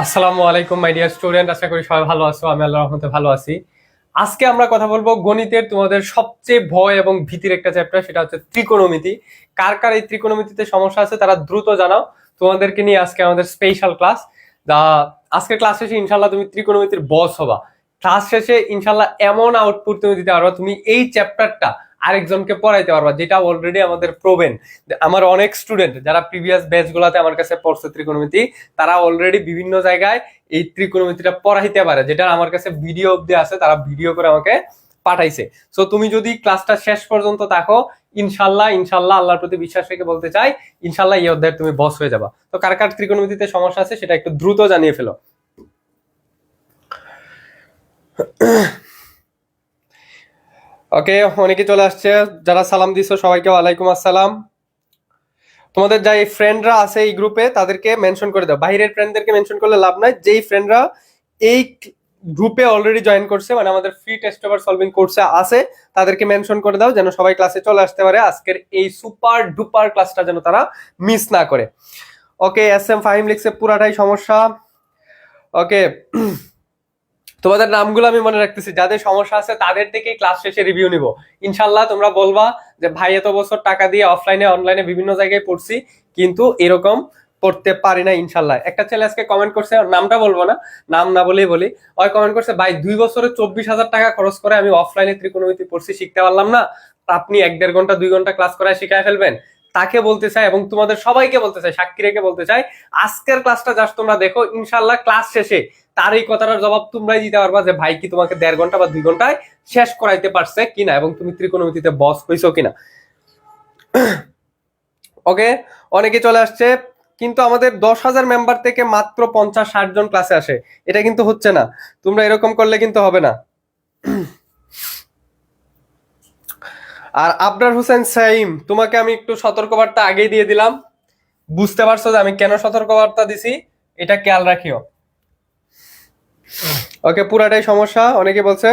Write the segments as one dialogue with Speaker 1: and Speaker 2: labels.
Speaker 1: আসসালামু আলাইকুম my dear student, আশা করি সবাই ভালো আছো। আমি আল্লাহর রহমতে ভালো আছি। আজকে আমরা কথা বলবো গণিতের তোমাদের সবচেয়ে ভয় এবং ভীতির একটা চ্যাপ্টার, সেটা হচ্ছে ত্রিকোণমিতি। কার কার এই ত্রিকোণমিতিতে সমস্যা আছে তারা দ্রুত জানাও। তোমাদেরকে নিয়ে আজকে আমাদের স্পেশাল ক্লাস। দা আজকের ক্লাস শেষে ইনশাল্লাহ তুমি ত্রিকোণমিতির বস হবা। ক্লাস শেষে ইনশাল্লাহ এমন আউটপুট তুমি দিতে পারবা, তুমি এই চ্যাপ্টারটা আরেকজনকে পড়াইতে পারবা, যেটা অলরেডি আমাদের প্রোভেন। আমার অনেক স্টুডেন্ট যারা প্রিভিয়াস ব্যাচ গুলাতে আমার কাছে পড়ছে ত্রিকোণমিতি, তারা অলরেডি বিভিন্ন জায়গায় এই ত্রিকোণমিতিটা পড়াইতে পারে, যেটা আমার কাছে ভিডিও অব্দি আছে, তারা ভিডিও করে আমাকে পাঠাইছে। সো তুমি যদি ক্লাসটা শেষ পর্যন্ত থাকো, ইনশাল্লাহ ইনশাল্লাহ আল্লাহর প্রতি বিশ্বাস রেখে বলতে চাই, ইনশাল্লাহ এই অধ্যায়ে তুমি বস হয়ে যাবা। তো কার কার ত্রিকোণমিতিতে সমস্যা আছে সেটা একটু দ্রুত জানিয়ে ফেলো। ওকে, অনেকে চলে আসছে। যারা সালাম দিছো সবাইকে ওয়ালাইকুম আসসালাম। তোমাদের যাই ফ্রেন্ডরা আছে এই গ্রুপে তাদেরকে মেনশন করে দাও, বাইরের ফ্রেন্ডদেরকে মেনশন করলে লাভ নাই। যেই ফ্রেন্ডরা এই গ্রুপে অলরেডি জয়েন করছে, মানে আমাদের ফ্রি টেস্ট পেপার সলভিং কোর্সে আছে, তাদেরকে মেনশন করে দাও যেন সবাই ক্লাসে চলে আসতে পারে। আজকের এই সুপার ডুপার ক্লাসটা যেন তারা মিস না করে। ওকে, এস এম ফাহিম লিখছে পুরাটাই সমস্যা। ওকে, তোমাদের নামগুলো আমি মনে রাখতেছি, যাদের সমস্যা আছে তাদের থেকে ক্লাস শেষে রিভিউ নিব ইনশাল্লাহ। তোমরা বলবা যে ভাই এত বছর টাকা দিয়ে অফলাইনে অনলাইনে বিভিন্ন জায়গায় পড়ছি, কিন্তু এরকম পড়তে পারি না ইনশাল্লাহ। একটা ছেলে আজকে কমেন্ট করছে, নামটা বলবো না, নাম না বলেই বলি। ওই কমেন্ট করছে, ভাই 2 বছরে 24,000 টাকা খরচ করে আমি অফলাইনে ত্রিকোণমিতি পড়ছি, শিখতে পারলাম না, আপনি 1-1.5 ঘন্টা 2 ঘন্টা ক্লাস করায় শিখায় ফেলবেন। তাকে বলতে চাই এবং তোমাদের সবাইকে বলতে চাই, সাক্ষী রেখে বলতে চাই, আজকের ক্লাসটা জাস্ট তোমরা দেখো, ইনশাল্লাহ ক্লাস শেষে তার এই কথাটার জবাব তোমরাই দিতে পারবা যে ভাই কি তোমাকে 1.5 ঘন্টা বা 2 ঘন্টায় শেষ করাইতে পারছে কিনা এবং তুমি ত্রিকোণমিতিতে বস হইছো কিনা। ওকে, অনেকে চলে আসছে, কিন্তু আমাদের 10,000 মেম্বার থেকে মাত্র 50-60 জন ক্লাসে আসে, এটা কিন্তু হচ্ছে না। তোমরা এরকম করলে কিন্তু হবে না। আর আবরার হোসেন সাইম, তোমাকে আমি একটু সতর্কবার্তা আগেই দিয়ে দিলাম, বুঝতে পারছো যে আমি কেন সতর্কবার্তা দিছি, এটা খেয়াল রাখিও। ওকে, পুরাটাই সমস্যা। অনেকে বলছে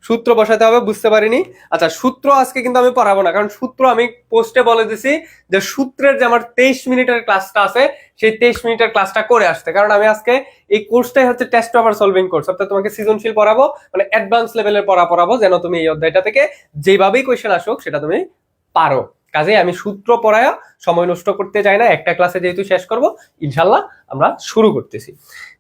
Speaker 1: সূত্র বসাতে হবে, বুঝতে পারিনি। আচ্ছা, সূত্র আজকে কিন্তু আমি পড়াবো না, কারণ সূত্র আমি পোস্টে বলে দিছি যে সূত্রের যে আমার 23 মিনিটের ক্লাসটা আছে, সেই 23 মিনিটের ক্লাসটা করে আসতে, কারণ আমি আজকে এই কোর্সটাই হচ্ছে টেস্ট পেপার সলভিং কোর্স, অর্থাৎ তোমাকে সৃজনশীল পড়াবো, মানে অ্যাডভান্স লেভেলের পড়াবো, যেন তুমি এই অধ্যায়টা থেকে যেভাবেই কোয়েশ্চেন আসুক সেটা তুমি পারো। কাজে আমি সূত্র পড়ায়া সময় নষ্ট করতে চাই না, একটা ক্লাসে যেহেতু শেষ করব, ইনশাল্লাহ আমরা শুরু করতেছি।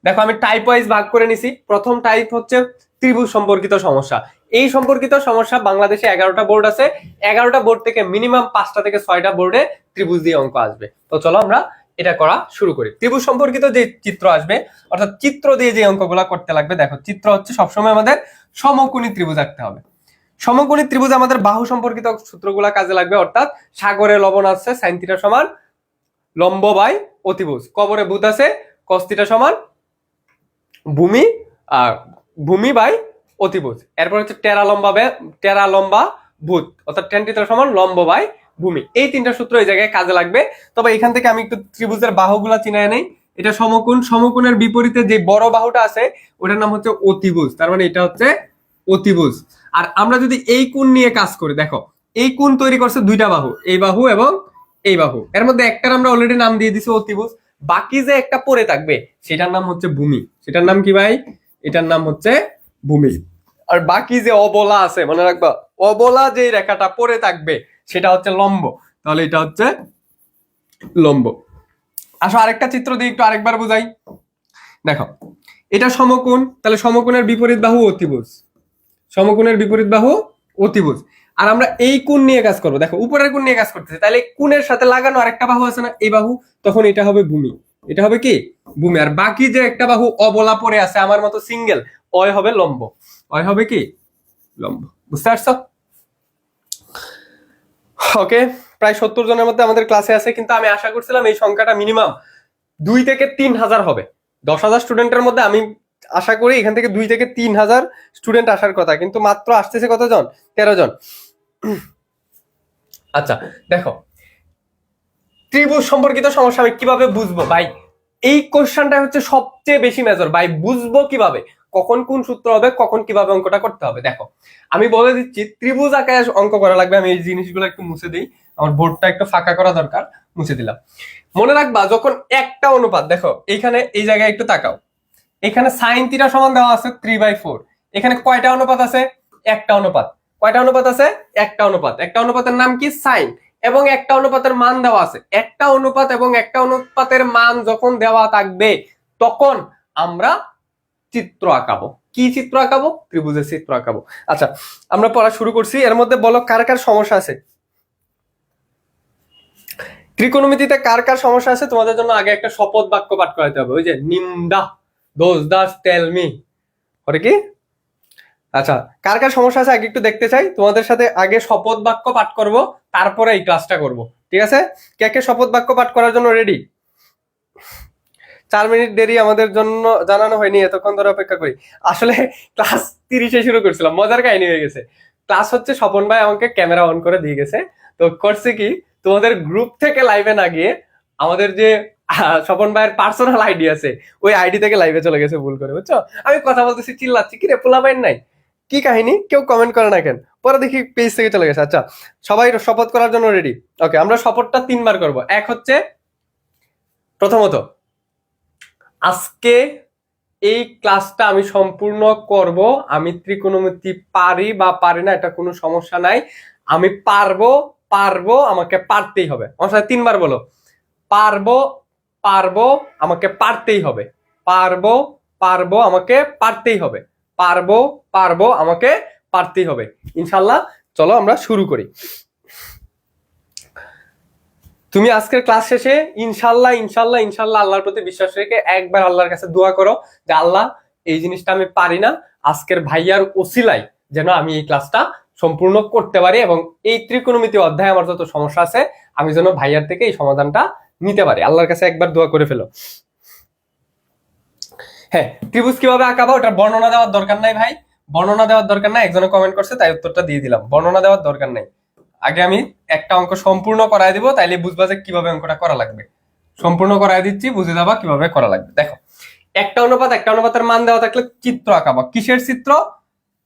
Speaker 1: দেখো, আমি টাইপ ওয়াইজ ভাগ করে নিছি। প্রথম টাইপ হচ্ছে ত্রিভুজ সম্পর্কিত সমস্যা। এই সম্পর্কিত সমস্যা বাংলাদেশে 11টা বোর্ড আছে, 11টা বোর্ড থেকে মিনিমাম 5টা থেকে 6টা বোর্ডে ত্রিভুজ দিয়ে অঙ্ক আসবে। তো চলো আমরা এটা করা শুরু করি। ত্রিভুজ সম্পর্কিত যে চিত্র আসবে, অর্থাৎ চিত্র দিয়ে যে অঙ্কগুলা করতে লাগবে, দেখো চিত্র হচ্ছে সবসময় আমাদের সমকোণী ত্রিভুজ আঁকতে হবে। সমকোণী ত্রিভুজ আমাদের বাহু সম্পর্কিত সূত্রগুলা কাজে লাগবে, অর্থাৎ সাগরে লবণ আছে সাইন থিটা সমান লম্ব বাই অতিভুজ, কবরে ভূত আছে কস থিটা সমান ভূমি ভূমি বাই অতিভুজ। এরপর হচ্ছে টেরা লম্বা ভূত, অর্থাৎ টেন থিটা সমান লম্ব বাই ভূমি। এই 3টা সূত্র এই জায়গায় কাজে লাগবে। তবে এখান থেকে আমি একটু ত্রিভুজের বাহুগুলা চিনায় নেই। এটা সমকোণ, সমকোণের বিপরীতে যে বড় বাহুটা আছে ওটার নাম হচ্ছে অতিভুজ, তার মানে এটা হচ্ছে অতিভুজ। আর আমরা যদি এই কোণ নিয়ে কাজ করি, দেখো এই কোণ তৈরি করছে 2টা বাহু, এই বাহু এবং এই বাহু, এর মধ্যে একটার আমরা অলরেডি নাম দিয়ে দিছি অতিভুজ, বাকি যে একটা পড়ে থাকবে সেটার নাম হচ্ছে ভূমি। সেটার নাম কি ভাই? এটার নাম হচ্ছে ভূমি। আর বাকি যে অবলা আছে, মনে রাখবা, অবলা যে রেখাটা পড়ে থাকবে সেটা হচ্ছে লম্ব, তাহলে এটা হচ্ছে লম্ব। আসো আরেকটা চিত্র দিয়ে একটু আরেকবার বুঝাই। দেখো, এটা সমকোণ, তাহলে সমকোণের বিপরীত বাহু অতিভুজ, সমকোণের বিপরীত বাহু অতিভুজ। আর আমরা এই কোণ নিয়ে কাজ করবো, দেখো উপরের কোণ নিয়ে কাজ করতেছি, তাহলে কোণের সাথে লাগানো আরেকটা বাহু আছে না, এই বাহু, তখন এটা হবে ভূমি, এটা হবে কি ভূমি। আর বাকি যে একটা বাহু অবলা পড়ে আছে আমার মতো সিঙ্গেল, অয় হবে লম্ব, অয় হবে কি লম্ব। বুঝতে পারছো? ওকে, প্রায় 70 জনের মধ্যে আমাদের ক্লাসে আছে, কিন্তু আমি আশা করছিলাম এই সংখ্যাটা মিনিমাম 2 থেকে 3,000 হবে। 10,000 স্টুডেন্টের মধ্যে আমি আশা করি এখান থেকে 2 থেকে 3,000 স্টুডেন্ট আসার কথা, কিন্তু মাত্র আসতেছে কতজন? 13 জন। আচ্ছা দেখো, ত্রিভুজ সম্পর্কিত সমস্যা আমি কিভাবে বুঝবো ভাই? এই কোশ্চেনটা হচ্ছে সবচেয়ে বেশি মেজর ভাই। বুঝবো কিভাবে, কখন কোন সূত্র হবে, কখন কিভাবে অঙ্কটা করতে হবে। দেখো আমি বলে দিচ্ছি, ত্রিভুজ আকারে অঙ্ক করা লাগবে। আমি এই জিনিসগুলো একটু মুছে দিই, আমার বোর্ডটা একটু ফাঁকা করা দরকার। মুছে দিলাম। মনে রাখবা যখন একটা অনুপাত, দেখো এইখানে এই জায়গায় একটু তাকাও, এখানে সাইন থিটা সমান দেওয়া আছে 3/4, এখানে কয়টা অনুপাত আছে? একটা অনুপাত। কয়টা অনুপাত আছে? একটা অনুপাত। একটা অনুপাতের নাম কি? সাইন। এবং একটা অনুপাতের মান দেওয়া আছে। একটা অনুপাত এবং একটা অনুপাতের মান যখন দেওয়া থাকবে তখন আমরা চিত্র আঁকাবো। কি চিত্র আঁকাবো? ত্রিভুজের চিত্র আঁকাবো। আচ্ছা, আমরা পড়া শুরু করছি। এর মধ্যে বলো কার কার সমস্যা আছে? ত্রিকোণমিতিতে কার কার সমস্যা আছে? তোমাদের জন্য আগে একটা শপথ বাক্য পাঠ করাতে হবে, ওই যে নিমদা দোজ দাস টেল মি, ওরে কি? আচ্ছা, কার কার সমস্যা আছে আগে একটু দেখতে চাই। তোমাদের সাথে আগে শপথ বাক্য পাঠ করব, তারপরে এই ক্লাসটা করব, ঠিক আছে? কে কে শপথ বাক্য পাঠ করার জন্য রেডি? 4 মিনিট দেরি আমাদের জন্য জানানো হয়নি, এতক্ষণ ধরে অপেক্ষা করি। আসলে ক্লাস 30-এ শুরু করছিলাম, মজার কাহিনী হয়ে গেছে। ক্লাস হচ্ছে স্বপন ভাই আমাকে ক্যামেরা অন করে দিয়ে গেছে, তো করছে কি, তোমাদের গ্রুপ থেকে লাইভে না গিয়ে আমাদের যে স্বপন ভাইয়ের পার্সোনাল আইডি আছে ওই আইডি থেকে লাইভে চলে গেছে ভুল করে, বুঝছো? আমি কথা বলতেছি, চিল্লাচ্ছি, কি রে পোলাপাইন নাই, কি কাহিনী, কেউ কমেন্ট করে না কেন? পরে দেখি পেজ থেকে চলে গেছে। আচ্ছা, সবাই শপথ করার জন্য রেডি? ওকে, আমরা শপথটা 3 বার করব। এক হচ্ছে, প্রথমত আজকে এই ক্লাসটা আমি সম্পূর্ণ করব। আমি ত্রিকোণমিতি পারি বা পারি না এটা কোনো সমস্যা নাই, আমি পারবো, পারবো, আমাকে পারতেই হবে। আমার সাথে 3 বার বলো, পারবো, পারবো, আমাকে পারতেই হবে। পারবো, পারবো, আমাকে পারতেই হবে। পারবো, পারবো, আমাকে পারতেই হবে। ইনশাল্লাহ, চলো আমরা শুরু করি। তুমি আজকের ক্লাস শেষে ইনশাল্লাহ ইনশাল্লাহ ইনশাল্লাহ আল্লাহর প্রতি বিশ্বাস রেখে একবার আল্লাহর কাছে দোয়া করো যে আল্লাহ, এই জিনিসটা আমি পারি না, আজকের ভাইয়ার ওসিলায় যেন আমি এই ক্লাসটা সম্পূর্ণ করতে পারি এবং এই ত্রিকোণমিতি অধ্যায়ে আমার যত সমস্যা আছে আমি যেন ভাইয়ার থেকে এই সমাধানটা নিতে পারি। আল্লাহর কাছে একবার দোয়া করে ফেলো। হ্যাঁ, ত্রিভুজ কিভাবে আঁকাবো ওটার বর্ণনা দেওয়ার দরকার নাই ভাই, বর্ণনা দেওয়ার দরকার নাই। একজনে কমেন্ট করছে তাই উত্তরটা দিয়ে দিলাম, বর্ণনা দেওয়ার দরকার নাই। আগে আমি একটা অঙ্ক সম্পূর্ণ করায় দিব, তাইলে বুঝবা যে কিভাবে অঙ্কটা করা লাগবে। সম্পূর্ণ করায় দিচ্ছি, বুঝে যাবা কিভাবে করা লাগবে। দেখো, একটা অনুপাত, একটা অনুপাতের মান দেওয়া থাকলে চিত্র আঁকাবা। কিসের চিত্র?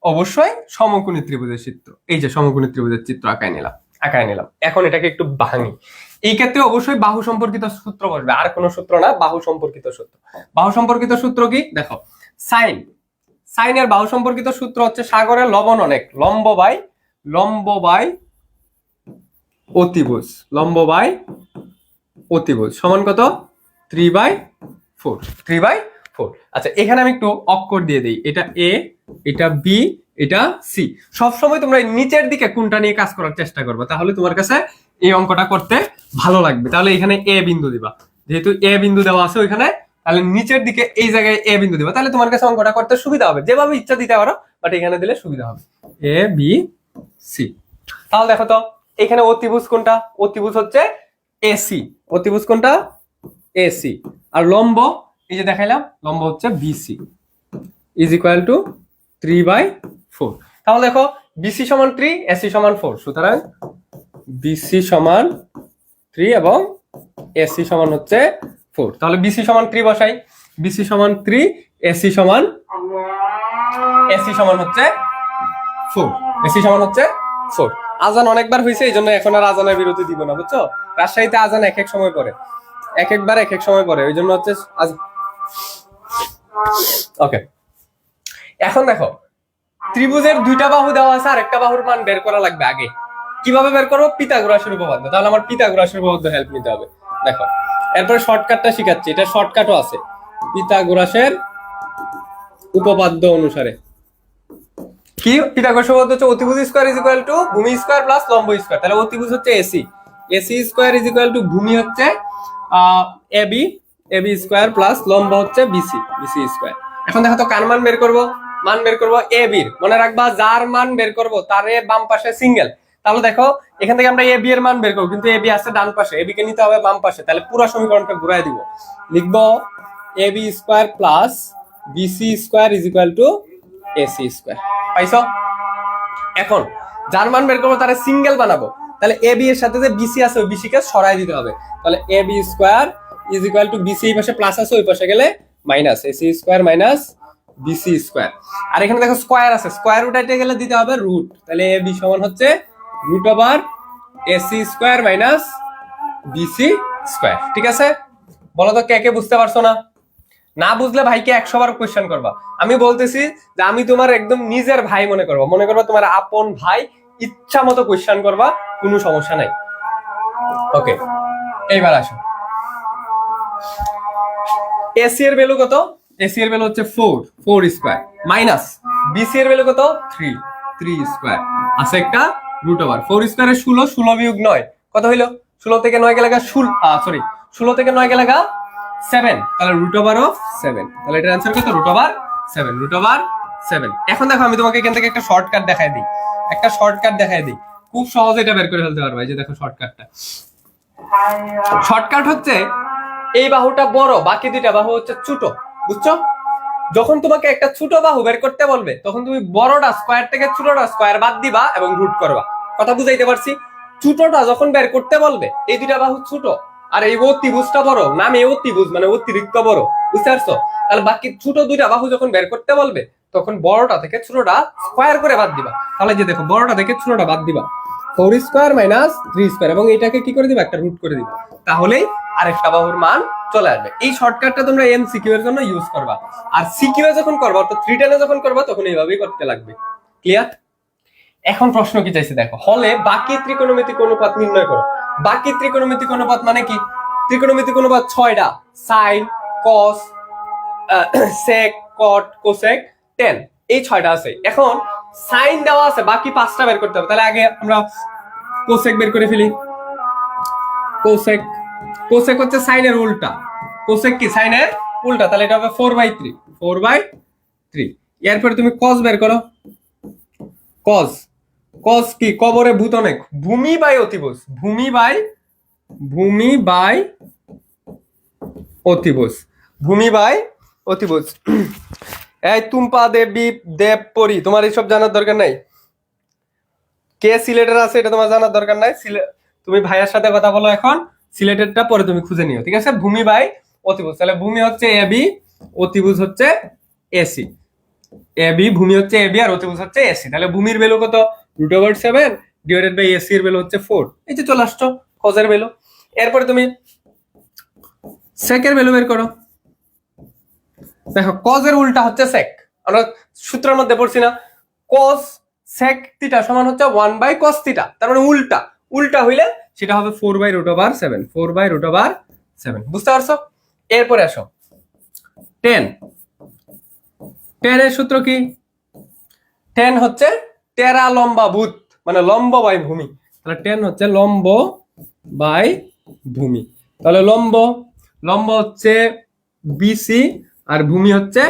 Speaker 1: অবশ্যই সমকোণী ত্রিভুজের চিত্র। এই যে সমকোণী ত্রিভুজের চিত্র আঁকায় নিলাম, আঁকায় নিলাম। এখন এটাকে একটু ভাঙি। এই ক্ষেত্রে অবশ্যই বাহু সম্পর্কিত সূত্র বসবে, আর কোনো সূত্র না, বাহু সম্পর্কিত সূত্র। বাহু সম্পর্কিত সূত্র কি? দেখো, সাইন, সাইনের বাহু সম্পর্কিত সূত্র হচ্ছে সাগরের লবণ অনেক, লম্ব বাই, লম্ব বাই অতিভুজ, লম্ব বাই অতিভুজ সমান কত? 3/4, 3/4। আচ্ছা, এখানে আমি একটু অক্ষর দিয়ে দিই, এটা এ, এটা বি, এটা সি। সবসময় তোমরা নিচের দিকে কোনটা নিয়ে কাজ করার চেষ্টা করবে, তাহলে তোমার কাছে এই অঙ্কটা করতে ভালো লাগবে। তাহলে এখানে এ বিন্দু দিবা, যেহেতু এ বিন্দু দেওয়া আছে ওইখানে, তাহলে নিচের দিকে এই জায়গায় এ বিন্দু দিবা, তাহলে তোমার কাছে অঙ্কটা করতে সুবিধা হবে। যেভাবে ইচ্ছা দিতে পারো, বাট এখানে দিলে সুবিধা হবে। A B C. তাহলে দেখো তো এখানে অতিভুজ কোনটা? অতিভুজ হচ্ছে এসি। অতিভুজ কোনটা? এসি। আর লম্ব, এই যে দেখাইলাম, লম্ব হচ্ছে বিসি ইজ ইকুয়াল টু 3/4। তাহলে দেখো, বিসি সমান 3, এসি সমান 4, সুতরাং বিসি সমান 3 এবং এসি সমান হচ্ছে 4। তাহলে বিসি সমান 3 বসাই, বিসি সমান 3, এসি সমান হচ্ছে 4, এসি সমান হচ্ছে 4। আজান অনেকবার হয়েছে, এই জন্য এখন আর আজানের বিরতি দিব না, বুঝছো? রাজশাহীতে আজান এক এক সময় পড়ে, এক একবার এক এক সময় পড়ে, ওই জন্য হচ্ছে ওকে। এখন দেখো, ত্রিভুজের 2টা বাহু দেওয়া আছে, আর একটা বাহুর মান বের করা লাগবে। আগে কিভাবে বের করবো? পিথাগোরাসের উপপাদ্য। তাহলে আমার পিথাগোরাসের উপপাদ্য হেল্প নিতে হবে। দেখো, এরপরে শর্টকাটটা শিখাচ্ছি, এটা শর্টকাটও আছে। পিথাগোরাসের উপপাদ্য অনুসারে কি? পিথাগোরাসের উপপাদ্য হচ্ছে অতিভুজ স্কয়ার ইজ ইকুয়াল টু ভূমি স্কয়ার প্লাস লম্ব স্কয়ার। তাহলে অতিভুজ হচ্ছে AC, AC square is equal two ভূমি হচ্ছে এবি, এবি স্কয়ার প্লাস লম্ব হচ্ছে বিসি, বিসি স্কয়ার। এখন দেখো তো কার মান বের করব? মান বের করব এ বির। মনে রাখবা, যার মান বের করব তার বাম পাশে সিঙ্গেল। তাহলে দেখো, এখান থেকে আমরা এ বি এর মান বের করব, কিন্তু এ বি আছে ডান পাশে, এ বি কে নিতে হবে বাম পাশে। তাহলে পুরো সমীকরণটা ঘুরাই দিব, লিখবো A B square plus BC square is equal to AC square. পাইছো? এখন যার মান বের করবো তারে সিঙ্গেল বানাবো, তাহলে এ বি এর সাথে যে বিসি আছে ওই বিসি কে সরাই দিতে হবে। তাহলে A B square is equal to BC, এই পাশে প্লাস আছে, ওই পাশে গেলে minus, AC square minus BC square. আর এখানে দেখো স্কয়ার আছে, স্কয়ার উঠাইতে গেলে দিতে হবে রুট। তাহলে এ বি সমান হচ্ছে root over AC square minus BC square. ঠিক আছে, বলো তো কে কে বুঝতে পারছো না? না বুঝলে ভাইকে 100 বার কোয়েশ্চেন করবা। আমি বলতেছি যে আমি তোমার একদম নিজের ভাই মনে করবা তোমার আপন ভাই, ইচ্ছা মতো কোয়েশ্চেন করবা, কোনো সমস্যা নাই। ওকে, এইবার আসো, এসি এর ভ্যালু কত? এসি এর ভ্যালু হচ্ছে 4 স্কোয়ার মাইনাস বিসি এর ভ্যালু কত? 3 স্কোয়ার আছে একটা রুট ওভার 4 স্কোয়ারের 16 বিয়োগ 9 কত হইলো? 16 থেকে 9 গেলে 16 থেকে 9 গেলে 7, তাহলে রুট ওভার অফ 7, তাহলে এটার অ্যান্সার কত? Root over 7। এখন দেখো আমি তোমাকে এখান থেকে একটা শর্টকাট দেখাই দিই, খুব সহজে এটা বের করে ফেলতে পারবে। এই যে দেখো শর্টকাট হচ্ছে এই বাহুটা বড়, বাকি দুইটা বাহু হচ্ছে ছোট, বুঝছো? যখন তোমাকে একটা ছোট বাহু বের করতে বলবে তখন তুমি বড়টা স্কোয়ার থেকে ছোটটা স্কোয়ার বাদ দিবা এবং রুট করবা। কথা বুঝাইতে পারছি? ছোটটা যখন বের করতে বলবে, এই দুইটা বাহু ছোট আর এই অতিভুজটা বড়, নামে অতিভুজ মানে অতিরিক্ত বড়, বুঝতে পারছো? তাহলে বাকি ছোট দুইটা বাহু যখন বের করতে বলবে তখন বড়টা থেকে ছোটটা স্কোয়ার করে বাদ দিবা। তাহলে যে দেখো বড়টা থেকে ছোটটা বাদ দিবা, 4 স্কোয়ার মাইনাস 3 স্কোয়ার, এবং এটাকে কি করে দিবা? একটা রুট করে দিবা, তাহলেই আরেকটা বাহুর মান চলে আসবে। এই শর্টকাটটা তোমরা এমসিকিউ এর জন্য ইউজ করবা, আর সিকিউ এ যখন করবা অর্থাৎ 310 এ যখন করবা তখন এইভাবেই করতে লাগবে। ক্লিয়ার? এখন প্রশ্ন কি চাইছে দেখো, হলে বাকি ত্রিকোণমিতিক অনুপাত নির্ণয় করো। বাকি ত্রিকোণমিতিক অনুপাত মানে কি? ত্রিকোণমিতিক অনুপাত 6টা, সাইন, কস, সেক, কট, কোসেক, টেন, এই 6টা আছে। এখন সাইন দেওয়া আছে, বাকি 5টা বের করতে হবে। তাহলে আগে আমরা কোসেক বের করে ফেলি। কোসেক হচ্ছে সাইনের উল্টা, কোসেক কি সাইনের উল্টা, তাহলে এটা হবে 4/3। এরপরে তুমি কস বের করো। কস কি? কবরে ভূত অনেক, ভূমি বাই অতিভুজ, ভূমি বাই অতিভুজ। এই তুম্পা দেব পরি, তোমার এইসব জানার দরকার নাই। কে সিলেটের আছে এটা তোমার জানার দরকার নাই। তুমি ভাইয়ের সাথে কথা বলো, এখন সিলেটেরটা পরে তুমি খুঁজে নিও, ঠিক আছে? ভূমি বাই অতিভুজ, তাহলে ভূমি হচ্ছে এবি, অতিভুজ হচ্ছে এসি। ভূমি হচ্ছে এবি আর অতিভুজ হচ্ছে এসি। তাহলে ভূমির ভ্যালু কত? √7 ডিভাইডেড বাই এসি এর ভ্যালু হচ্ছে 4। এই যে চলে আসছো কজের ভ্যালু। এরপরে তুমি সেকের ভ্যালু বের করো। দেখো কজের উল্টা হচ্ছে সেক, আমরা সূত্রের মধ্যে পড়ছি না? কস সেক থিটা সমান হচ্ছে 1/cos থিটা, তার মানে উল্টা হইলে সেটা হবে 4/√7। বুঝতে পারছো? এরপরে আসো টেন এর সূত্র কি? টেন হচ্ছে টেরা লম্বা ভূত, মানে লম্ব বাই ভূমি। তাহলে টেন হচ্ছে লম্ব বাই ভূমি। তাহলে লম্ব হচ্ছে বিসি আর ভূমি হচ্ছে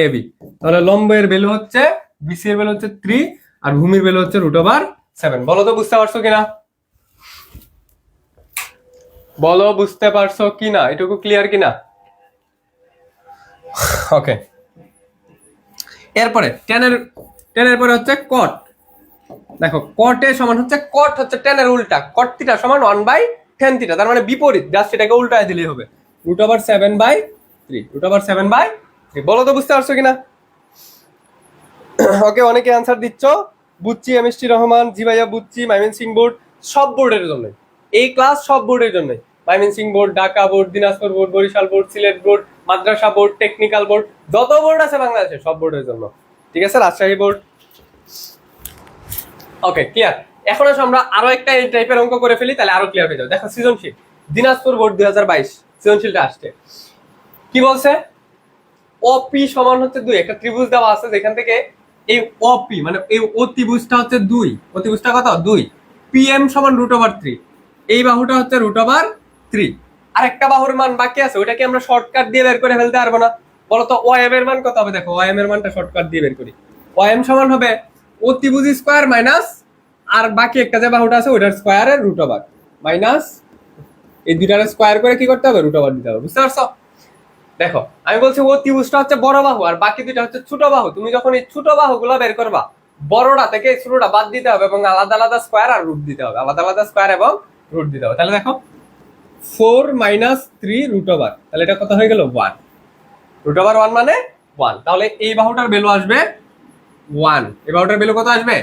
Speaker 1: এবি। তাহলে লম্বের ভ্যালু হচ্ছে, বিসি এর ভ্যালু হচ্ছে 3 আর ভূমির ভ্যালু হচ্ছে √7। বলো তো বুঝতে পারছো কিনা? বলো বুঝতে পারছো কিনা? এটুকু ক্লিয়ার কিনা? ওকে, এরপরে টেনের পরে হচ্ছে কট। দেখো কটের সমান হচ্ছে, কট হচ্ছে টেনের উল্টা, কট থিটা সমান 1/tan থিটা, তার মানে বিপরীত, জাস্ট এটাকে উল্টায় দিলেই হবে। √7/3। বলো তো বুঝতে পারছো কিনা? ওকে, অনেকে অ্যান্সার দিচ্ছ, বুঝছি। এমএসটি রহমান, জি ভাইয়া বুঝছি। মাইমেনসিং বোর্ড, সব বোর্ডের জন্য এই ক্লাস, সব বোর্ডের জন্য। Mymensingh board, Dhaka board, Dinajpur board, Barisal board, Sylhet board, মাদ্রাসা বোর্ড, টেকনিক্যাল বোর্ড, যত বোর্ড আছে বাংলাদেশে সব বোর্ডের জন্য, ঠিক আছে? রাজশাহী বোর্ড। Okay, clear? এখন আসো আমরা আরো একটা এই টাইপের অঙ্ক করে ফেলি, তাহলে আরো ক্লিয়ার হয়ে যাবে। দেখো সৃজনশীল, দিনাজপুর বোর্ড 2022 সৃজনশীলটা আসছে। কি বলছে? অপি সমান হচ্ছে 2, একটা ত্রিভুজ দেওয়া আছে যেখান থেকে এই অপি মানে এই অতিভুজটা হচ্ছে 2, অতিভুজটা কত? 2। পিএম সমান √3, এই বাহুটা হচ্ছে √3। আর একটা বাহুর মান বাকি আছে, ওটাকে আমরা শর্টকাট দিয়ে বের করে ফেলতে পারবো না? বলতো ওএম এর মান কত হবে? দেখো ওএম এর মানটা শর্টকাট দিয়ে বের করি। ওএম সমান হবে অতিভুজ স্কয়ার মাইনাস আর বাকি একটা যে বাহুটা আছে ওইটার স্কয়ারের √ মাইনাস এই দুইটার স্কয়ার করে কি করতে হবে? √ দিতে হবে। বুঝতে পারছো? দেখো আমি বলছি অতিভুজটা হচ্ছে বড় বাহু আর বাকি দুইটা হচ্ছে ছোট বাহু। তুমি যখন এই ছোট বাহুগুলো বের করবা, বড়টা থেকে ছোটটা বাদ দিতে হবে এবং আলাদা আলাদা স্কয়ার আর রুট দিতে হবে, আলাদা আলাদা স্কয়ার এবং রুট দিতে হবে। তাহলে দেখো 4 - 3 তাহলে এটা কত হয়ে গেল? 1। √1 মানে 1। তাহলে এই বাহুটার ভ্যালু আসবে 1। এই বাহুটার ভ্যালু কত আসবে?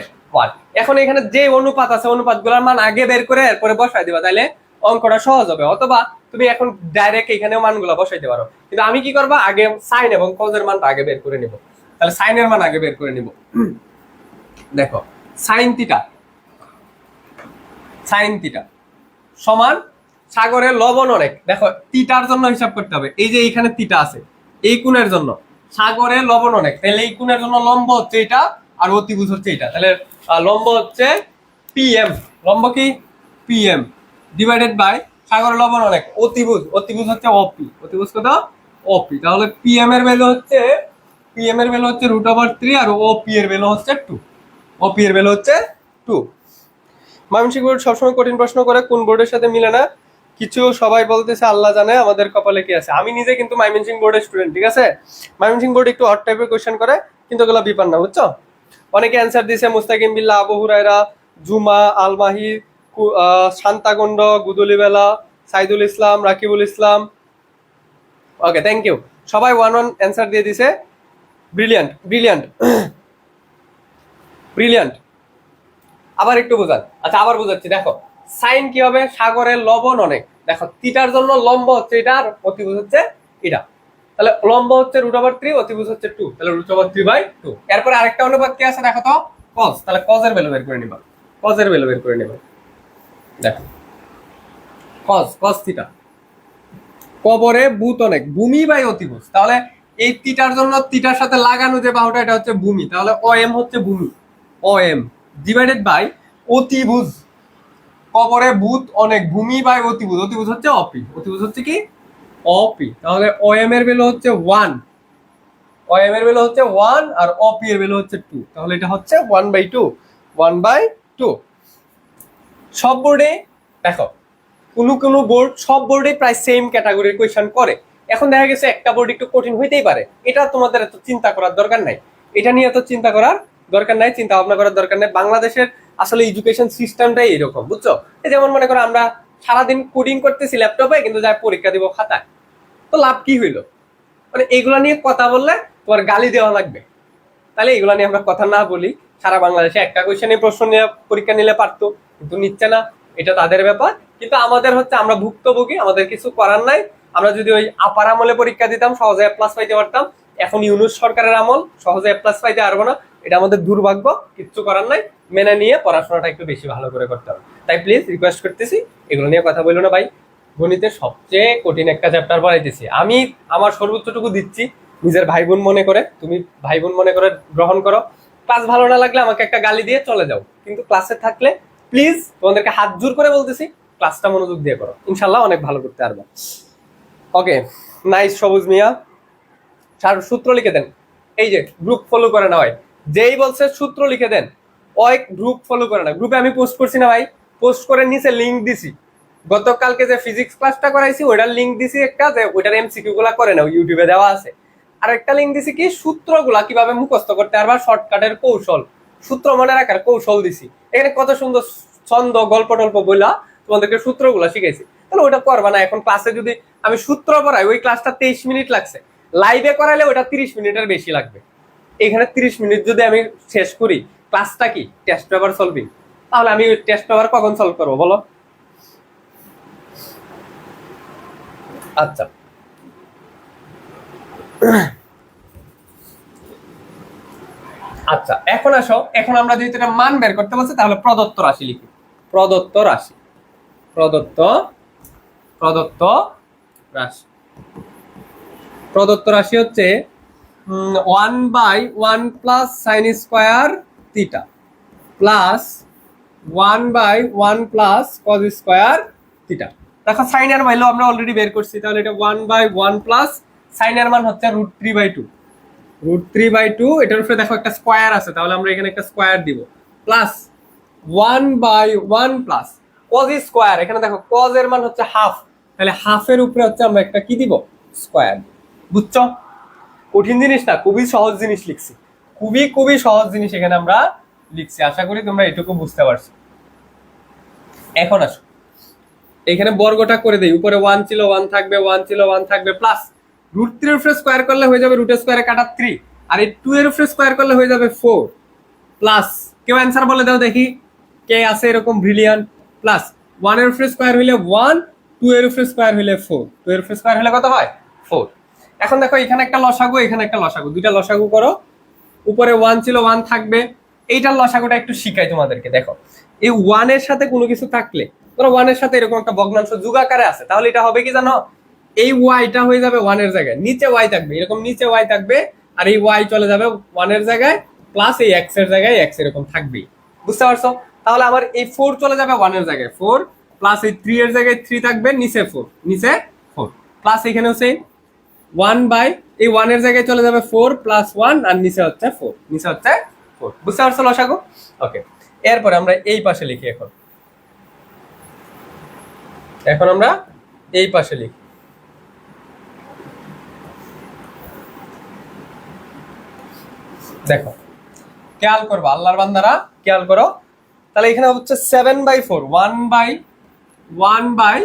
Speaker 1: 1। এখন এখানে যে অনুপাত আছে অনুপাতগুলোর মান আগে বের করে এরপরে বসাই দিবা, তাহলে অঙ্কটা সহজ হবে। অথবা তুমি এখন ডাইরেক্ট এখানেও মানগুলো বসাইতে পারো, কিন্তু আমি কি করবো, আগে সাইন এবং কজের মানটা আগে বের করে নিব। তাহলে সাইনের মান আগে বের করে নিব। দেখো সাইন থিটা, সাইন থিটা সমান সাগরের লবণ অনেক। দেখো থিটার জন্য হিসাব করতে হবে, এই যে এইখানে থিটা আছে, এই কোণের জন্য সাগরের লবণ অনেক, তাহলে এই কোণের জন্য লম্ব হচ্ছে এটা আর অতিভুজ হচ্ছে এটা। তাহলে লম্ব হচ্ছে পিএম, লম্ব কি পিএম ডিভাইডেড বাই সাগরের লবণ অনেক অতিভুজ, অতিভুজ হচ্ছে অপি, অতিভুজ কত অপি। তাহলে পিএম এর ভ্যালু হচ্ছে, পিএম এর ভ্যালু হচ্ছে √3 আর ওপি এর ভ্যালু হচ্ছে 2, ওপি এর ভ্যালু হচ্ছে 2। ময়মনসিংহ বোর্ড সবসময় কঠিন প্রশ্ন করে, কোন বোর্ডের সাথে মিলে না কিছু, সবাই বলতেছে আল্লাহ জানে আমাদের কপালে কি আছে। আমি নিজে কিন্তু ময়মনসিংহ বোর্ডের স্টুডেন্ট, ঠিক আছে। ময়মনসিংহ বোর্ড একটু অড টাইপের কোয়েশ্চেন করে, কিন্তু ওগুলো বিপার না, বুঝছো। অনেকে অ্যান্সার দিয়েছে মুস্তাকিম বিল্লাহ, আবু হুরায়রা, জুমা, আলমাহি, শান্তাগন্ড, গুদুলিবেলা, সাইদুল ইসলাম, রাকিবুল ইসলাম। ওকে, থ্যাংক ইউ, সবাই 1-1 অ্যান্সার দিয়ে দিছে। Brilliant brilliant brilliant. আবার একটু বোঝান। আচ্ছা আবার বোঝাচ্ছি, দেখো সাইন কি হবে, সাগরের লবণ অনেক। দেখো থিটার জন্য লম্ব হচ্ছে এটা আর অতিভুজ হচ্ছে এটা। তাহলে লম্ব হচ্ছে √3, অতিভুজ হচ্ছে 2, তাহলে √3/2। এরপরে আরেকটা অনুপাত কি আছে দেখো তো, কজ। তাহলে কজের ভ্যালু বের করে নিবা, কজের ভ্যালু বের করে নিবা। দেখো কজ, কজ থিটা, কবরে বুত অনেক, ভূমি বাই অতিভুজ। তাহলে এই থিটার জন্য থিটার সাথে লাগানো যে বাহুটা এটা হচ্ছে ভূমি, তাহলে OM হচ্ছে ভূমি, OM ডিভাইডেড বাই অতিভুজ, কবরে ভূত অনেক, ভূমি বাই অতিভুজ, অতিভুজ হচ্ছে অপি, অতিভুজ হচ্ছে কি অপি। তাহলে OM এর ভ্যালু হচ্ছে 1, OM এর ভ্যালু হচ্ছে 1 আর অপি এর ভ্যালু হচ্ছে 2, তাহলে এটা হচ্ছে 1/2, 1/2। সব বোর্ডে দেখো, কোনো বোর্ড, সব বোর্ডে প্রায় সেম ক্যাটাগরির কোয়েশ্চেন করে। এখন দেখা গেছে একটা বোর্ড একটু কঠিন হইতেই পারে, এটা তোমাদের এত চিন্তা করার দরকার নাই, এটা নিয়ে এত চিন্তা করার দরকার নাই, চিন্তা ভাবনা করার দরকার নাই। বাংলাদেশের আসলে এডুকেশন সিস্টেমটাই এরকম, বুঝছো। এই যেমন মনে করো আমরা সারাদিন কোডিং করতেছি ল্যাপটপে, কিন্তু যাই পরীক্ষা দিব খাতায়, তো লাভ কি হইলো? মানে এগুলা নিয়ে কথা বললে তোমার গালি দেওয়া লাগবে। তাহলে এগুলা নিয়ে আমরা কথা না বলি। সারা বাংলাদেশে একটা কোয়েশ্চেনে প্রশ্ন নিয়ে পরীক্ষা নিলে পারতো, কিন্তু নিচ্ছে না, এটা তাদের ব্যাপার। কিন্তু আমাদের হচ্ছে আমরা ভুক্তভোগী, আমাদের কিছু করার নাই। আমরা যদি ওই আপার আমলে পরীক্ষা দিতাম সহজে A+ পাইতে পারতাম, এখন ইউনূস সরকারের আমল, সহজে A+ পাইতে পারবো না, এটা আমাদের দুর্ভাগ্য, কিচ্ছু করার নাই। মেনে নিয়ে পড়াশোনাটা একটু বেশি ভালো করে করতে হবে। তাই প্লিজ রিকোয়েস্ট করতেছি, এগুলো নিয়ে কথা বললো না ভাই। গণিতের সবচেয়ে কঠিন একটা চ্যাপ্টার পড়াইতেছি আমি, আমার সর্বোচ্চটুকু দিচ্ছি, নিজের ভাই বোন মনে করে, তুমি ভাই বোন মনে করে গ্রহণ করো। ক্লাস ভালো না লাগলে আমাকে একটা গালি দিয়ে চলে যাও, কিন্তু ক্লাসে থাকলে প্লিজ তোমাদেরকে হাত জোর করে বলতেছি, ক্লাসটা মনোযোগ দিয়ে করো, ইনশাল্লাহ অনেক ভালো করতে পারবে। ওকে, নাইস সবুজ মিয়া। সূত্র লিখে দেন, এই যে গ্রুপ ফলো করে না হয়, যেই বলছে সূত্র লিখে দেন, ওই গ্রুপ ফলো করে না। গ্রুপে আমি পোস্ট করছি না ভাই, পোস্ট করে নিচে লিঙ্ক দিছি, গতকালকে যে ফিজিক্স ক্লাসটা করাইছি ওইটার লিঙ্ক দিছি একটা, যে ওইটার MCQ গুলা করে না, ইউটিউবে দেওয়া আছে। আর একটা লিঙ্ক দিছি কি, সূত্রগুলা কিভাবে মুখস্থ করতে পারবা, শর্টকাটের কৌশল, সূত্র মনে রাখার কৌশল দিছি। এখানে কত সুন্দর ছন্দ, গল্প টল্প বইলা তোমাদেরকে সূত্রগুলা শিখাইছি। তাহলে ওটা করবা না। এখন ক্লাসে যদি আমি সূত্র পড়াই, ওই ক্লাসটা 23 মিনিট লাগছে, লাইভে করাইলে ওটা 30 মিনিটের বেশি লাগবে। এখানে 30 মিনিট যদি আমি শেষ করি, ক্লাসটা কি টেস্ট পেপার সলভিং, তাহলে আমি টেস্ট পেপার কখন সলভ করবো বলো? আচ্ছা, আচ্ছা এখন আসো, এখন আমরা যেহেতু এটা মান বের করতে বলছি, তাহলে প্রদত্ত রাশি লিখি। প্রদত্ত রাশি, প্রদত্ত প্রদত্ত রাশি, প্রদত্ত রাশি হচ্ছে 1/1 plus sine square theta plus 1/1 plus cos square theta. দেখো সাইনের ভ্যালু আমরা অলরেডি বের করছি, তাহলে এটা 1/1 প্লাস সাইনের মান হচ্ছে √3/2, √3/2। এটার উপরে দেখো একটা স্কোয়ার আছে, তাহলে আমরা এখানে একটা স্কোয়ার দিব, প্লাস 1/1 প্লাস কজ স্কোয়ার। এখানে দেখো কজ এর মান হচ্ছে হাফ, তাহলে হাফের উপরে হচ্ছে আমরা একটা কি দিব, স্কোয়ার। বুঝছো? কঠিন জিনিস না, খুবই সহজ জিনিস লিখছি, খুবই খুবই সহজ জিনিস এখানে আমরা লিখছি। আশা করি তোমরা এটুকু বুঝতে পারছো। এখন আসো, এখানে বর্গটা করে দেই, উপরে 1 ছিল 1 থাকবে, 1 ছিল 1 থাকবে, প্লাস √3 এর উপরে স্কোয়ার করলে হয়ে যাবে √এর স্কোয়ারে কাটা 3, আর এই 2 এর উপরে স্কোয়ার করলে হয়ে যাবে 4, প্লাস কেউ অ্যান্সার বলে দাও দেখি, কে আছে এরকম ব্রিলিয়ান্ট, প্লাস 1 এর উপরে স্কয়ার হইলে 1, 2 এর উপরে স্কয়ার হইলে 4, 2 এর উপরে স্কয়ার হইলে কত হয় 4। এখন দেখো এখানে একটা লসাগু, এখানে একটা লসাগু, দুইটা লসাগু করো। উপরে 1 ছিল 1 থাকবে। এইটার লসাগুটা একটু শিখাই তোমাদেরকে। দেখো এই 1 এর সাথে কোনো কিছু থাকলে, ধরো 1 এর সাথে এরকম একটা ভগ্নাংশ যোগ আকারে আছে, তাহলে এটা হবে কি জানো, এই ওয়াইটা হয়ে যাবে 1 এর জায়গায়, নিচে ওয়াই থাকবে, এরকম নিচে ওয়াই থাকবে, আর এই ওয়াই চলে যাবে 1 এর জায়গায়, প্লাস এই এক্স এর জায়গায় এক্স এরকম থাকবে। বুঝতে পারছো? তাহলে আমার এই 4 চলে যাবে 1 এর জায়গায় 4, প্লাস এই 3 এর জায়গায় 3 থাকবে, নিচে 4, নিচে 4, প্লাস এখানে হচ্ছে 1 বাই এই 1 এর জায়গায় চলে যাবে 4 প্লাস 1, আর নিচে হচ্ছে 4, নিচে হচ্ছে 4। বুঝতে পারছো লসাগু? ওকে, এরপরে আমরা এই পাশে লিখি। এখন আমরা এই পাশে লিখি। দেখো খেয়াল করবো আল্লাহর বান্দারা, খেয়াল করো। তাহলে এখানে হচ্ছে 7/4, 1/7/4,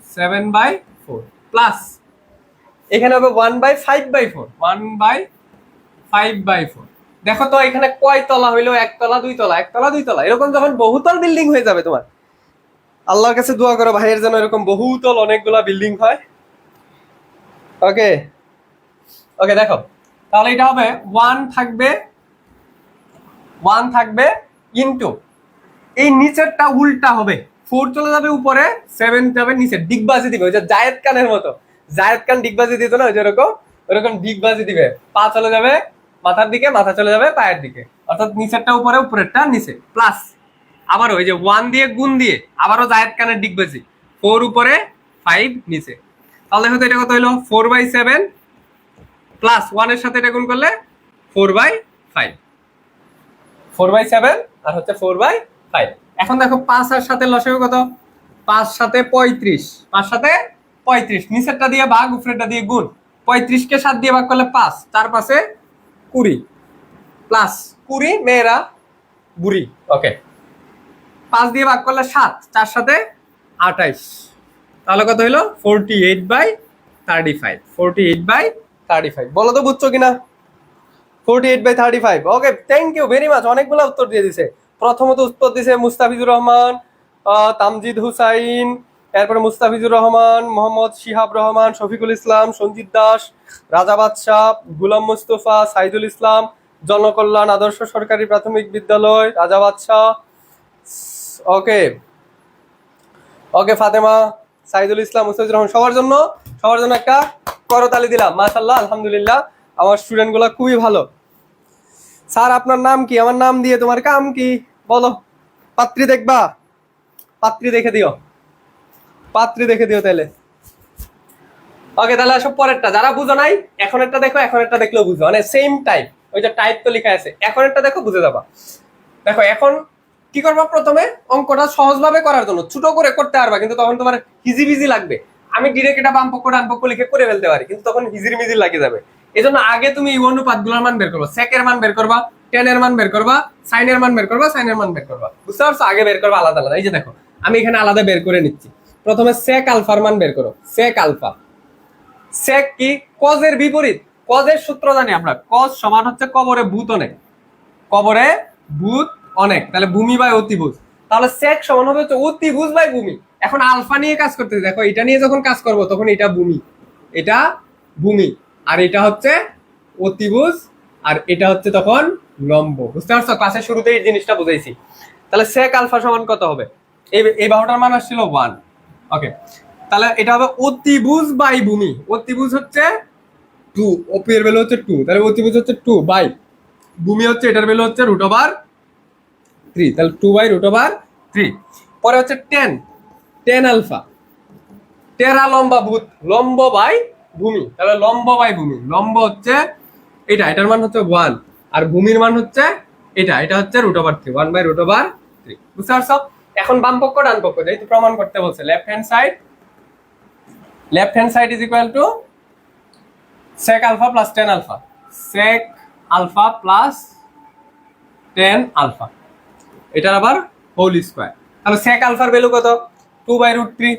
Speaker 1: 7/4 প্লাস এখানে হবে 1/5/4, 1/5/4। দেখো তো এখানে কয় তলা হইলো, একতলা দুইতলা, একতলা দুইতলা, এরকম যখন বহুতল বিল্ডিং হয়ে যাবে তোমার, আল্লাহর কাছে দোয়া করো ভাইয়ের যেন এরকম বহুতল অনেকগুলা বিল্ডিং হয়। ওকে ওকে, দেখো তাহলে এটা হবে 1 থাকবে, 1 থাকবে ইনটু এই নিচেরটা উল্টা হবে, 4 চলে যাবে উপরে, 7 যাবে নিচে, ডিগবাজি দিবে, ওই যে জায়েদ খানের মতো, জায়েদ খান ডিগবাজি দিত না, ওই যেরকম ওরকম ডিগবাজি দিবে, পা চলে যাবে মাথার দিকে, মাথা চলে যাবে পায়ের দিকে, অর্থাৎ নিচেরটা উপরে উপরেরটা নিচে, প্লাস আবারও ওই যে 1 দিয়ে গুণ দিয়ে আবারও জায়েদ খানের ডিগবাজি, 4 উপরে 5 নিচে। তাহলে দেখো তো এটা কত হইলো, 4/7 প্লাস 1 এর সাথে এটা গুণ করলে 4/5, 4/7 আর হচ্ছে 4/5। এখন দেখো 5 আর সাথে লসাগু কত, 5 সাথে 35, 5 সাথে 35, নিচেরটা দিয়ে ভাগ উপরেরটা দিয়ে গুণ, 35 কে 7 দিয়ে ভাগ করলে 5, 4 5 20, প্লাস 20 মেয়েরা বুড়ি। ওকে, 5 দিয়ে ভাগ করলে 7, 4 সাথে 28, তাহলে কত হইলো 48/35, 48/35। বলো তো বুঝছো কিনা? 48/35। ওকে, থ্যাংক ইউ ভেরি মাচ, অনেকগুলো উত্তর দিয়ে দিছে। প্রথমত উত্তর দিছে মুস্তাফিজুর রহমান, তামজিদ হুসাইন, এরপরে মুস্তাফিজুর রহমান, মোহাম্মদ শিহাব রহমান, শফিকুল ইসলাম, সঞ্জিত দাস, রাজা বাদশাহ, গুলাম মুস্তফা, সাইদুল ইসলাম, জনকল্যাণ আদর্শ সরকারি প্রাথমিক বিদ্যালয়, রাজা বাদশাহ। ওকে ওকে, ফাতেমা, সাইদুল ইসলাম, মুস্তাফিজুর রহমান, সবার জন্য একটা করতালি দিলাম। মাশাআল্লাহ, আলহামদুলিল্লাহ, আমার স্টুডেন্ট গুলা খুবই ভালো। স্যার আপনার নাম কি? আমার নাম দিয়ে তোমার কাম কি বলো? পাত্রী দেখবা? পাত্রী দেখে দিও, পাত্রী দেখে দিও তাহলে। ওকে, তাহলে আসো পরেরটা, যারা বুঝো নাই এখন একটা দেখো, এখন একটা দেখলেও বুঝো, মানে সেম টাইপ, ওই যে টাইপ তো লেখা আছে, এখন একটা দেখো বুঝে যাবা। দেখো এখন কি করবা, প্রথমে অঙ্কটা সহজভাবে করার জন্য ছোট করে করতে পারবা, কিন্তু তখন তোমার হিজিবিজি লাগবে। আমি ডিরেক্ট এটা বাম পক্ষ ডান পক্ষ লিখে করে ফেলতে পারি, কিন্তু তখন হিজির মিজির লাগে যাবে। এই জন্য আগে তুমি এই অনুপাতগুলোর মান বের করবা, সেকের মান বের করবা, টেনের মান বের করবা, সাইনের মান বের করবা, সাইনের মান বের করবা। বুঝতে পারছো? আগে বের করবা আলাদা আলাদা। এই যে দেখো আমি এখানে আলাদা বের করে নিচ্ছি। প্রথমে সেক আলফার মান বের করো, সেক আলফা। সেক কি? কজের বিপরীত। কজের সূত্র জানি আমরা, কজ সমান হচ্ছে কবরে ভূত অনেক, কবরে ভূত অনেক, তাহলে ভূমি বাই অতিভুজ। তাহলে সেক সমান হবে হচ্ছে অতিভুজ বাই ভূমি। এখন আলফা নিয়ে কাজ করতে দেখো, এটা নিয়ে যখন কাজ করব তখন এটা ভূমি, এটা ভূমি, আর এটা হচ্ছে অতিভুজ, আর এটা হচ্ছে তখন লম্ব। বুঝতে পারছো? ক্লাসের শুরুতেই এই জিনিসটা বুঝাইছি। তাহলে সেক আলফা সমান কত হবে? এই বাহুটার মান আসছিল 1। ওকে, তাহলে এটা হবে অতিভুজ বাই ভূমি। অতিভুজ হচ্ছে 2, ওপি এর ভ্যালু হচ্ছে 2, তাহলে অতিভুজ হচ্ছে 2 বাই ভূমি হচ্ছে এটার ভ্যালু হচ্ছে √3, তাহলে 2/√3। পরে হচ্ছে 10 আলফা, টেরা লম্বা ভূত, লম্ব বাই ভূমি, তাহলে লম্ব বাই ভূমি। লম্ব হচ্ছে এটা, এটার মান হচ্ছে 1, আর ভূমির মান হচ্ছে এটা হচ্ছে √3, 1/√3। বুঝতে পারছো? এখন বাম পক্ষ ডান পক্ষ যেহেতু প্রমাণ করতে বলছে, left hand side is equal two sec alpha plus 10 alpha, sec alpha plus 10 alpha, এটার আবার হোল স্কয়ার। তাহলে sec alpha এর ভ্যালু কত? 2/√3,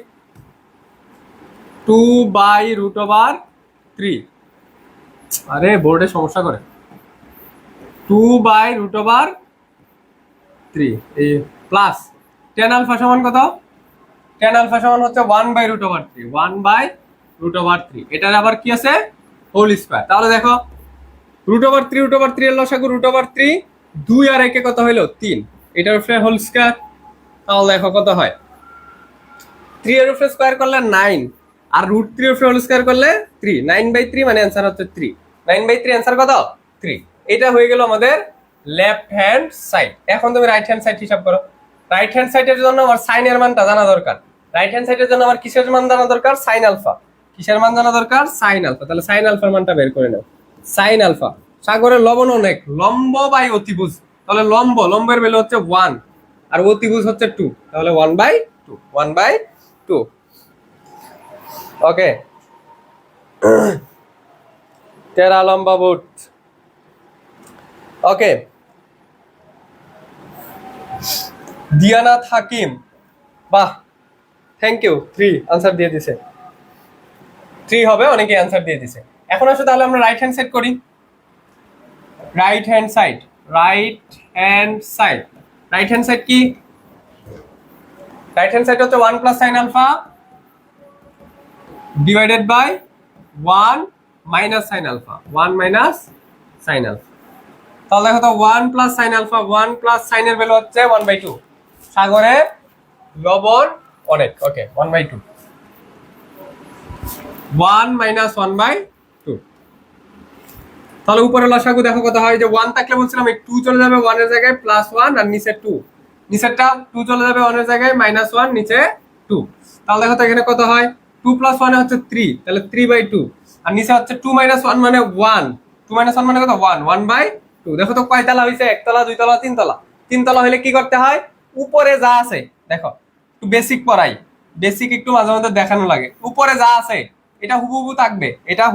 Speaker 1: 2/√3। আরে বোর্ডে সমস্যা করে, 2/√3 এই প্লাস টেন আলফা সমান কত? টেন আলফা সমান হচ্ছে 1/√3, 1/√3। এটার আবার কি আছে? Whole square. তাহলে দেখো √3 এর লসাগু √3, 2 আর 1 কত হইলো? 3। এটার উপরে হোল স্কয়ার। তাহলে দেখো কত হয়? 3 এর উপরে স্কয়ার করলে 9, আর √3 এর উপরে হোল স্কয়ার করলে 3। 9/3 মানে অ্যান্সার হচ্ছে 3। 9/3 অ্যান্সার কত? 3। এটা হয়ে গেল আমাদের লেফট হ্যান্ড সাইড। এখন তুমি রাইট হ্যান্ড সাইড হিসাব করো। রাইট হ্যান্ড সাইডের জন্য আমার সাইনের মানটা জানা দরকার। রাইট হ্যান্ড সাইডের জন্য আমার কিসের মান জানা দরকার? Sine alpha. কিসের মান জানা দরকার? Sine alpha. তাহলে সাইন আলফার মানটা বের করে নাও। সাইন আলফা, সাগরের লবণ অনেক, লম্ব বাই অতিভুজ। তাহলে লম্বের ভ্যালু হচ্ছে 1 আর অতিভুজ হচ্ছে 2। তাহলে 1/2, 1/2। ওকে, তেরা লম্বা বুট। ওকে, দিয়ানাথ হাকিম, বাহ, থ্যাংক ইউ। 3 আনসার দিয়ে দিছে। 3 হবে, অনেকে আনসার দিয়ে দিছে। এখন আসলে তাহলে আমরা রাইট হ্যান্ড সাইড করি। Right hand side, right hand side, right hand side কি? রাইট হ্যান্ড সাইড হচ্ছে 1 plus sine alpha divided by 1 minus sine alpha, 1 minus sine alpha. তাহলে দেখো তো 1 প্লাস সাইন আলফা, 1 প্লাস সাইনের ভ্যালু হচ্ছে 1/2। সাগরে লবণ অনেক। ওকে, 1/2। 1 মাইনাস 1/2। তাহলে উপরে লসাগু দেখো কত হয়? যে 1 থাকলে বলছিলাম এই 2 চলে যাবে 1 এর জায়গায় +1, আর নিচে 2। নিচেরটা 2 চলে যাবে 1 এর জায়গায় -1, নিচে 2। তাহলে দেখো তো এখানে কত হয়? 2 + 1 হচ্ছে 3, তাহলে 3/2। আর নিচে হচ্ছে 2 - 1 মানে 1। 2 - 1 মানে কত? 1/2। দেখো তো কয়তলা হইছে? একতলা, দুইতলা, তিনতলা। তিনতলা হলে কি করতে হয়? উপরে যা আছে দেখো, একটু বেসিক পড়াই, বেসিক একটু মাঝে মাঝে দেখানো লাগে। উপরে যা আছে এটা হুবহু থাকবে, এটা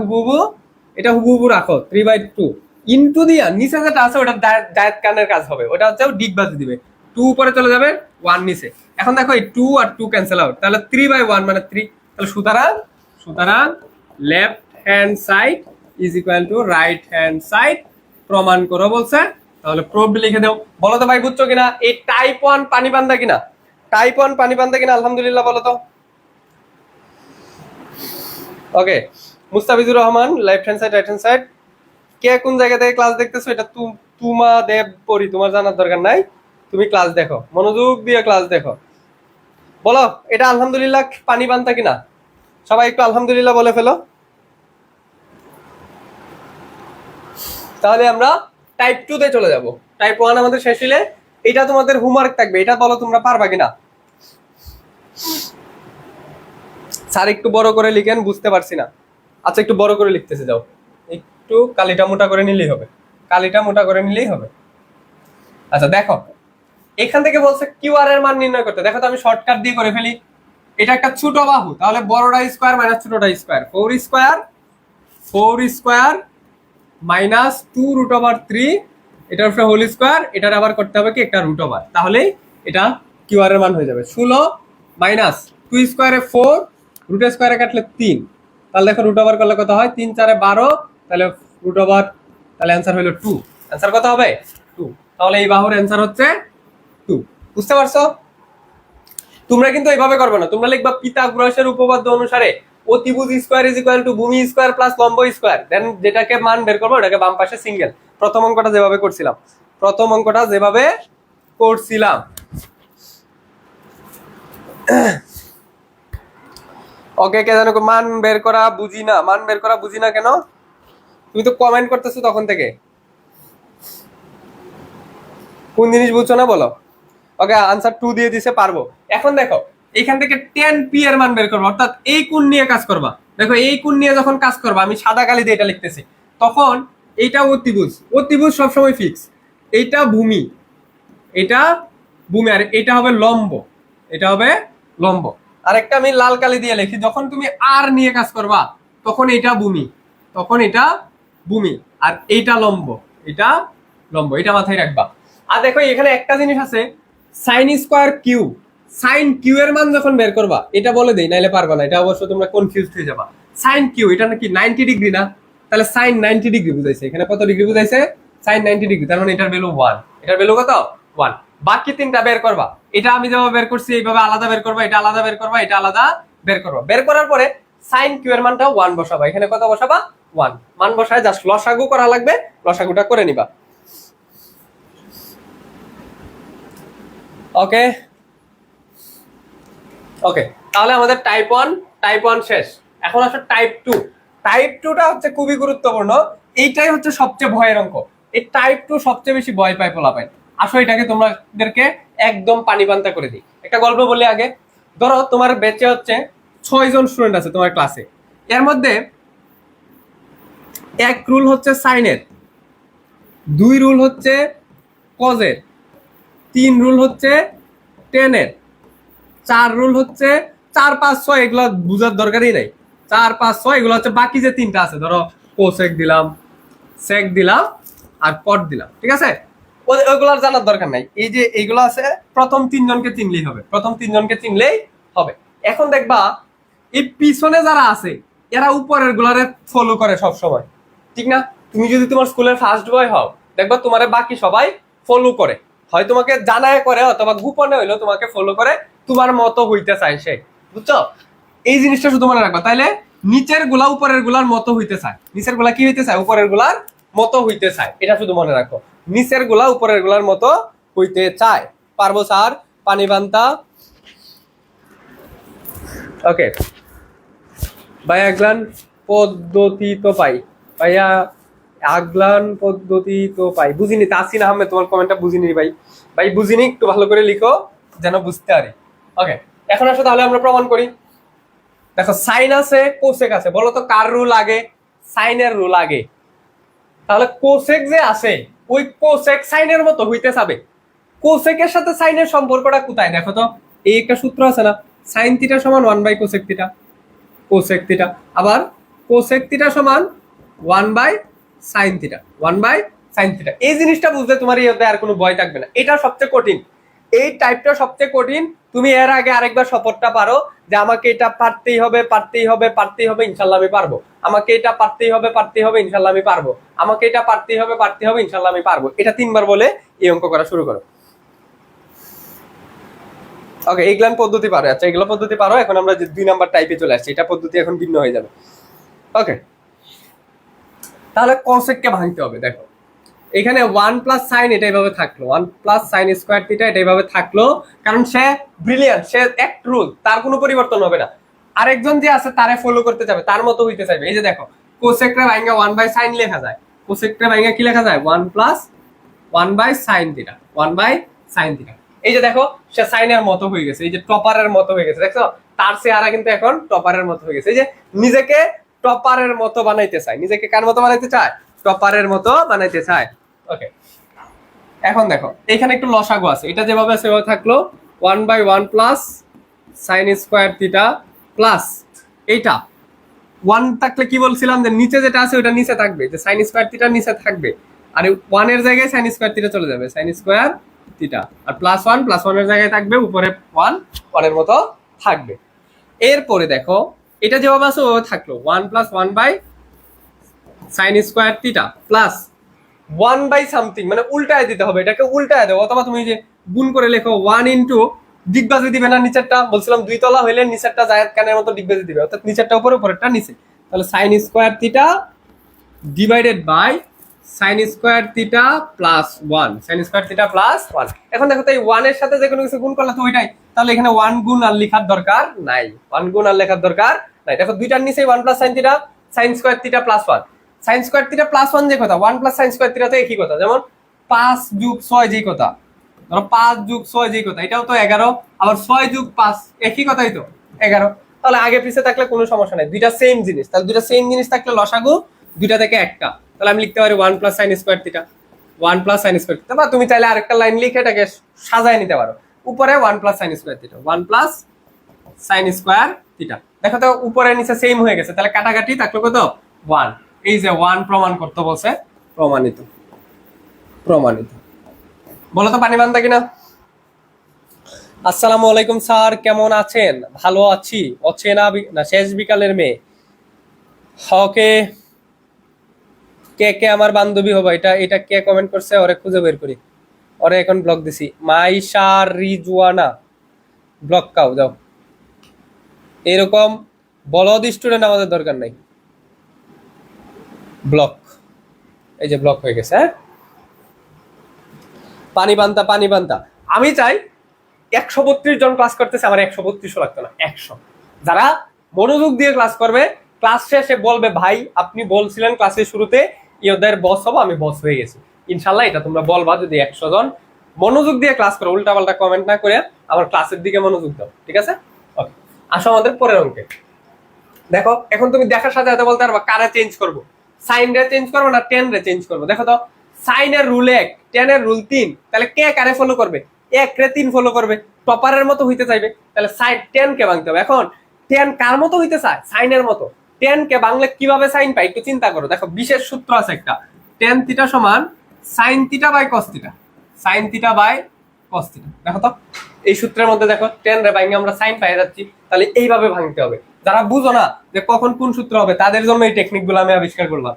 Speaker 1: হুবহু রাখো 3/2 ইনটু দিয়া নিচে যেটা আছে ওটা ডায়েট কানের কাজ হবে, ওটা হচ্ছে ডিগবাজি দিবে। 2 উপরে চলে যাবে, 1 নিচে। এখন দেখো এই 2 আর 2 ক্যান্সেল আউট, তাহলে 3/1 মানে 3। তাহলে সুতরাং left hand side is equal to right hand side প্রমাণ করো বলছে। তাহলে প্রুফ লিখে দাও। বলো তো ভাই বুঝছো কিনা? এই টাইপ 1 পানি পান্তা কিনা? টাইপ 1 পানি পান্তা কিনা? আলহামদুলিল্লাহ বলো তো। Okay, Mustafizur Rahman, left hand side, right hand side. কে কোন জায়গা থেকে ক্লাস দেখতেছো এটা তোমাদের পড়ি, তোমার জানার দরকার নাই। তুমি ক্লাস দেখো, মনোযোগ দিয়ে ক্লাস দেখো। বলো এটা আলহামদুলিল্লাহ পানি পান্তা কিনা? সবাই একটু আলহামদুলিল্লাহ বলে ফেলো। তাহলে আমরা টাইপ 2 তে চলে যাব। টাইপ 1 আমাদের শেষ হলে এটা তোমাদের হোমওয়ার্ক থাকবে, এটা বলো তোমরা পারবা কিনা। স্যার একটু বড় করে লিখেন, বুঝতে পারছি না। আচ্ছা একটু বড় করে লিখতেছে, যাও একটু কালিটা মোটা করে নিলেই হবে, কালিটা মোটা করে নিলেই হবে। আচ্ছা দেখো, এখান থেকে বলছে কিউআর এর মান নির্ণয় করতে। দেখো তো আমি শর্টকাট দিয়ে করে ফেলি। এটা একটা ছোট বাহু, তাহলে বড়টা স্কয়ার মাইনাস ছোটটা স্কয়ার, 4 স্কয়ার মাইনাস 2√3, এটার উপরে হোল স্কয়ার, এটার আবার করতে হবে কি একটা √ তাহলেই এটা কিউআর এর মান হয়ে যাবে। 16 মাইনাস 2 স্কয়ারে 4, রুট স্কয়ারে কাটলে 3, তাহলে দেখো √ করলে কত হয়? 3 4 12, তাহলে √ তাহলে অ্যান্সার হলো 2। অ্যান্সার কত হবে? 2। তাহলে এই বাহুর অ্যান্সার হচ্ছে 2। বুঝতে পারছো? তোমরা কিন্তু এইভাবে করবে না, তোমরা লিখবা পিথাগোরাসের উপপাদ্য অনুসারে অতিভুজ স্কয়ার ইজ ইকুয়াল টু ভূমি স্কয়ার প্লাস লম্ব স্কয়ার, দেন যেটাকে মান বের করবো ওটাকে বাম পাশে সিঙ্গেল। প্রথম অঙ্কটা যেভাবে করছিলাম। ওকে, কে জানো মান বের করা বুঝি না কেন? তুমি তো কমেন্ট করতেছো তখন থেকে, কোন জিনিস বুঝছো না বলো। ওকে, আনসার 2 দিয়ে দিছে, পারবো। এখন দেখো এখান থেকে 10p এর মান বের করবো, অর্থাৎ এই কোণ নিয়ে কাজ করবা। দেখো এই কোণ নিয়ে যখন কাজ করবা, আমি সাদা কালি দিয়ে এটা লিখতেছি, তখন এইটা অতিভুজ সবসময় ফিক্স। এইটা ভূমি, আর এটা হবে লম্ব। আর একটা আমি লাল কালি দিয়ে লিখি, যখন তুমি আর নিয়ে কাজ করবা তখন এটা ভূমি আর এইটা লম্ব, এটা মাথায় রাখবা। আর দেখো এখানে একটা জিনিস আছে, sine square Q, sine Q এর মান যখন বের করবা, এটা বলে দেই নাইলে পারবা না, এটা অবশ্য তোমরা কনফিউজড হয়ে যাবা। সাইন কিউ এটা নাকি 90 ডিগ্রি না? তাহলে সাইন 90 ডিগ্রি বুঝাইছে, এখানে কত ডিগ্রি বুঝাইছে? সাইন 90 ডিগ্রি, তার মানে এটার ভ্যালু 1। এটার ভ্যালু কত? 1। বাকি তিনটা বের করবা, এটা আমি যেভাবে বের করছি এইভাবে আলাদা বের করবা, এটা আলাদা বের করবা, এটা আলাদা বের করবা। বের করার পরে সাইন কিউ এর মানটা 1 বসাবা। এখানে কত বসাবা? 1 মান বসায় জাস্ট লসাগু করা লাগবে, লসাগুটা করে নিবা। ওকে ওকে, তাহলে আমাদের টাইপ 1 শেষ। এখন আসলে টাইপ 2। টাইপ 2টা হচ্ছে খুবই গুরুত্বপূর্ণ, এইটাই হচ্ছে সবচেয়ে ভয়ের অঙ্ক। এই টাইপ 2 সবচেয়ে বেশি ভয় পায় পোলাপাই। আসো এটাকে তোমাদেরকে একদম পানি পান্তা করে দিই। একটা গল্প বলি আগে। ধরো তোমার ব্যাচে হচ্ছে 6 জন স্টুডেন্ট আছে তোমার ক্লাসে। এর মধ্যে এক রুল হচ্ছে সাইনের, 2 রুল হচ্ছে কজের, 3 রুল হচ্ছে টেনের, 4 রুল হচ্ছে 4 5 6, এগুলো বুঝার দরকারই নাই। 4 5 6 এগুলো হচ্ছে বাকি যে 3টা আছে, ধরো কোসেক দিলাম, সেক দিলাম আর কট দিলাম, ঠিক আছে? ওইগুলোর জানার দরকার নাই। এই যে এইগুলো আছে, প্রথম 3 জনকে চিনলেই হবে, প্রথম 3 জনকে চিনলেই হবে। এখন দেখবা এই পিছনে যারা আছে এরা উপরের গুলারে ফলো করে সব সময়, ঠিক না? তুমি যদি তোমার স্কুলের ফার্স্ট বয় হও, দেখবা তোমারে বাকি সবাই ফলো করে, হয় তোমাকে জানায় করে অথবা গোপনে হইলেও তোমাকে ফলো করে, তোমার মতো হইতে চায় সে, বুঝছো? এই জিনিসটা শুধু মনে রাখবা। তাইলে নিচের গুলা উপরের গুলার মতো হইতে চায়, নিচের গুলা কি হইতে চায়? উপরের গুলার মতো হইতে চায়। এটা শুধু মনে রাখো, নিচের গুলা উপরের গুলার মতো হইতে চায়। পারবো স্যার? পানি বান্তা। ওকে ভাইয়া, আগলান পদ্ধতি তো পাই। ভাইয়া আগলান পদ্ধতি তো পাই, বুঝিনি। তাসিন আহমেদ, তোমার কমেন্টটা বুঝিনি ভাই। ভাই বুঝিনি, একটু ভালো করে লিখো যেন বুঝতে পারি। ওকে, এখন আসো তাহলে আমরা প্রমাণ করি। দেখো সাইন আছে, কোসেক আছে, বলো তো কার রুল আগে? সাইনের রুল আগে। তাহলে কোসেক যে আছে, ওই কোসেক সাইনের মতো হইতে যাবে। কোসেকের সাথে সাইনের সম্পর্কটা কোথায় দেখো তো? এই একটা সূত্র আছে না, সাইন থিটা সমান 1 by cosec theta, cosec theta. আবার কোসেক থিটা সমান 1 by sine theta, 1 by sine theta. এই জিনিসটা বুঝতে তোমার ইয়েতে আর কোনো ভয় থাকবে না। এটা সবচেয়ে কঠিন, এই টাইপটা সবচেয়ে কঠিন। তুমি এর আগে আরেকবার শপথটা পারো যে আমাকে এটা পারতেই হবে, পারতেই হবে, পারতেই হবে, ইনশাল্লাহ আমি পারবো। আমাকে এটা পারতেই হবে, পারতেই হবে, ইনশাল্লাহ আমি পারবো। আমাকে এটা পারতেই হবে, পারতেই হবে, ইনশাল্লাহ আমি পারবো। এটা 3 বার বলে এই অঙ্ক করা শুরু করো। ওকে, এইগুলান পদ্ধতি পারো। আচ্ছা, এগুলো পদ্ধতি পারো। এখন আমরা যে 2 নাম্বার টাইপে চলে আসছি, এটা পদ্ধতি এখন ভিন্ন হয়ে যাবে। ওকে, তাহলে কনসেপ্টকে ভাঙতে হবে। দেখো এখানে 1 প্লাস সাইন এটা এইভাবে থাকলো, 1 প্লাস সাইন স্কোয়ার থিটা এটা এইভাবে থাকলো, কারণ সে ব্রিলিয়ান্ট, সে এক রুল, তার কোনো পরিবর্তন হবে না। আরেকজন যে আছে তারে ফলো করতে যাবে, তার মতো হইতে চাইবে। এই যে দেখো কোসেকটা ভাঙা 1 বাই সাইন লেখা যায়, কোসেকটা ভাঙা কি লেখা যায়? 1 plus 1 by sine theta, 1 by sine theta. এই যে দেখো সে সাইনের মতো হয়ে গেছে, এই যে টপারের মতো হয়ে গেছে, দেখছো? তার চেহারা কিন্তু এখন টপারের মতো হয়ে গেছে। এই যে নিজেকে টপারের মতো বানাইতে চায়, নিজেকে কার মতো বানাইতে চায়? টপারের মতো বানাইতে চায়। ওকে, এখন দেখো এখানে একটু লসাগু আছে, এটা যেভাবে সেভাবে থাকলো 1 by 1 plus sine square theta plus এইটা 1 থাকলে কি বলছিলাম যে নিচে যেটা আছে ওটা নিচে থাকবে, যে সাইন স্কোয়ার থিটা নিচে থাকবে, আর 1 এর জায়গায় সাইন স্কোয়ার থিটা চলে যাবে, সাইন স্কোয়ার থিটা, আর প্লাস 1 এর জায়গায় থাকবে, উপরে 1 এর মতো থাকবে। এরপরে দেখো এটা যেভাবে আছে ওভাবে থাকলো 1 plus 1 by sine square theta plus 1 by something, মানে উল্টায় দিতে হবে, এটাকে উল্টায় দেবো। অথবা তুমি যে গুণ করে লেখো 1 ইন্টু ডিগবাজি দিবে না, নিচেরটা বলছিলাম 2 তলা হইলে নিচেরটা জায়েদ খানের মতো ডিগবাজি দিবে, অর্থাৎ নিচেরটা উপরে, উপরেরটা নিচে। তাহলে sine square theta divided by sine square theta plus 1, sine square theta plus 1। এখন দেখো তো এই 1 এর সাথে যে কোনো কিছু গুণ করলে তো ওইটাই, তাহলে এখানে 1 গুণ আর লেখার দরকার নাই, 1 গুণ আর লেখার দরকার নাই। দেখো দুইটার নিচে 1 plus sine theta, sine square theta plus 1, sine square theta plus 1 যে কথা, 1 প্লাস সাইন স্কোয়ার থিটা তো একই কথা। যেমন 5 যোগ 6 যেই কথা, ধরো 5 যোগ 6 যেই কথা, এটাও তো 11, আবার 6 যোগ 5 একই কথাই তো 11। তাহলে আগে পিছে থাকলে কোনো সমস্যা নাই, দুইটা সেম জিনিস। তাহলে দুইটা সেম জিনিস থাকলে লসাগু দুইটা থেকে একটা, তাহলে আমি লিখতে পারি 1 plus sine square theta, 1 plus sine square theta. বা তুমি চাইলে আরেকটা লাইন লিখে এটাকে সাজায় নিতে পারো, উপরে 1 plus sine square theta, 1 plus sine square theta. দেখো তো উপরে নিচে সেম হয়ে গেছে, তাহলে কাটাকাটি থাকলো কত? 1। এই যে 1 প্রমাণ করতে বলছে, প্রমাণিত, প্রমাণিত। বলো তো পানি বান্ধা কিনা? আসসালামু আলাইকুম স্যার, কেমন আছেন? ভালো আছি। অচেনা না শেষ বিকালের মেয়ে। ওকে, কে কে আমার বান্ধবী হবে? এটা এটা কে কমেন্ট করছে? ওরে খুঁজে বের করি। ওরে এখন ব্লক দিছি, মাইশার রিজওয়ানা ব্লক কাও দাও। এরকম বলদ স্টুডেন্ট আমাদের দরকার নাই। ব্লক, এই যে ব্লক হয়ে গেছে। হ্যাঁ, পানি পান্তা পানি পান্তা। আমি চাই 132 জন ক্লাস করতেছে, আমার 132 লাগতো না, 100। যারা মনোযোগ দিয়ে ক্লাস করবে, ক্লাস শেষে বলবে ভাই আপনি বলছিলেন ক্লাসের শুরুতে ইয়োদের বস হবো, আমি বস হয়ে গেছি। ইনশাল্লাহ এটা তোমরা বলবা যদি 100 জন মনোযোগ দিয়ে ক্লাস করো, উল্টা পাল্টা কমেন্ট না করে আমার ক্লাসের দিকে মনোযোগ দাও, ঠিক আছে? ওকে, আসো আমাদের পরের অঙ্কে। দেখো এখন তুমি দেখার সাথে সাথে বলতে পারবা কারে চেঞ্জ করবো, সাইন রে চেঞ্জ করবো না টেন রে চেঞ্জ করবো। দেখো তো, সাইনের রুল 1, টেনের রুল 3, তাহলে কে কারে ফলো করবে? 1 রে 3 ফলো করবে, টপারের মতো হইতে চাইবে, তাহলে সাইন 10 কে ভাঙতে হবে। এখন 10 কার মতো হইতে চায়? সাইনের মতো। 10 কে ভাঙলে কিভাবে সাইন পাই একটু চিন্তা করো। দেখো বিশেষ সূত্র আছে একটা, টেন থিটা সমান sine theta by cos theta, sine theta by cos theta. দেখো তো এই সূত্রের মধ্যে দেখো 10 রে ভাঙে আমরা সাইন পাই যাচ্ছি, তাহলে এইভাবে ভাঙতে হবে। যারা বুঝো না যে কখন কোন সূত্র হবে তাদের জন্য এই টেকনিক গুলো আমি আবিষ্কার করলাম।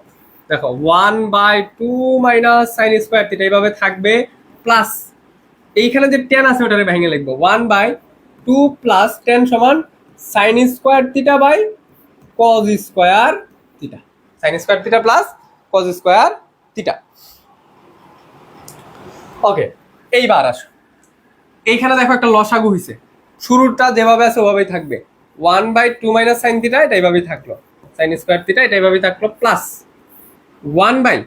Speaker 1: দেখো 1/2 মাইনাস সাইন স্কোয়ার থিটা এইভাবে থাকবে, প্লাস এইখানে যে 10 আছে ওটারে ভেঙে লিখবো 1/2 প্লাস 10 সমান sine square theta by cos square theta, sine square theta plus cos square theta. Okay, এইবার আসো এইখানে দেখো একটা লসাগু হইছে, শুরুটা যেভাবে আছে ওভাবেই থাকবে, 1/2 মাইনাস সাইন থিটা এটা এইভাবেই থাকলো, সাইন স্কোয়ার থিটা এটা এইভাবেই থাকলো, প্লাস 1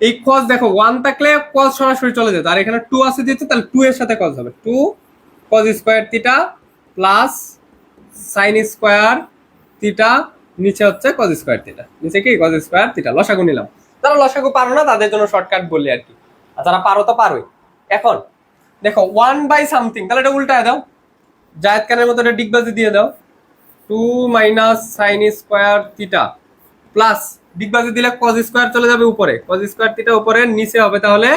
Speaker 1: এই কস দেখো 1 থাকলে কস সরাসরি চলে যেত, আর এখানে 2 আছে যেহেতু তাহলে 2 এর সাথে কস হবে, 2 cos square theta plus sine square theta, নিচে হচ্ছে কস স্কোয়ার থিটা, নিচে কি কস স্কোয়ার থিটা। লসাগু নিলাম, যারা লসাগু পারো না তাদের জন্য শর্টকাট বললি আর কি, আর যারা পারো তো পারোই। এখন দেখো 1/something, তাহলে এটা উল্টায় দাও, জায়েদ খানের মতো এটা ডিগবাজি দিয়ে দাও, 2 minus sine square theta plus ডিগবাজি দিলে কজ স্কোয়ার চলে যাবে উপরে, কজ স্কোয়ার থিটা উপরে, নিচে হবে তাহলে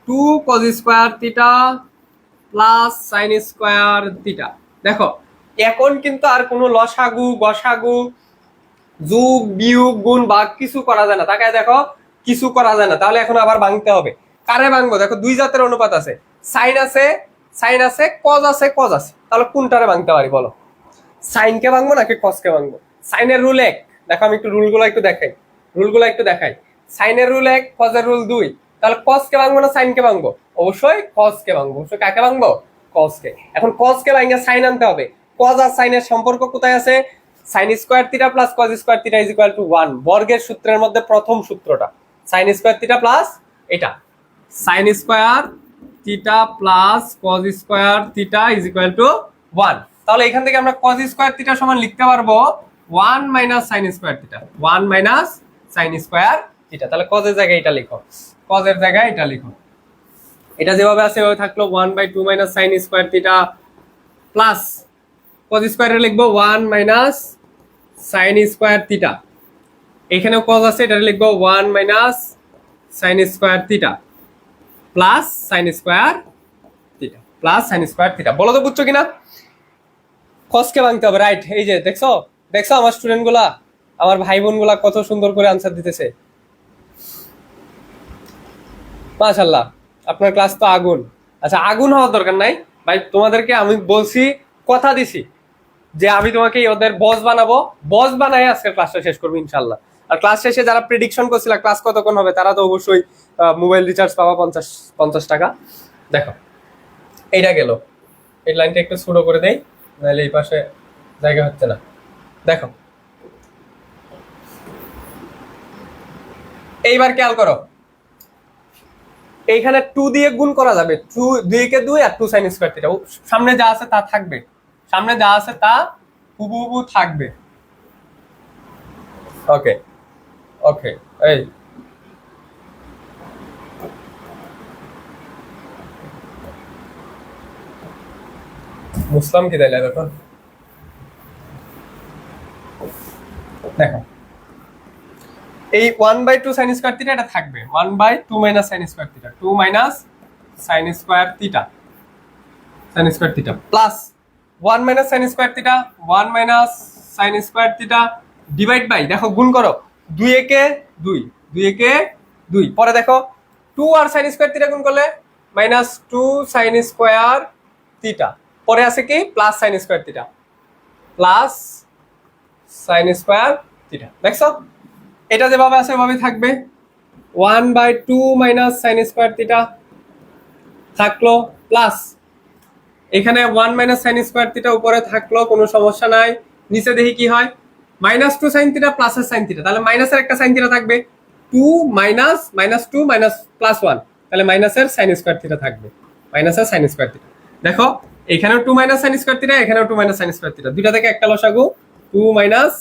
Speaker 1: 2 cause square theta plus sine square theta. দেখো এখন কিন্তু আর কোনো লসাগু গসাগু যোগ বিয়োগ গুণ ভাগ কিছু করা যায় না, তাকায় দেখো কিছু করা যায় না, তাহলে এখন আবার ভাঙতে হবে। কারে ভাঙবো? দেখো দুই জাতের অনুপাত আছে, সাইন আছে, সাইন আছে, কজ আছে, কজ আছে, তাহলে কোনটারে ভাঙতে পারি বলো? সাইনকে ভাঙবো নাকি কজকে ভাঙবো? সাইনের রুল 1, দেখো আমি একটু রুলগুলো একটু দেখাই, রুলগুলো একটু দেখাই। সাইনের রুল 1, কজের রুল 2, তাহলে কজকে ভাঙবো না সাইনকে ভাঙবো? অবশ্যই কজকে ভাঙবো। অবশ্যই কাকে ভাঙবো? কজকে। এখন কজকে ভাঙে সাইন আনতে হবে, কজ আর সাইনের সম্পর্ক কোথায় আছে? Sign square theta plus cos square theta is equal to 1, বর্গের সূত্রের মধ্যে প্রথম সূত্রটা সাইন স্কোয়ার থিটা প্লাস এটা sign square theta plus cos square theta is equal to 1। তাহলে এখান থেকে আমরা কজ স্কোয়ার থিটা সমান লিখতে পারবো 1 minus sine square theta, 1 minus sine square theta. তাহলে কজের জায়গায় এটা লিখো, কজের জায়গায় এটা লিখো, এটা যেভাবে আছে ওইভাবে থাকলো 1/2 minus sine square theta plus cause স্কোয়ারে লিখবো 1 মাইনাস সাইন স্কোয়ার থিটা, এখানেও কজ আছে এটা লিখবো 1 minus sine square theta plus sine square theta, plus sine square theta. বলো তো বুঝছো কিনা? কজকে ভাঙতে হবে, রাইট। এই যে দেখছো, দেখছো আমার স্টুডেন্ট গুলা, আমার ভাই বোন গুলা কত সুন্দর করে আনসার দিতেছে, মাশাআল্লাহ আপনার ক্লাস তো আগুন। আচ্ছা আগুন হওয়ার দরকার নাই ভাই, তোমাদেরকে আমি বলছি, কথা দিছি যে আমি তোমাকে ওদের বস বানাবো, বস বানাই আজকে ক্লাসটা শেষ করবো ইনশাল্লাহ। আর ক্লাস শেষে যারা প্রেডিকশন করছিল ক্লাস কতক্ষণ হবে তারা তো অবশ্যই মোবাইল রিচার্জ পাবা 50 টাকা। দেখো এইটা গেল, এই লাইনটা একটু ছোট করে দেই নাহলে এই পাশে জায়গা হচ্ছে না। দেখো এইবার খেয়াল করো, এইখানে 2 দিয়ে গুণ করা যাবে, 2 কে 2 আর 2 সাইন স্কয়ার থিটা, সামনে যা আছে তা থাকবে, সামনে যা আছে তা হুবহু থাকবে। ওকে ওকে, এই মুসলাম কি তাইলে এখন দেখো এই 1/2 সাইন স্কয়ার থিটা এটা থাকবে, 1/2 minus sine square theta, 2 minus sine square theta, sine square theta plus 1 minus sine square theta, 1 minus sine square theta divide by, দেখো গুণ করো, 2 একে 2, 2 একে 2, পরে দেখো 2 আর সাইন স্কয়ার থিটা গুণ করলে minus two sine square theta, পরে আছে কি plus sine square theta, plus sine square theta. দেখছো এটা যেভাবে আছে ওভাবে থাকবে। 1/2 মাইনাস সাইন স্কোয়ার থিটা থাকলো, প্লাস এখানে 1 মাইনাস সাইন স্কোয়ার থিটা উপরে থাকলো, কোনো সমস্যা নাই। নিচে দেখি কি হয়, মাইনাস টু সাইন থিটা প্লাসের সাইন থিটা, তাহলে মাইনাসের একটা সাইন থিটা থাকবে, two minus minus two minus plus one, তাহলে মাইনাসের সাইন স্কোয়ার থিটা থাকবে, মাইনাসের সাইন স্কোয়ার থিটা। দেখো এখানেও two minus sine square theta, এখানেও two minus sine square theta, দুইটা থেকে একটা লসাগু, two minus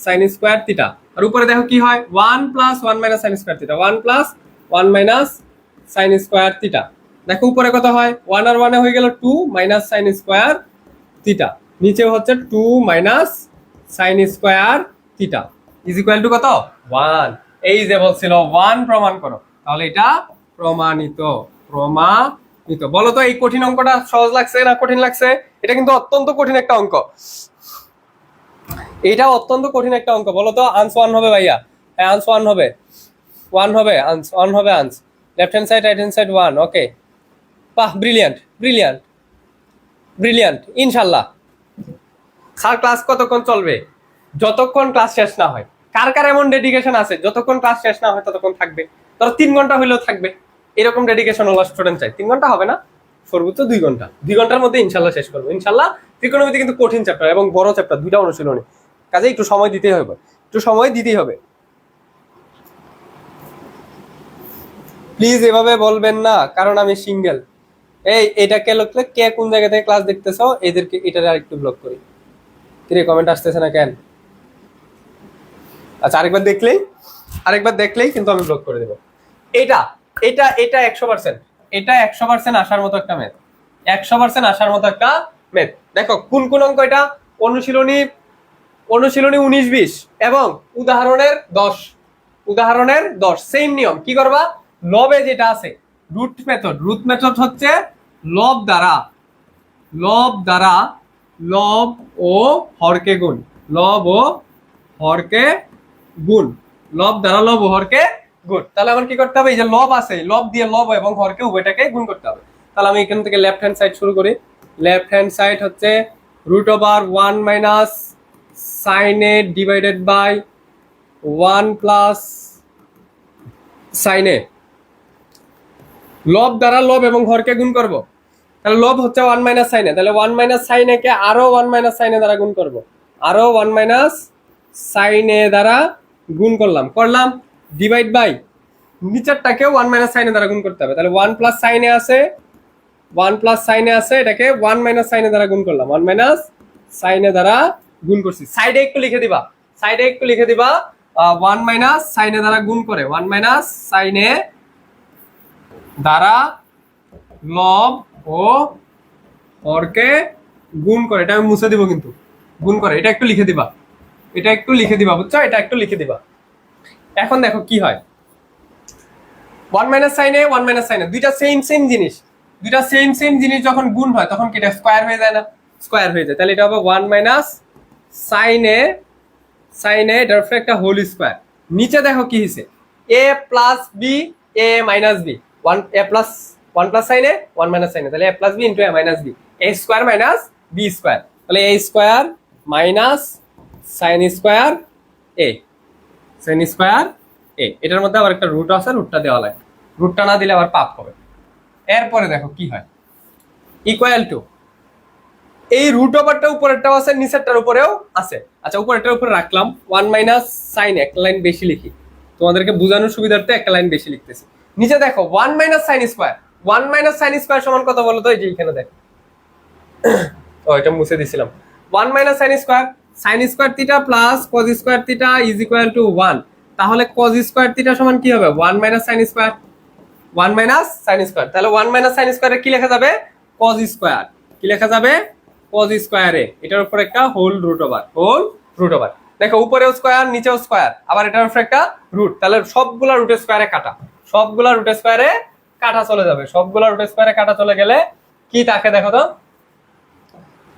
Speaker 1: sine square theta. আর উপরে দেখো কি হয়, one plus one minus sine square theta, one plus one minus sine square theta. দেখো উপরে কত হয়, ওয়ান আর ওয়ানে হয়ে গেল two minus sine square theta, নিচে হচ্ছে two minus sine square theta is equal to কত, ওয়ান। এই যে বলছিল ওয়ান প্রমাণ করো, তাহলে এটা প্রমাণিত, প্রমাণিত। বলো তো এই কঠিন অঙ্কটা সহজ লাগছে না কঠিন লাগছে? এটা কিন্তু অত্যন্ত কঠিন একটা অঙ্ক, এটা অত্যন্ত কঠিন একটা অঙ্ক। বলো তো আনস ওয়ান হবে ভাইয়া? হ্যাঁ আনস ওয়ান হবে, ওয়ান হবে আনস, ওয়ান হবে ans, left hand side right hand side one. Okay, বাহ, ব্রিলিয়ান্ট ব্রিলিয়ান্ট ব্রিলিয়ান্ট। ইনশাল্লাহ স্যার ক্লাস কতক্ষণ চলবে? যতক্ষণ ক্লাস শেষ না হয়। কার কার এমন ডেডিকেশন আছে যতক্ষণ ক্লাস শেষ না হয় ততক্ষণ থাকবে? ধরো 3 ঘন্টা হইলেও থাকবে, এরকম ডেডিকেশন হলো স্টুডেন্ট চাই। 3 ঘন্টা হবে না, সর্বোচ্চ 2 ঘন্টা, 2 ঘন্টার মধ্যে ইনশাল্লাহ শেষ করবো ইনশাল্লাহ। ত্রিকোণমিতি কিন্তু কঠিন চ্যাপ্টার এবং বড় চ্যাপ্টার, দুইটা অনুশীলনী, কাজে একটু সময় দিতেই হবে, একটু সময় দিতেই হবে। প্লিজ এভাবে বলবেন না, কারণ আমি সিঙ্গেল। এটাকে লোকলে কে কোন জায়গা থেকে ক্লাস দেখতেছো, এদেরকে এটা আরেকটু ব্লক করি। কিরে কমেন্ট আসতেছে না কেন? আচ্ছা আরেকবার দেখলেই কিন্তু আমি ব্লক করে দেবো। এটা এটা এটা 100%, এটা 100% আসার মতো একটা ম্যাথ, 100% আসার মতো একটা ম্যাথ। দেখো কোন কোন অঙ্ক এটা, অনুশীলনী 19-20 এবং উদাহরণের 10 সেম নিয়ম। কি করবা, লবে যেটা আছে রুট মেথড হচ্ছে লব দ্বারা লব ও হরকে গুণ, লব ও হরকে গুণ, লব দ্বারা লব ও হরকে গুণ। তাহলে আমার কি করতে হবে, এই যে লব আছে, লব দিয়ে লব এবং হরকে উভয়টাকে গুণ করতে হবে। তাহলে আমি এখান থেকে লেফট হ্যান্ড সাইড শুরু করি। লেফট হ্যান্ড সাইড হচ্ছে root over 1 minus sine A divided by 1 plus sine A, লব দ্বারা লব এবং হরকে গুণ করব। তাহলে লব হচ্ছে 1 মাইনাস সাইন এ, তাহলে 1 মাইনাস সাইন এ কে আরো 1 মাইনাস সাইন এ দ্বারা গুণ করব, আরো 1 মাইনাস সাইন এ দ্বারা গুণ করলাম ডিভাইড বাই নিচেরটাকেও 1 মাইনাস সাইন এ দ্বারা গুণ করতে হবে। তাহলে 1 প্লাস সাইন এ আছে, 1 প্লাস সাইন এ আছে, এটাকে 1 মাইনাস সাইন এ দ্বারা গুণ করলাম, 1 মাইনাস সাইন এ দ্বারা গুণ করছি। সাইডে একটু লিখে দিবা 1 মাইনাস সাইন এ দ্বারা গুণ করে, 1 মাইনাস সাইন এ দ্বারা লব ও হরকে গুণ করে, এটা আমি মুছে দিব কিন্তু, গুণ করে, এটা একটু লিখে দিবা বুঝছো, এটা একটু লিখে দিবা। এখন দেখো কি হয়, 1 minus sine A 1 minus sine এ দুইটা সেম জিনিস যখন গুণ হয় তখন কি এটা স্কয়ার হয়ে যায় না? স্কয়ার হয়ে যায়। তাহলে এটা হবে 1 মাইনাস সাইন এ এটার উপরে একটা হোল স্কয়ার। নিচে দেখো কি হয়েছে, a plus B A minus B, 1 plus sine A 1 minus sine A, তাহলে a plus B into a minus B, a square minus B square, তাহলে a square minus sine square A, এটার মধ্যে আবার একটা রুট আছে, রুটটা দেওয়া লাগে, রুটটা না দিলে আবার পাপ হবে। এরপরে দেখো কি হয়, ইকুয়াল টু এই রুট ওভারটা উপরেরটাও আছে নিচেরটার উপরেও আছে। আচ্ছা উপরেরটার উপরে রাখলাম, 1 মাইনাস সাইন, একটা লাইন বেশি লিখি তোমাদেরকে বোঝানোর সুবিধার্থে, একটা লাইন বেশি লিখতেছি। নিচে দেখো 1 minus sine square, 1 minus sine square সমান কত বলো তো? এই যে এখানে দেখো, ও এটা মুছে দিছিলাম। 1 minus sine square theta plus cause square theta is equal to 1। তাহলে কজ স্কয়ার থিটা সমান কি হবে, 1 minus sine square, 1 minus sine square. তাহলে 1 মাইনাস সাইন স্কয়ারে কি লেখা যাবে, কজ স্কয়ার, কি লেখা যাবে, কজ স্কয়ারে, এটার উপর একটা হোল রুট ওভার। দেখো উপরেও স্কয়ার নিচেও স্কয়ার, আবার এটার উপর একটা রুট, তাহলে সবগুলা রুটের স্কয়ারে কাটা, চলে যাবে। সবগুলা রুটের স্কয়ারে কাটা চলে গেলে কি থাকে দেখো তো,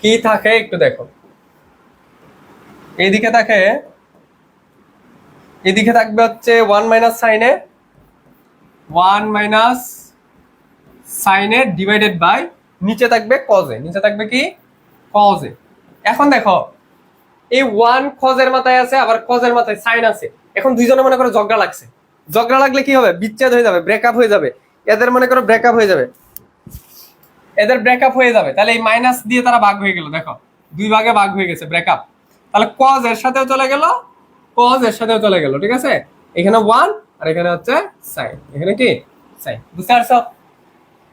Speaker 1: কি থাকে একটু দেখো। এদিকে থাকবে হচ্ছে 1 মাইনাস সাইন এ, 1 মাইনাস সাইনে ডিভাইডেড বাই নিচে থাকবে কজে, নিচে থাকবে কি কজে। এখন দেখো এই ওয়ান কজের মাথায় আছে, আবার কজের মাথায় সাইন আছে। এখন দুইজনে মনে করো ঝগড়া লাগছে, ঝগড়া লাগলে কি হবে, বিচ্ছেদ হয়ে যাবে, ব্রেকআপ হয়ে যাবে। এদের মনে করো ব্রেকআপ হয়ে যাবে, এদের ব্রেকআপ হয়ে যাবে। তাহলে এই মাইনাস দিয়ে তারা ভাগ হয়ে গেল, দেখো দুই ভাগে ভাগ হয়ে গেছে, ব্রেকআপ। তাহলে কজ এর সাথেও চলে গেল, কজ এর সাথেও চলে গেল, ঠিক আছে। এখানে ওয়ান আর এখানে হচ্ছে সাইন, এখানে কি সাইন, বুঝতে পারছো।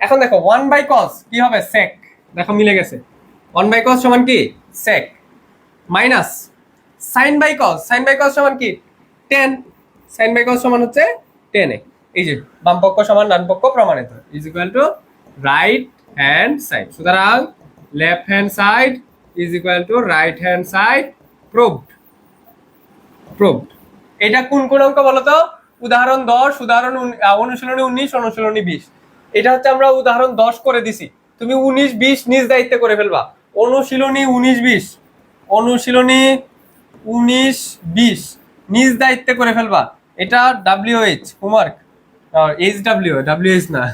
Speaker 1: এখন দেখো ওয়ান বাই কজ কি হবে, সেক, দেখো মিলে গেছে। ওয়ান বাই কজ সমান কি sec, minus sine by cos, sine by cos সমান কি টেন, সাইন বাই কজ সমান হচ্ছে টেন। এই যে বাম পক্ষ সমান ডান পক্ষ প্রমাণিত, is equal to right hand side. সুতরাং left hand side is equal to right hand side, proved, proved. এটা কোন কোন অঙ্ক বলতো, উদাহরণ 10, উদাহরণ অনুশীলনী 19, অনুশীলনী 20। এটা হচ্ছে আমরা উদাহরণ 10 করে দিছি, তুমি 19 20 নিজ দায়িত্বে করে ফেলবা। অনুশীলনী 19 20, অনুশীলনী 19 20 নিজ দায়িত্বে করে ফেলবা। এটা WH হোমওয়ার্ক, HW, WH না,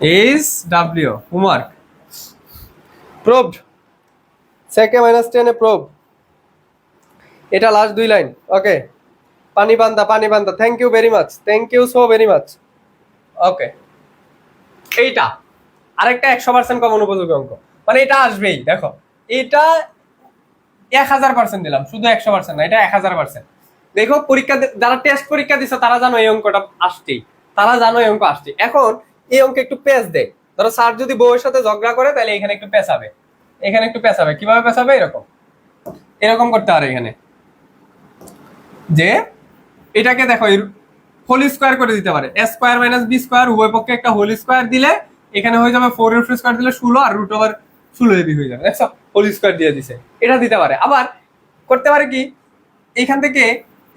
Speaker 1: HW হোমওয়ার্ক। প্রুভড, সেকে মাইনাস 10 এ প্রুভ। এটা লাস্ট দুই লাইন, ওকে। পানি বান্দা, পানি বান্দা, thank you very much, thank you so very much, okay. এইটা আরেকটা 100% কমন উপযোগী অঙ্ক, মানে এটা আসবেই। দেখো এটা 1000% দিলাম, শুধু 100% না, এটা 1000%। দেখো পরীক্ষা যারা টেস্ট পরীক্ষা দিচ্ছে তারা জানো এই অঙ্কটা আসছেই, তারা জানো এই অঙ্ক আসছে। এখন এই অঙ্কে একটু পেঁচ দেয়, ধরো স্যার যদি বউয়ের সাথে ঝগড়া করে তাহলে এখানে একটু পেঁচাবে, এখানে একটু পেঁচাবে। কিভাবে পেঁচাবে, এরকম এরকম করতে পারে এখানে, যে এটাকে দেখো হোল স্কোয়ার করে দিতে পারে, এ স্কোয়ার মাইনাস বি স্কোয়ার, উভয় পক্ষে একটা হোল স্কোয়ার দিলে এখানে হয়ে যাবে 4 এর স্কোয়ার দিলে 16 আর রুট ওভার 16 এবি হয়ে যাবে, দেখছো হোল স্কোয়ার দিয়ে দিছে। এটা দিতে পারে, আবার করতে পারে কি এখান থেকে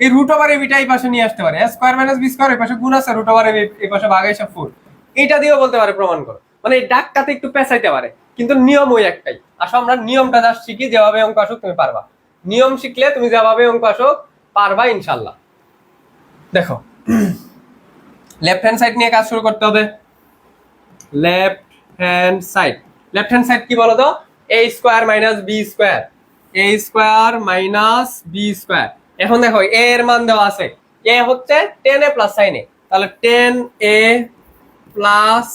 Speaker 1: এই রুট ওভার এবিটা এই পাশে নিয়ে আসতে পারে, এ স্কোয়ার মাইনাস বি স্কোয়ার এই পাশে গুণ আছে, রুট ওভার এবি এই পাশে ভাগ হিসাব 4, এটা দিয়েও বলতে পারে প্রমাণ করো। মানে এই ডাকটাতে একটু পেঁচাইতে পারে, কিন্তু নিয়ম ওই একটাই। আসো আমরা নিয়মটা জাস্ট শিখি, যেভাবে অঙ্ক আসুক তুমি পারবা। নিয়ম শিখলে তুমি যেভাবে অঙ্ক আসুক পারবা ইনশাল্লাহ। দেখো লেফট হ্যান্ড সাইড নিয়ে কাজ শুরু করতে হবে। Left hand side, left hand side কি বলতো, এ স্কোয়ার মাইনাস বি স্কোয়ার, এ স্কোয়ার মাইনাস বি স্কোয়ার। এখন দেখো এ এর মান দেওয়া আছে, এ হচ্ছে 10a প্লাস সাইন এ, তাহলে 10a প্লাস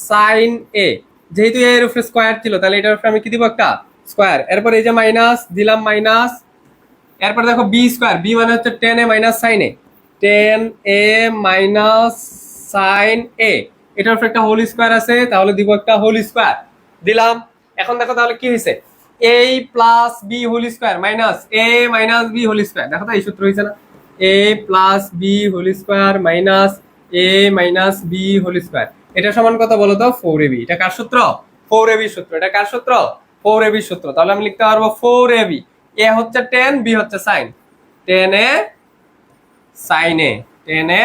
Speaker 1: সাইন এ, যেহেতু এর উপরে স্কোয়ার ছিল তাহলে এটার উপরে আমি কি দিব, একটা স্কোয়ার। এরপর এই যে মাইনাস দিলাম, মাইনাস। এরপর দেখো বি স্কোয়ার, বি মানে হচ্ছে 10a মাইনাস সাইন এ, 10a মাইনাস সাইন এ, এটার উপরে একটা হোল স্কোয়ার আছে, তাহলে দিব একটা হোল স্কোয়ার দিলাম। এখন দেখো তাহলে কি হয়েছে, a plus B whole square minus a minus B whole square, দেখো তো এই সূত্র হয়েছে না, a plus B whole square minus a minus B whole square. এটা সমান কত বলো তো, 4ab। এটা কার সূত্র, 4ab সূত্র। এটা কার সূত্র, 4ab সূত্র। তাহলে আমি লিখতে পারবো 4ab, a হচ্ছে 10, b হচ্ছে সাইন, 10a সাইন এ, 10a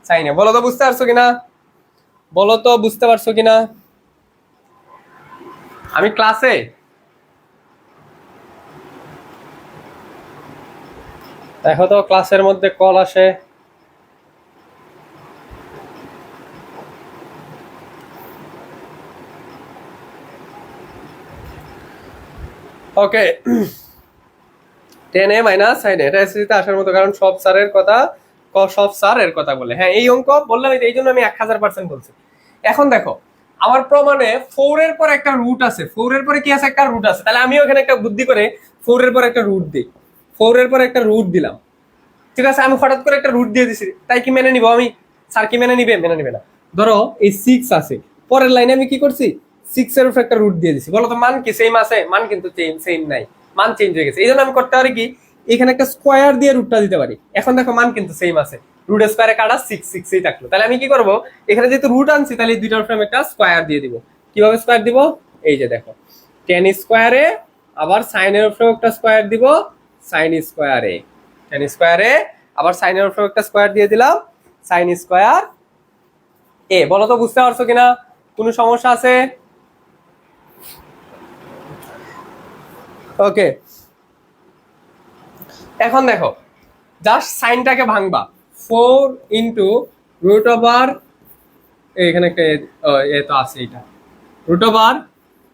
Speaker 1: সাইন এ। বলো তো বুঝতে পারছো কিনা, বলো তো বুঝতে পারছো কিনা। আমি ক্লাসে দেখো তো ক্লাসের মধ্যে কল আসে, ওকে। 10a মাইনাস সাইন এটা এসএসসিতে আসার মতো, কারণ সব স্যারের কথা, সব স্যার এর কথা বলে। হ্যাঁ এই অঙ্ক বললাম, এই জন্য আমি 1000% বলছি। এখন দেখো আমার প্রমাণে 4 এর পর একটা রুট আছে, 4 এর পরে কি আছে, একটা রুট আছে। তাহলে আমিও এখানে একটা বুদ্ধি করে 4 এর পর একটা রুট দিই, 4 এর পর একটা রুট দিলাম, ঠিক আছে। আমি হঠাৎ করে একটা রুট দিয়ে দিছি, তাই কি মেনে নিব আমি, স্যার কি মেনে নিবে, মেনে নিবে না। ধরো এই 6 আছে, পরের লাইনে আমি কি করছি, 6 এর উপর একটা রুট দিয়ে দিছি। বলো তো মান কি সেম আছে, মান কিন্তু সেম নাই, মান চেঞ্জ হয়ে গেছে। এই জন্য আমি করতে পারি কি, এখানে একটা স্কোয়ার দিয়ে রুটটা দিতে পারি। এখন দেখো মান কিন্তু সেম আছে, রুট স্কোয়ারে কাটা 6 6ই থাকলো। তাহলে আমি কি করব, এখানে যেহেতু রুট আনছি তাহলে এই দুইটার উপর আমি একটা স্কোয়ার দিয়ে দিব। কিভাবে স্কোয়ার দিব, এই যে দেখো 10 স্কোয়ারে, আবার সাইনের উপর একটা স্কোয়ার দিব, সাইন স্কোয়ারে, 10 স্কোয়ারে আবার সাইনের উপর একটা স্কোয়ার দিয়ে দিলাম, সাইন স্কোয়ার এ। বলো তো বুঝতে পারছো কিনা, কোনো সমস্যা আছে, ওকে। এখন দেখো জাস্ট সাইনটাকে ভাঙবা, 4 ইন্টু রুট ওভার এখানে একটা এ তো আছে, এটা root over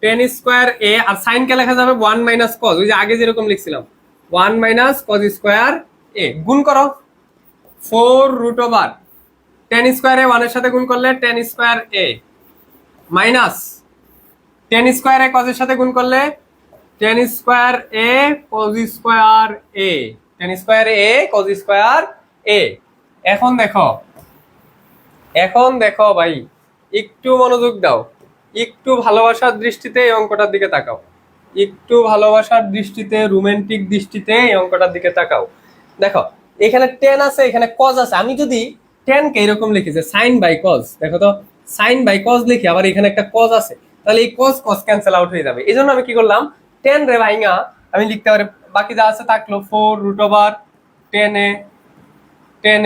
Speaker 1: ten square A, R sign কে লেখা যাবে 1 মাইনাস কজ, ওই যে আগে যেরকম লিখছিলাম 1 মাইনাস কজ স্কোয়ার এ, গুণ করো 4 রুট ওভার টেন স্কোয়ার এ 1 এর সাথে গুণ করলে ten square A, minus tan square এ কজের সাথে গুণ করলে ten square A cause square A, ten square A cause square এ। এখন দেখো, এখন দেখো ভাই, একটু মনোযোগ দাও, একটু ভালোবাসার দৃষ্টিতে এই অঙ্কটার দিকে তাকাও, একটু ভালোবাসার দৃষ্টিতে, রোমান্টিক দৃষ্টিতে এই অঙ্কটার দিকে তাকাও। দেখো এখানে টেন আছে, এখানে কজ আছে, আমি যদি টেন কে এরকম লিখি যে সাইন বাই কজ, দেখো তো সাইন বাই কজ লিখি, আবার এখানে একটা কজ আছে, তাহলে এই কজ কজ ক্যান্সেল আউট হয়ে যাবে। এই জন্য আমি কি করলাম, টেন রে ভাইঙা আমি লিখতে পারি, বাকি যা আছে থাকলো 4 root over ten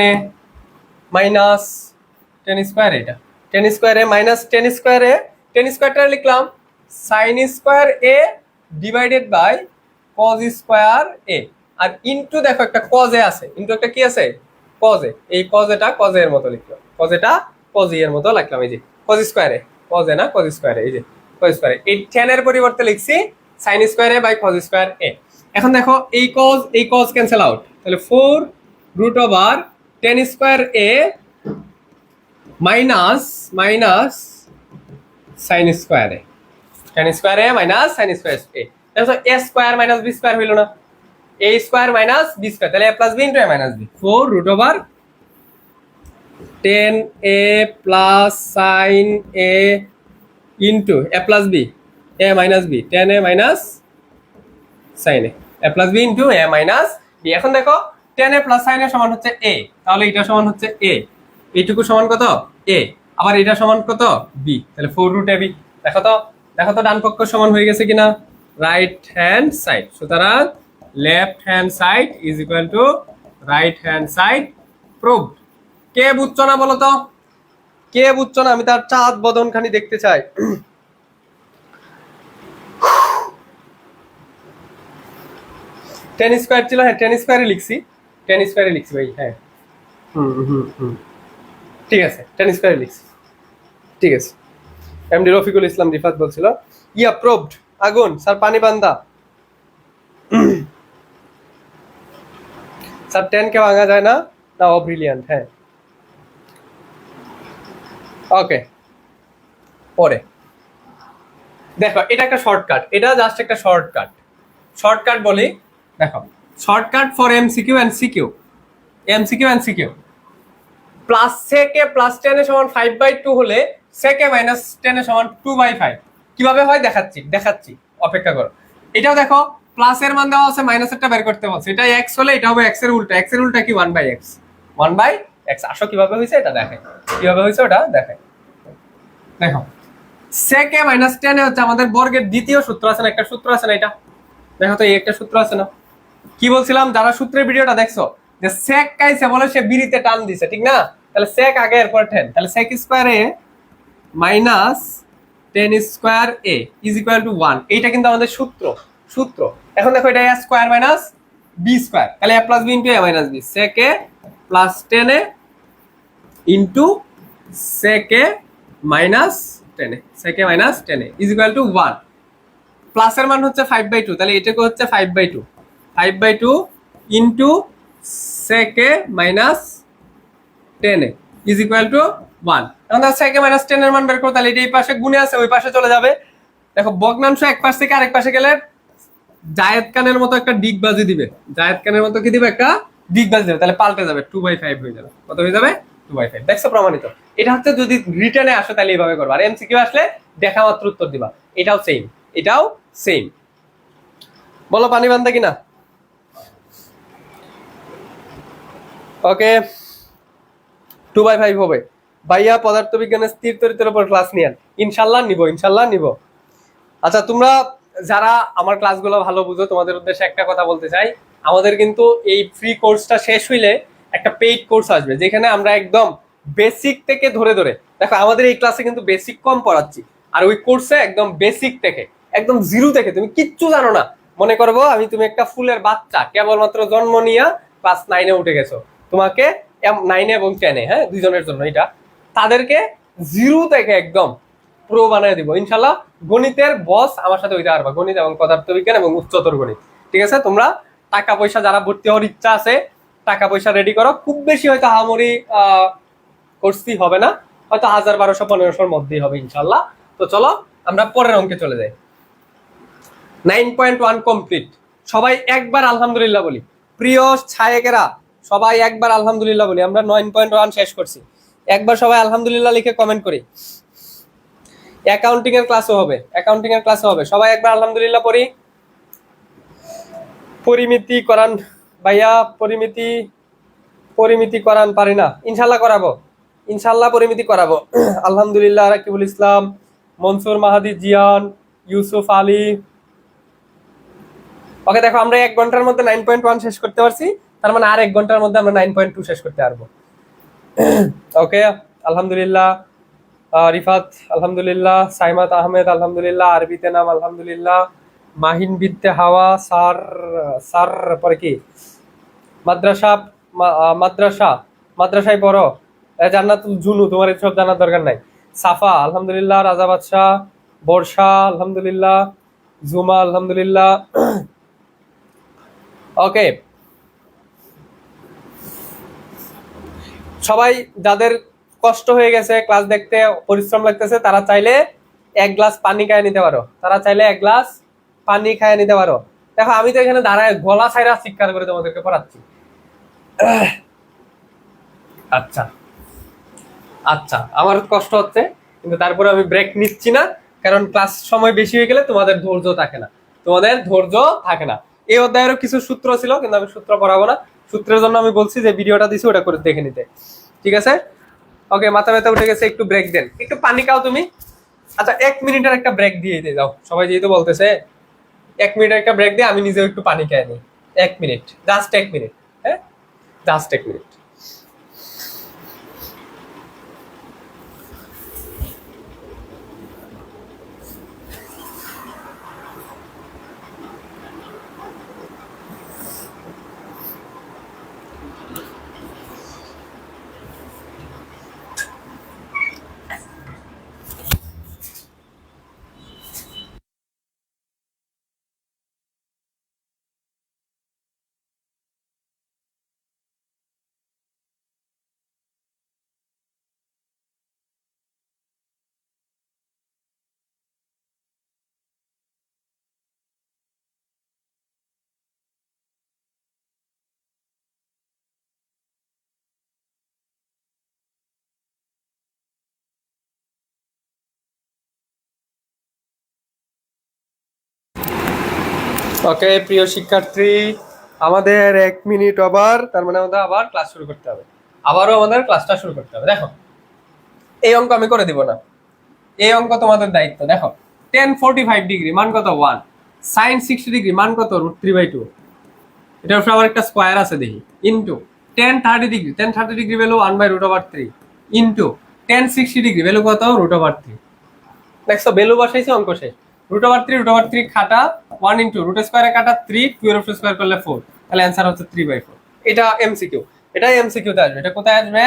Speaker 1: A minus tan square, এটা টেন স্কোয়ারে মাইনাস টেন স্কোয়ারে, টেন স্কোয়ারটা লিখলাম sine square A divided by cos square A, আর ইনটু দেখো একটা কজে আছে, ইনটু একটা কি আছে কজে, এই কজেটা কজে এর মতো লিখলাম, কজেটা কজি এর মতো লিখলাম, এই যে কজ স্কোয়ারে, কজে না কজ স্কোয়ারে, এই যে কজ স্কোয়ারে, এই টেন এর পরিবর্তে লিখছি সাইন স্কোয়ারে বাই কজ স্কোয়ার এ। এখন দেখো এই কজ ক্যান্সেল আউট, তাহলে 4 root over ten square A minus sine square A, ten square A minus sine square A, দেখো A square minus B square হইল না, A square minus B square, তাহলে A plus B into A minus B, 4 root over ten A plus sine A into A plus B A minus B, ten A minus sine A plus B into A minus B. এখন দেখো ten A plus sine এ সমান হচ্ছে এ, তাহলে এটা সমান হচ্ছে এ, এইটুকু সমান কত এ, আবার এটা সমান কত বি, তাহলে 4 রুট এ বি। দেখো তো ডান পক্ষ সমান হয়ে গেছে কিনা, রাইট হ্যান্ড সাইড, সুতরাং left hand side is equal to right hand side proved. কে বুঝছো না বলো তো, কে বুঝছো না, আমি তার চাঁদ বদন খানি দেখতে চাই। টেন স্কোয়ার ছিল, হ্যাঁ টেন স্কোয়ারে লিখছি, টেন স্কোয়ারে লিখছি ভাই, হ্যাঁ ঠিক আছে, টেন স্কোয়ারে লিখছি, ঠিক আছে। এমডি রফিকুল ইসলাম রিফাত বলছিল ইয়া প্রুভড, আগুন স্যার পানি বান্দা স্যার 10 কে ভাঙা যায় না, না ও ব্রিলিয়ান্ট, হ্যাঁ ওকে। পরে দেখো এটা একটা শর্টকাট, এটা জাস্ট একটা শর্টকাট বলি, দেখো shortcut for MCQ and CQ, MCQ and CQ, plus সেকে প্লাস 10 এর সমান 5/2 হলে সেকে মাইনাস 10 এর সমান 2/5, কিভাবে হয় দেখাচ্ছি অপেক্ষা করো। এটাও দেখো প্লাসের মান দেওয়া আছে, মাইনাসেরটা বের করতে বলছে, এটা x হলে এটা হবে x এর উল্টা, x এর উল্টা কি 1/x, 1/x। আসো কিভাবে হয়েছে এটা দেখাই, কিভাবে হয়েছে ওটা দেখাই। দেখো সেকে মাইনাস 10 এ হচ্ছে আমাদের বর্গের দ্বিতীয় সূত্র আছে না, একটা সূত্র আছে না, এটা দেখো তো এই একটা সূত্র আছে না, কি বলছিলাম যারা সূত্রের ভিডিওটা দেখছো, যে সেক কাইছে বলে সে বিড়িতে টান দিছে, ঠিক না, তাহলে সেক আগে এরপর 10, তাহলে sec square A minus 10 square A is equal to 1, এইটা কিন্তু আমাদের সূত্র। এখন দেখো এটা a square minus b square, তাহলে a plus b into a minus b, sec a plus 10 a into sec a minus 10 a, sec a minus 10 a is equal to 1, প্লাসের মান হচ্ছে 5/2, তাহলে এটাকে হচ্ছে 5/2 into sec a minus 10 a is equal to 1। এখন sec a minus 10 এর মান বের করো, তাহলে এটা এই পাশে গুণে আছে ওই পাশে চলে যাবে। দেখো ভগ্নাংশ এক পাশ থেকে আরেক পাশে গেলে জায়েদ খানের মতো একটা ডিগবাজি দিবে, জায়েদ খানের মতো কি দিবে, একটা ডিগবাজি দিবে, তাহলে পাল্টে যাবে 2/5 হয়ে যাবে, কত হয়ে যাবে 2/5। দেখছো প্রমাণিত, এটা হচ্ছে যদি রিটার্নে আসো তাহলে এইভাবে করবা, আর এমসিকিউ আসলে দেখা মাত্র উত্তর দিবা, এটাও সেম। বলো পানি বান্দা কিনা, ওকে 2/5 হবে। ভাইয়া পদার্থবিজ্ঞানের স্থির তরিতের উপর ক্লাস নিয়েন, ইনশাল্লাহ নিব। আচ্ছা তোমরা যারা আমার ক্লাসগুলো ভালো বুঝো, তোমাদের উদ্দেশ্যে একটা কথা বলতে চাই, আমাদের কিন্তু এই ফ্রি কোর্সটা শেষ হইলে একটা পেইড কোর্স আসবে, যেখানে আমরা একদম বেসিক থেকে ধরে দেখো আমাদের এই ক্লাসে কিন্তু বেসিক কম পড়াচ্ছি, আর ওই কোর্সে একদম বেসিক থেকে একদম জিরো থেকে, তুমি কিচ্ছু জানো না মনে করবো তুমি একটা ফুলের বাচ্চা, কেবলমাত্র জন্ম নিয়ে ক্লাস 9-এ উঠে গেছো, তোমাকে 9 এবং 10-এ, হ্যাঁ দুইজনের জন্য এটা, তাদেরকে জিরো থেকে একদম প্রো বানিয়ে দিব ইনশাল্লাহ। গণিতের বস আমার সাথে হইতে পারবা, গণিত এবং পদার্থবিজ্ঞান এবং উচ্চতর গণিত। ঠিক আছে, তোমরা টাকা পয়সা যারা ভর্তি হওয়ার ইচ্ছা আছে টাকা পয়সা রেডি করো। খুব বেশি হয়তো আহামরি কোর্সই হবে না, হয়তো 1000, 1200, 1500-র মধ্যেই হবে ইনশাল্লাহ। তো চলো আমরা পরের অঙ্কে চলে যাই। 9.1 কমপ্লিট। সবাই একবার আলহামদুলিল্লাহ বলি। প্রিয় ছায়েকেরা সবাই একবার আলহামদুলিল্লাহ বলি। আমরা 9.1 শেষ করছি। একবার সবাই আলহামদুলিল্লাহ লিখে কমেন্ট করি। অ্যাকাউন্টিং এর ক্লাসও হবে, অ্যাকাউন্টিং এর ক্লাসও হবে। সবাই একবার আলহামদুলিল্লাহ পড়ি। পরিমিতি করান ভাইয়া, পরিমিতি করান পারি না, ইনশাল্লাহ করাবো, ইনশাল্লাহ পরিমিতি করাবো। আলহামদুলিল্লাহ, রাকিবুল ইসলাম, মনসুর মাহাদি, জিয়ান, ইউসুফ আলী। ওকে দেখো, আমরা 1 ঘন্টার মধ্যে 9.1 শেষ করতে পারছি, তার মানে আর 1 ঘন্টার মধ্যে আমরা 9.2 শেষ করতে পারবো। ওকে আলহামদুলিল্লাহ, রিফাত আলহামদুলিল্লাহ, সাইমাত আহমেদ আলহামদুলিল্লাহ, আরবিতে নাম আলহামদুলিল্লাহ, মাহিন বিদ্যে হাওয়া, সার সার পরে কি মাদ্রাসা, মাদ্রাসায় পড়ো। জান্নাতুল জুনু, তোমার এসব জানার দরকার নাই। সাফা আলহামদুলিল্লাহ, রাজা বাদশাহ, বর্ষা আলহামদুলিল্লাহ, জুমা আলহামদুলিল্লাহ। ওকে সবাই যাদের কষ্ট হয়ে গেছে ক্লাস দেখতে, পরিশ্রম লাগতেছে, তারা চাইলে 1 গ্লাস পানি খায় নিতে পারো, তারা চাইলে 1 গ্লাস পানি খায় নিতে পারো। দেখো আমি তো এখানে দাঁড়ায় গলা ছাইরা চিৎকার করে তোমাদেরকে পড়াচ্ছি। আচ্ছা আচ্ছা, আমার কষ্ট হচ্ছে, কিন্তু তারপরে আমি ব্রেক নিচ্ছি না, কারণ ক্লাস সময় বেশি হয়ে গেলে তোমাদের ধৈর্য থাকে না, তোমাদের ধৈর্য থাকে না। এই অধ্যায়েরও কিছু সূত্র ছিল, কিন্তু আমি সূত্র পড়াবো না। সূত্রের জন্য আমি বলছি যে ভিডিওটা দিছি ওটা করে দেখে নিতে, ঠিক আছে? ওকে, মাথা ব্যথা উঠে গেছে, একটু ব্রেক দেন, একটু পানি খাও তুমি। আচ্ছা 1 মিনিটের একটা ব্রেক দিয়ে দিয়ে যাও, সবাই যেহেতু বলতেছে 1 মিনিটের একটা ব্রেক দিয়ে আমি নিজেও একটু পানি খেয়ে নিই। 1 মিনিট, জাস্ট 1 মিনিট, হ্যাঁ জাস্ট 1 মিনিট। ওকে প্রিয় শিক্ষার্থী, আমাদের 1 মিনিট ওভার, তার মানে আমাদের আবার ক্লাস শুরু করতে হবে, আবারও আমাদের ক্লাসটা শুরু করতে হবে। দেখো এই অঙ্ক আমি করে দিব না, এই অঙ্ক তোমাদের দায়িত্ব। দেখো tan 45 ডিগ্রি মান কত 1, sin 60 ডিগ্রি মান কত √3/2, এটার উপর আবার একটা স্কয়ার আছে দেখি, into tan 30 degree, tan 30 degree value 1/√3 into tan 60 degree value কত √3। দেখছো ভ্যালু বসাইছি, অঙ্ক শেষ। √3 কাটা 1 ইনটু রুট স্কয়ারে কাটা 3, 2 এর উপর স্কয়ার করলে 4, তাহলে অ্যানসার হচ্ছে 3/4। এটা এমসিকিউ, এটা এমসিকিউ তে আসবে। এটা কোথায় আসবে?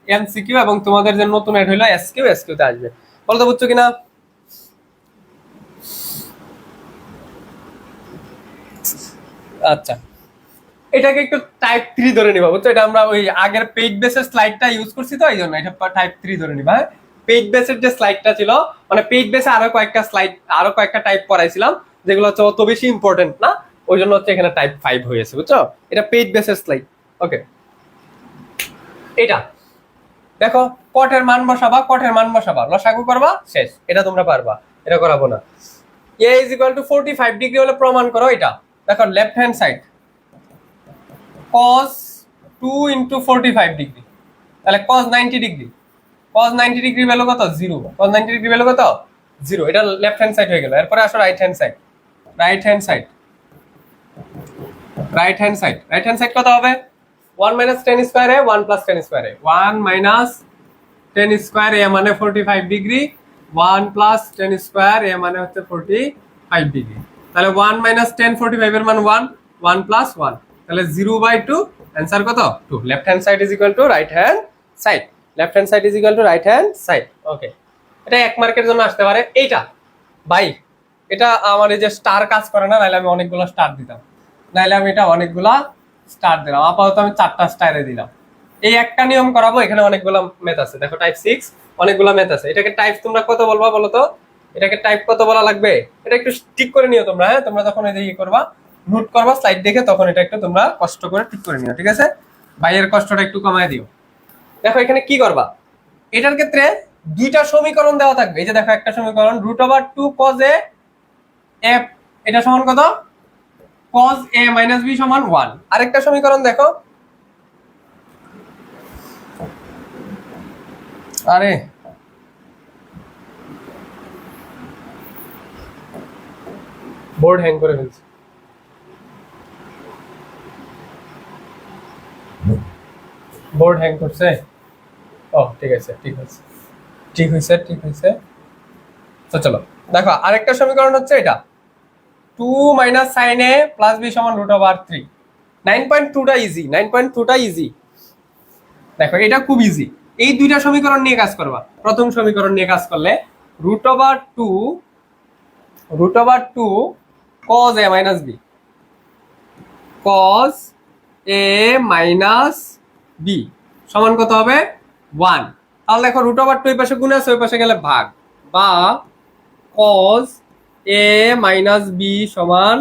Speaker 1: এমসিকিউ, এবং তোমাদের যে নতুন এড হলো এসকিউ, এসকিউ তে আসবে। বলতে বুঝছো কিনা? আচ্ছা এটাকে একটু টাইপ 3 ধরে নিবা, বুঝছো? এটা আমরা ওই আগের পেইড বেসের স্লাইডটা ইউজ করছি, তো এই জন্য এটা টাইপ 3 ধরে নিবা। হ্যাঁ, পেইড বেসের যে স্লাইডটা ছিল, মানে পেইড বেসে আরো কয়েকটা স্লাইড, আরো কয়েকটা টাইপ করাইছিলাম, যেগুলো হচ্ছে অত বেশি ইম্পর্টেন্ট না, ওই জন্য হচ্ছে এখানে টাইপ 5 হয়েছে, বুঝছো? এটা পেইড বেসের স্লাইড। ওকে, এটা দেখো কটের মান বসাবা, কটের মান বসাবা, লসাগু করবা, শেষ। এটা তোমরা পারবা, এটা করাবো না। a = 45 ডিগ্রি হলে প্রমাণ করো এটা। দেখো left hand side cos 2 × 45 degree, তাহলে cos 90 degree, cos 90 degree value কত 0, cos 90 ডিগ্রি ভ্যালু কত 0। এটা লেফট হ্যান্ড সাইড হয়ে গেল। এরপরে আসো right hand side, right hand side, right hand side, right hand side কত হবে? 1 - tan স্কয়ার এ 1 + tan স্কয়ার এ, 1 - tan স্কয়ার এ মানে 45 ডিগ্রি, 1 + tan স্কয়ার এ মানে হচ্ছে 45 ডিগ্রি। তাহলে 1 - tan 45 এর মান 1, 1 + 1, তাহলে 0/2, অ্যানসার কত 2। Left hand side is equal to right hand side. Left hand side is equal to right hand side. Okay, এটা 1 মার্কের জন্য আসতে পারে। এইটা ভাই, এটা আমার এই যে স্টার কাজ করে না, নাইলে আমি অনেকগুলো স্টার দিতাম, নাইলে আমি এটা অনেকগুলা স্টার দিলাম। আপাতত আমি 4টা স্টারে দিলাম। এই একটা নিয়ম করাবো, এখানে অনেকগুলো ম্যাথ আছে। দেখো টাইপ 6 অনেকগুলো ম্যাথ আছে। এটাকে টাইপ তোমরা কত বলবা বলো তো? এটাকে টাইপ কত বলা লাগবে? এটা একটু ঠিক করে নিও তোমরা। হ্যাঁ, তোমরা যখন এই যে করবা, নোট করবা স্লাইড দেখে, তখন এটা একটু তোমরা কষ্ট করে ঠিক করে নিও, ঠিক আছে? ভাইয়ের কষ্টটা একটু কমায় দিও। দেখো এখানে কি করবা, এটার ক্ষেত্রে দুইটা সমীকরণ দেওয়া থাকবে। এই যে দেখো একটা সমীকরণ √2 cos a f, এটা সমান কত? cos a - b সমান 1। আরেকটা সমীকরণ দেখো, আরে বোর্ড হ্যাং করে ফেলছে। বোর্ড হ্যাং করছে। ও ঠিক আছে, ঠিক আছে, ঠিক হয়েছে, ঠিক হয়েছে। তো চলো দেখো আরেকটা সমীকরণ হচ্ছে এটা 2 - sin a + b সমান √3। 9.2টা ইজি, 9.2টা ইজি। দেখো এটা খুব ইজি। এই দুইটা সমীকরণ নিয়ে কাজ করবা। প্রথম সমীকরণ নিয়ে কাজ করলে √2 cos a - b, cos a - b সমান কত হবে? 1। তাহলে দেখো √2 এই পাশে গুণ আছে, ওই পাশে গেলে ভাগ, বা cos a - b সমান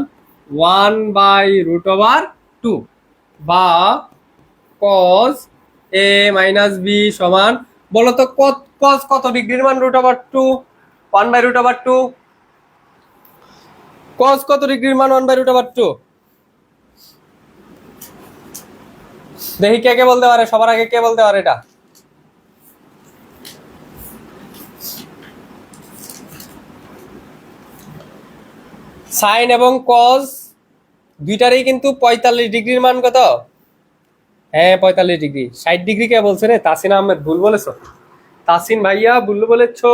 Speaker 1: 1/√2, বা cos a - b সমান, বলো তো cos কত ডিগ্রির মান √2? 1/√2। cos কত ডিগ্রির মান 1/√2? দেখি কে কে বলতে পারে, সবার আগে কে বলতে পারে এটা? সাইন এবং কস দুইটারই কিন্তু 45 ডিগ্রির মান কত? হ্যাঁ 45 ডিগ্রি। 60 ডিগ্রি কে বলছে রে? তাসিন আহমেদ ভুল বলেছো। তাসিন ভাইয়া ভুল বলেছো,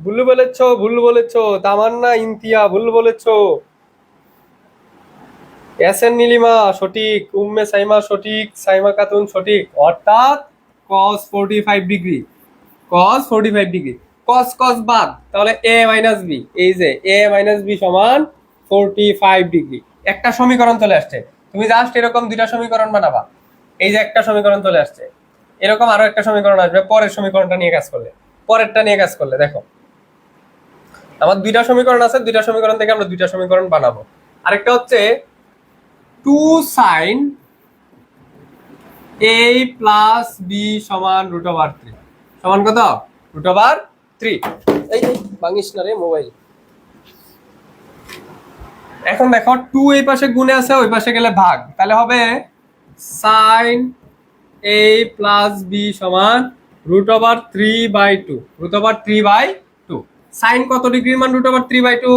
Speaker 1: ভুল বলেছো, ভুল বলেছো। তামান্না ইন্তিয়া ভুল বলেছো। এসএন নীলিমা সঠিক, উম্মে সাইমা সঠিক, সাইমা খাতুন সঠিক। অর্থাৎ cos 45 degree, cos 45 degree. cos বাদ, তাহলে a - b, এই যে a - b সমান 45 ডিগ্রি। একটা সমীকরণ চলে আসছে। তুমি জাস্ট এরকম দুইটা সমীকরণ বানাবা। এই যে একটা সমীকরণ চলে আসছে, এরকম আরো একটা সমীকরণ আসবে পরের সমীকরণটা নিয়ে কাজ করলে, পরেরটা নিয়ে কাজ করলে। দেখো আমার দুইটা সমীকরণ আছে, দুইটা সমীকরণ থেকে আমরা দুইটা সমীকরণ বানাবো। আরেকটা হচ্ছে 2 sin a + b সমান √3 সমান কত? √3। এই ভাঙিস না রে মোবাইল। এখন দেখো 2 এই পাশে গুণে আছে, ওই পাশে গেলে ভাগ, তাহলে হবে sin a + b সমান √3/2, √3/2। sin কত ডিগ্রির মান √3/2?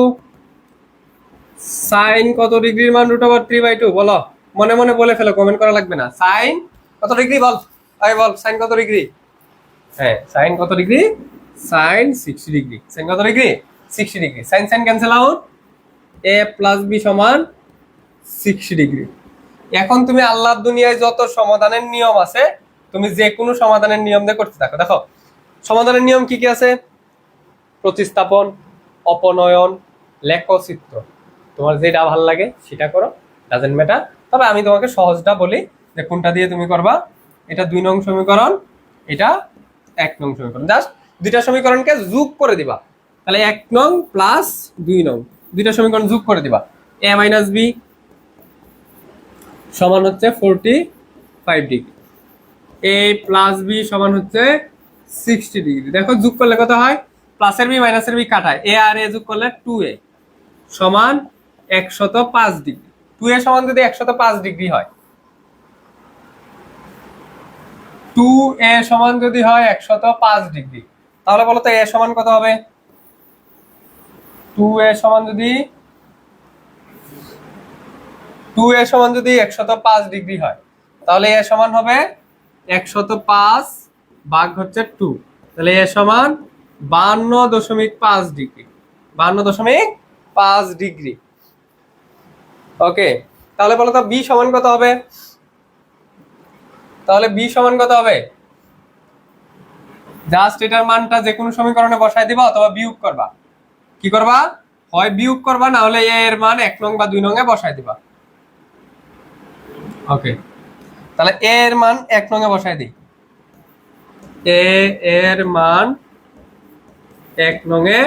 Speaker 1: সাইন কত ডিগ্রির মান √3/2 বলো? মনে মনে বলে ফেলো, কমেন্ট করা লাগবে না। সাইন কত ডিগ্রি বল, আই বল সাইন কত ডিগ্রি? হ্যাঁ সাইন কত ডিগ্রি? Sine 60 degree. সাইন কত degree? 60 degree. Sine sine cancel out, a + b সমান 60 ডিগ্রি। এখন তুমি আল্লাহর দুনিয়ায় যত সমাধানের নিয়ম আছে, তুমি যে কোনো সমাধানের নিয়ম দিয়ে করতে থাকো। দেখো সমাধানের নিয়ম কি কি আছে? প্রতিস্থাপন, অপনয়ন, লেখচিত্র। তোমার যেটা ভালো লাগে সেটা করো, ডাজেন্ট ম্যাটার। তবে আমি তোমাকে সহজটা বলি যে কোনটা দিয়ে তুমি করবা। এটা 2 নং সমীকরণ, এটা 1 নং সমীকরণ। জাস্ট দুইটা সমীকরণকে যোগ করে দিবা। তাহলে 1 নং প্লাস 2 নং, দুইটা সমীকরণ যোগ করে দিবা। a - b সমান হচ্ছে 45 ডিগ্রি, a + b সমান হচ্ছে 60 ডিগ্রি। দেখো যোগ করলে কত হয়? প্লাসের বি মাইনাসের বি কাটায়, a আর a যোগ করলে 2a সমান 105 ডিগ্রি। 2a সমান যদি 105 ডিগ্রি হয়, 2a সমান যদি হয় 105 ডিগ্রি, তাহলে বলো তো a সমান কত হবে? 2a সমান যদি 105 ডিগ্রি হয়, তাহলে a সমান হবে 105 ভাগ হচ্ছে 2, তাহলে a সমান 52.5 ডিগ্রি, 52.5 ডিগ্রি। ওকে, তাহলে বলো তো b সমান কত হবে? তাহলে b সমান কত হবে? জাস্ট এটার মানটা যে কোনো সমীকরণে বসায় দিবা অথবা বিয়োগ করবা। কি করবা? হয় বিয়োগ করবা, না হলে এ এর মান 1 নং বা 2 নং এ বসায় দিবা। ওকে, তাহলে এ এর মান 1 নং এ বসায় দিই। এ এর মান 1 নং এ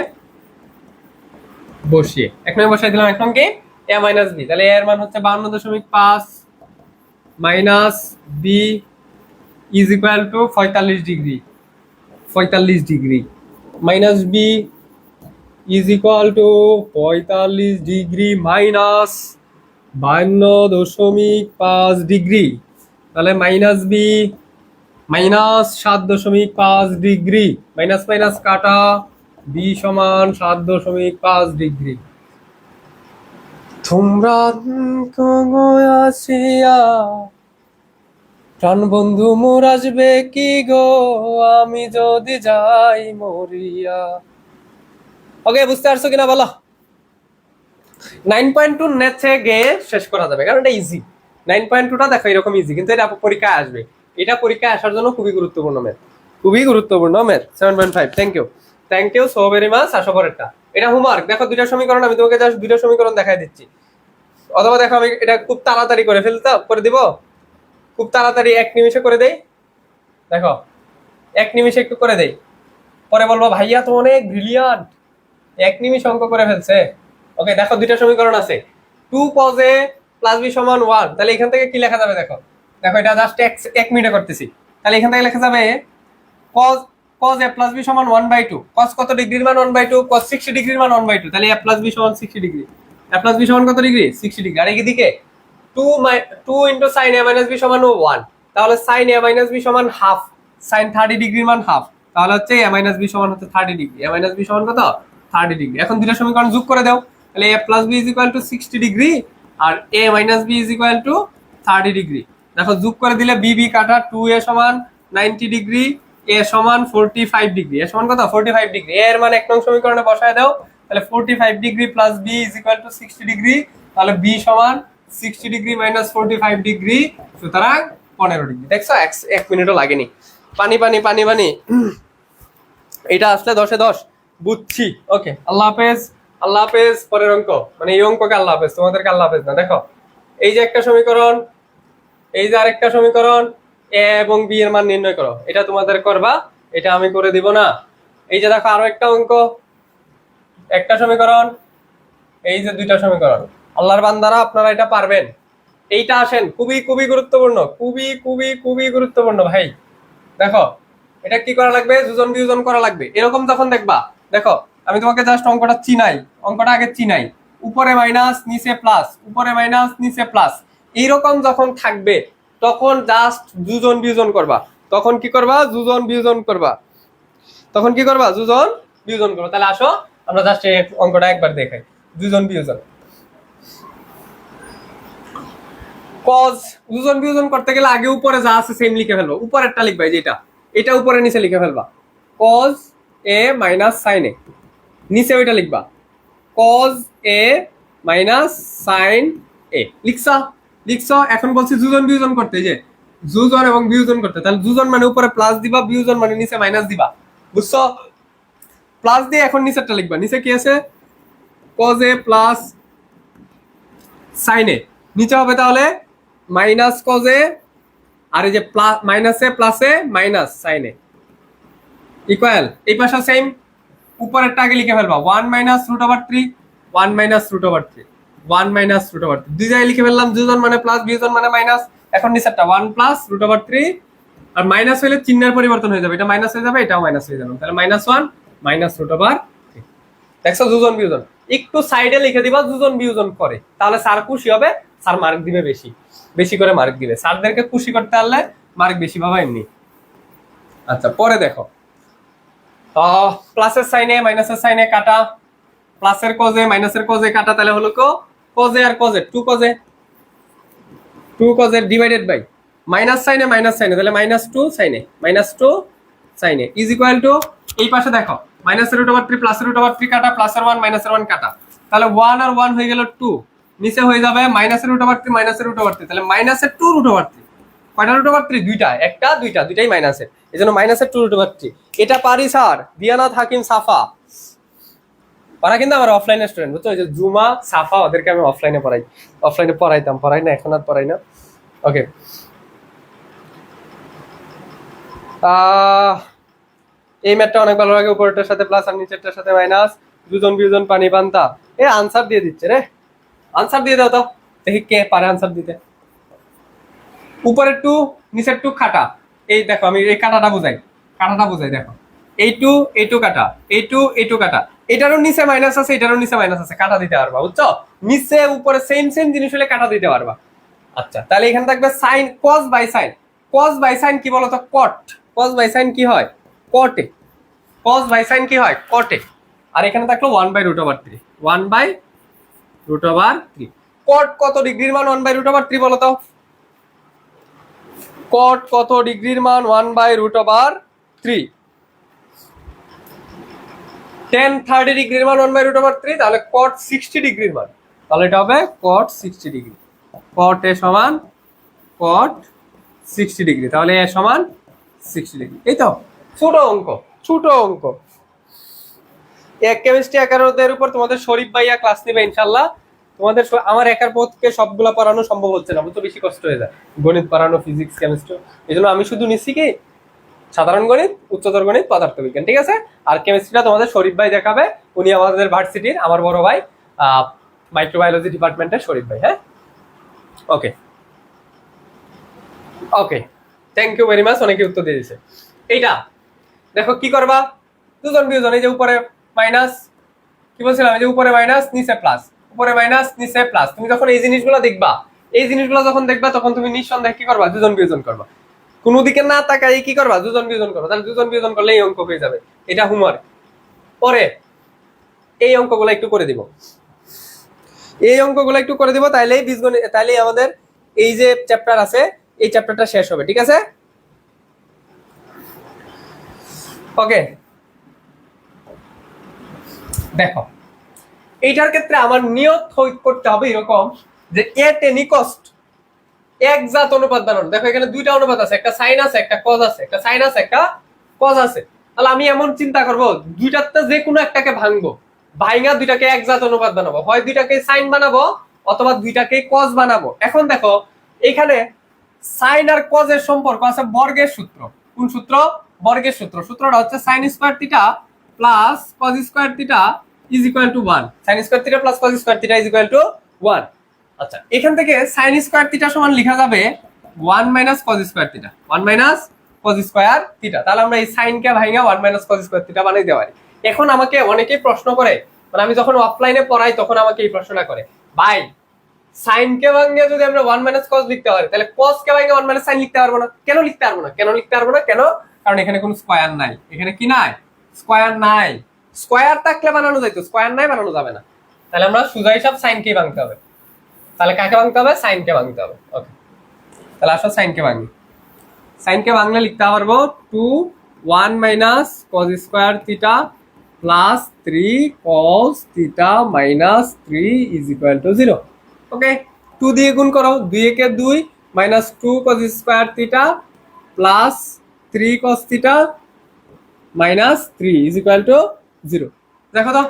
Speaker 1: বসিয়ে 1 নং এ বসায় দিলাম। 1 নং কি? a minus B. তাহলে এ এর মান হচ্ছে 52.5 minus B is equal to 45 degree. 45 degree minus B is equal to 45 degree minus 52.5 degree. তাহলে minus B minus 7.5 degree, minus minus কাটা, বি সমান 7.5 ডিগ্রি। তোমরা আসিয়া প্রাণ বন্ধু মোর আসবে কি গো, আমি যদি যাই মরিয়া। ওকে, বুঝতে পারছো কিনা বলো? 9.2 নেচে গিয়ে শেষ করা যাবে, কারণ এটা ইজি। 9.2টা দেখো এরকম ইজি, কিন্তু এটা পরীক্ষায় আসবে। এটা পরীক্ষায় আসার জন্য খুবই গুরুত্বপূর্ণ ম্যাথ, খুবই গুরুত্বপূর্ণ math. 7.5। Thank you so very much. আসো পরেরটা। এটা হোমওয়ার্ক। দেখো দুইটা সমীকরণ, আমি তোমাকে জাস্ট দুইটা সমীকরণ দেখাই দিচ্ছি। অথবা দেখো আমি এটা খুব তাড়াতাড়ি করে দিব, খুব তাড়াতাড়ি 1 নিমিষে করে দেই। দেখো 1 নিমিষে একটু করে দেই, পরে বলবো ভাইয়া তো অনেক ব্রিলিয়ান্ট, 1 নিমিষ অঙ্ক করে ফেলছে। ওকে, দেখো দুইটা সমীকরণ আছে। 2 cos a প্লাস বি সমান 1। তাহলে এখান থেকে কি লেখা যাবে? দেখো দেখো এটা জাস্ট 1 মিনিটে করতেছি। তাহলে এখান থেকে লেখা যাবে cos a প্লাস বি সমান 1/2। cos কত ডিগ্রির মান? 1/2। cos 60 ডিগ্রির মান 1/2। তাহলে a প্লাস বি সমান 60 ডিগ্রি। a প্লাস বি সমান কত ডিগ্রি? 60 ডিগ্রি। আর এদিকে 2 into sin a minus B সমান 1। তাহলে sin a মাইনাস বি সমান হাফ। sin 30 ডিগ্রির মান হাফ। তাহলে হচ্ছে a মাইনাস বি সমান হচ্ছে 30 ডিগ্রি। a মাইনাস বি সমান কত? 30 ডিগ্রি। এখন দুটো সমীকরণ যোগ করে দাও। তাহলে a plus B is equal to 60 degree আর a minus B is equal to 30 degree. দেখো যোগ করে দিলে বি বি কাটা, 2a সমান 90 ডিগ্রি, a সমান 45 ডিগ্রি। a সমান কত? 45 ডিগ্রি। a এর মান 1 নং সমীকরণে বসায় দাও। তাহলে 45 degree plus b is equal to 60 degree. তাহলে b সমান 60 ডিগ্রি মাইনাস 45 ডিগ্রি, সুতরাং 15 ডিগ্রি। দেখছো 1 মিনিটও লাগেনি। পানি পানি পানি পানি। এটা আসলে 10-এ 10। বুঝছি। ওকে, আল্লাহ হাফেজ। আল্লাহ হাফেজ। পরের অঙ্ক, মানে এই অঙ্ককে আল্লাহ হাফেজ, তোমাদেরকে আল্লাহ হাফেজ না। দেখো এই যে একটা সমীকরণ, এই যে আরেকটা সমীকরণ, এ এবং বি এর মান নির্ণয় করো। এটা তোমাদের করবা, এটা আমি করে দিব না। এই যে দেখো আরো একটা অঙ্ক, একটা সমীকরণ, এই যে দুইটা সমীকরণ। আল্লাহর বান্দারা আপনারা এটা পারবেন। এইটা আসেন, খুবই খুবই গুরুত্বপূর্ণ, খুবই খুবই খুবই গুরুত্বপূর্ণ ভাই। দেখো এটা কি করা লাগবে? যোজন বিয়োজন করা লাগবে। এরকম যখন দেখবা, দেখো আমি তোমাকে জাস্ট অঙ্কটা চিনাই, অঙ্কটা আগে চিনাই। উপরে মাইনাস নিচে প্লাস, উপরে মাইনাস নিচে প্লাস, এইরকম যখন থাকবে তখন জাস্ট যোজন বিয়োজন করবা। তখন কি করবা? যোজন বিয়োজন করবা। তখন কি করবা? যোজন বিয়োজন করবা। তাহলে আসো আমরা জাস্ট এই অঙ্কটা একবার দেখাই। যোজন বিয়োজন। কজ যোজন বিয়োজন করতে গেলে আগে উপরে যা আছে সেম লিখে ফেলবো। উপরেরটা লিখবা, যেটা এটা উপরে নিচে লিখে ফেলবা। কজ এ মাইনাস সাইন এ, নিচে ওইটা লিখবা কজ এ মাইনাস সাইন এ। লিখছা? লিখছো? এখন বলছি যোজন বিয়োজন করতে, যে যোজন এবং বিয়োজন করতে। তাহলে যোজন মানে উপরে প্লাস দিবা, বিয়োজন মানে নিচে মাইনাস দিবা। বুঝছো? প্লাস দিয়ে এখন নিচেরটা লিখবা। নিচে কি আছে? কজ এ প্লাস সাইন এ। নিচে হবে তাহলে মাইনাস কজ এ, আর এই যে প্লাস মাইনাসে প্লাসে মাইনাস সাইন এ ইকুয়াল। এই পাশে সেম, উপরেরটা আগে লিখে ফেলবা 1 minus root over 3, 1 minus root over 3, 1 minus root over 3। দুই জায়গায় লিখে ফেললাম, যোজন মানে প্লাস, বিয়োজন মানে মাইনাস। এখন নিচেরটা 1 প্লাস রুট ওভার 3, আর মাইনাস হলে চিহ্নের পরিবর্তন হয়ে যাবে, এটা মাইনাস হয়ে যাবে, এটাও মাইনাস হয়ে যাবে। তাহলে -1 মাইনাস রুট ওভার 3। দেখছো যোজন বিয়োজন? একটু সাইডে লিখে দিবা যোজন বিয়োজন করে, তাহলে স্যার খুশি হবে, স্যার মার্ক দিবে বেশি, বেশি করে মার্ক দিবে। স্যারদেরকে খুশি করতে পারলে মার্ক বেশি পাবা এমনি। আচ্ছা পরে দেখো, প্লাসের সাইনে মাইনাসের সাইনে কাটা, প্লাসের কজে মাইনাসের কজে কাটা, তাহলে হলো কজে আর কজে 2 কজে, 2 কজে ডিভাইডেড বাই মাইনাস সাইনে মাইনাস সাইনে, তাহলে -2 সাইনে, -2 সাইনে ইজ ইকুয়াল টু, এই পাশে দেখো মাইনাসের রুট ওভার 3 প্লাসের রুট ওভার 3 কাটা, প্লাসের 1 মাইনাসের 1 কাটা, তাহলে 1 আর 1 হয়ে গেল 2, নিচে হয়ে যাবে মাইনাসের রুট ওভার 3 মাইনাসের রুট ওভার 3, তাহলে -2 রুট ওভার 3 কয়টা রুট ওভার 3? দুইটা, একটা দুইটা, দুইটাই মাইনাসের, এই জন্য মাইনাসের 2 রুট ওভার 3। এটা পারি স্যার, দিয়ানাথ হাকিম সাফা, ওরা কিন্তু আমার অফলাইনে স্টুডেন্ট, বুঝছো? ওই যে জুমা সাফা, ওদেরকে আমি অফলাইনে পড়াই, অফলাইনে পড়াইতাম, পড়াই না, এখন আর পড়াই না। ওকে, এই ম্যাথটা অনেক ভালো লাগে, উপরেরটার সাথে প্লাস আর নিচেরটার সাথে মাইনাস, দুজন বিয়োজন পানি পান্তা। এ আনসার দিয়ে দিচ্ছে রে, আনসার দিয়ে দাও তো, দেখি কে পারে আনসার দিতে। উপরের 2 নিচের 2 কাটা, এই দেখো আমি এই কাটাটা বুঝাই, কাটাটা বুঝাই, দেখো এই 2 কাটা, এই 2 কাটা, এটারও নিচে মাইনাস আছে, এটারও নিচে মাইনাস আছে, কাটা দিতে পারবা, বুঝছো? নিচে উপরে সেম সেম জিনিস হলে কাটা দিতে পারবা। আচ্ছা, তাহলে এখানে থাকবে sine cos by sine, cos by sine কি বলতো? কট। কস বাই সাইন কি হয়? কটে। কস বাই সাইন কি হয়? কটে। আর এখানে থাকলো 1/√3, 1/√3। কট কত ডিগ্রির মান 1/√3 বলতো? কট কত ডিগ্রির মান 1/√3? tan 30 ডিগ্রির মান 1/√3, তাহলে কট 60 ডিগ্রির মান, তাহলে এটা হবে কট 60 ডিগ্রি। কট এ সমান কট 60 ডিগ্রি, তাহলে এ সমান 60 ডিগ্রি। এই তো ছোট অঙ্ক, ছোট অঙ্ক। এক কেমিস্ট্রি 11 উপর তোমাদের শরীফ ভাইয়া ক্লাস নেবে ইনশাল্লাহ। তোমাদের আমার একার পক্ষে সবগুলা পড়ানো সম্ভব হচ্ছে না, বুঝতো? বেশি কষ্ট হয়ে যায় গণিত পড়ানো, ফিজিক্স, কেমিস্ট্রি। এই জন্য আমি শুধু নিচ্ছি কি সাধারণ গণিত, উচ্চতর গণিত, পদার্থবিজ্ঞান, ঠিক আছে? আর কেমিস্ট্রিটা তোমাদের শরীফ ভাই দেখাবে, উনি আমাদের ভার্সিটির আমার বড় ভাই, মাইক্রোবায়োলজি ডিপার্টমেন্টের শরীফ ভাই। হ্যাঁ, ওকে ওকে, থ্যাংক ইউ ভেরি মাচ, অনেকে উত্তর দিয়ে দিয়েছে। এইটা দেখো কি করবা, দুজন বিয়োজন, এই যে উপরে মাইনাস, কি বলছিলাম, এই যে উপরে মাইনাস নিচে প্লাস, উপরে মাইনাস নিচে প্লাস। তুমি যখন এই জিনিসগুলো দেখবা, এই জিনিসগুলো যখন দেখবা, তখন তুমি নিঃসন্দেহে কি করবা? দুজন বিয়োজন করবা। কোনো দিকে না তাকাই কি করবা? দুজন বিয়োজন করবা। তাহলে দুজন বিয়োজন করলে এই অঙ্ক হয়ে যাবে। এটা হোমওয়ার্ক। পরে এই অঙ্কগুলো একটু করে দিব, এই অঙ্কগুলো একটু করে দিব, তাইলেই বীজগণিত, তাইলেই আমাদের এই যে চ্যাপ্টার আছে, এই চ্যাপ্টারটা শেষ হবে, ঠিক আছে? ওকে, দেখো এইটার ক্ষেত্রে আমার নিয়ত করতে হবে এরকম যে এট এনি কস্ট একজাত অনুপাত বানানো। দেখো এখানে দুইটা অনুপাত আছে, একটা সাইন আছে, একটা কজ আছে, একটা সাইন আছে, একটা কজ আছে। তাহলে আমি এমন চিন্তা করব, দুইটাতে যে কোনো একটাকে ভাঙবো, ভাইঙা দুইটাকে একজাত অনুপাত বানাবো, হয় দুইটাকে সাইন বানাবো অথবা দুইটাকে কজ বানাবো। এখন দেখো এখানে সাইন আর কজের সম্পর্ক আছে বর্গের সূত্র। কোন সূত্র? বর্গের সূত্র। সূত্রটা হচ্ছে sign square theta plus cause square theta is equal to 1। Sign square theta plus cause square theta is equal to 1। আচ্ছা, এখান থেকে সাইন স্কয়ার থিটা সমান লেখা যাবে 1 minus cause square theta, 1 minus cause square theta. তাহলে আমরা এই sign কে ভাঙা 1 মাইনাস কজ স্কয়ার থিটা বানাই দিতে পারি। এখন আমাকে অনেকেই প্রশ্ন করে, মানে আমি যখন অফলাইনে পড়াই তখন আমাকে এই প্রশ্নটা করে, ভাই সাইন কে ভাঙিয়ে যদি আমরা 1 মাইনাস কজ লিখতে পারি, তাহলে কজ কে ভাঙিয়ে 1 মাইনাস সাইন লিখতে পারবো না? কেন লিখতে পারবো না? কেন লিখতে পারবো না? কেন? কারণ এখানে কোনো স্কয়ার নাই। এখানে কি নাই? স্কয়ার নাই। স্কয়ার থাকলে বানানো যাইতো, স্কয়ার নাই, বানানো যাবে না। তাহলে আমরা সোজা হিসাব সাইন কে ভাঙতে হবে। তাহলে কাকে ভাঙতে হবে? সাইন কে ভাঙতে হবে। ওকে, তাহলে আসো সাইন কে ভাঙি। সাইন কে ভাঙলে লিখতে পারবো 2 1 minus cause square theta plus 3 cos theta minus 3 is equal to 0। ওকে, 2 দিয়ে গুণ করো, 2 একে 2 minus 2 cos square theta plus 3 cos theta minus 3 is equal to 0। দেখো তো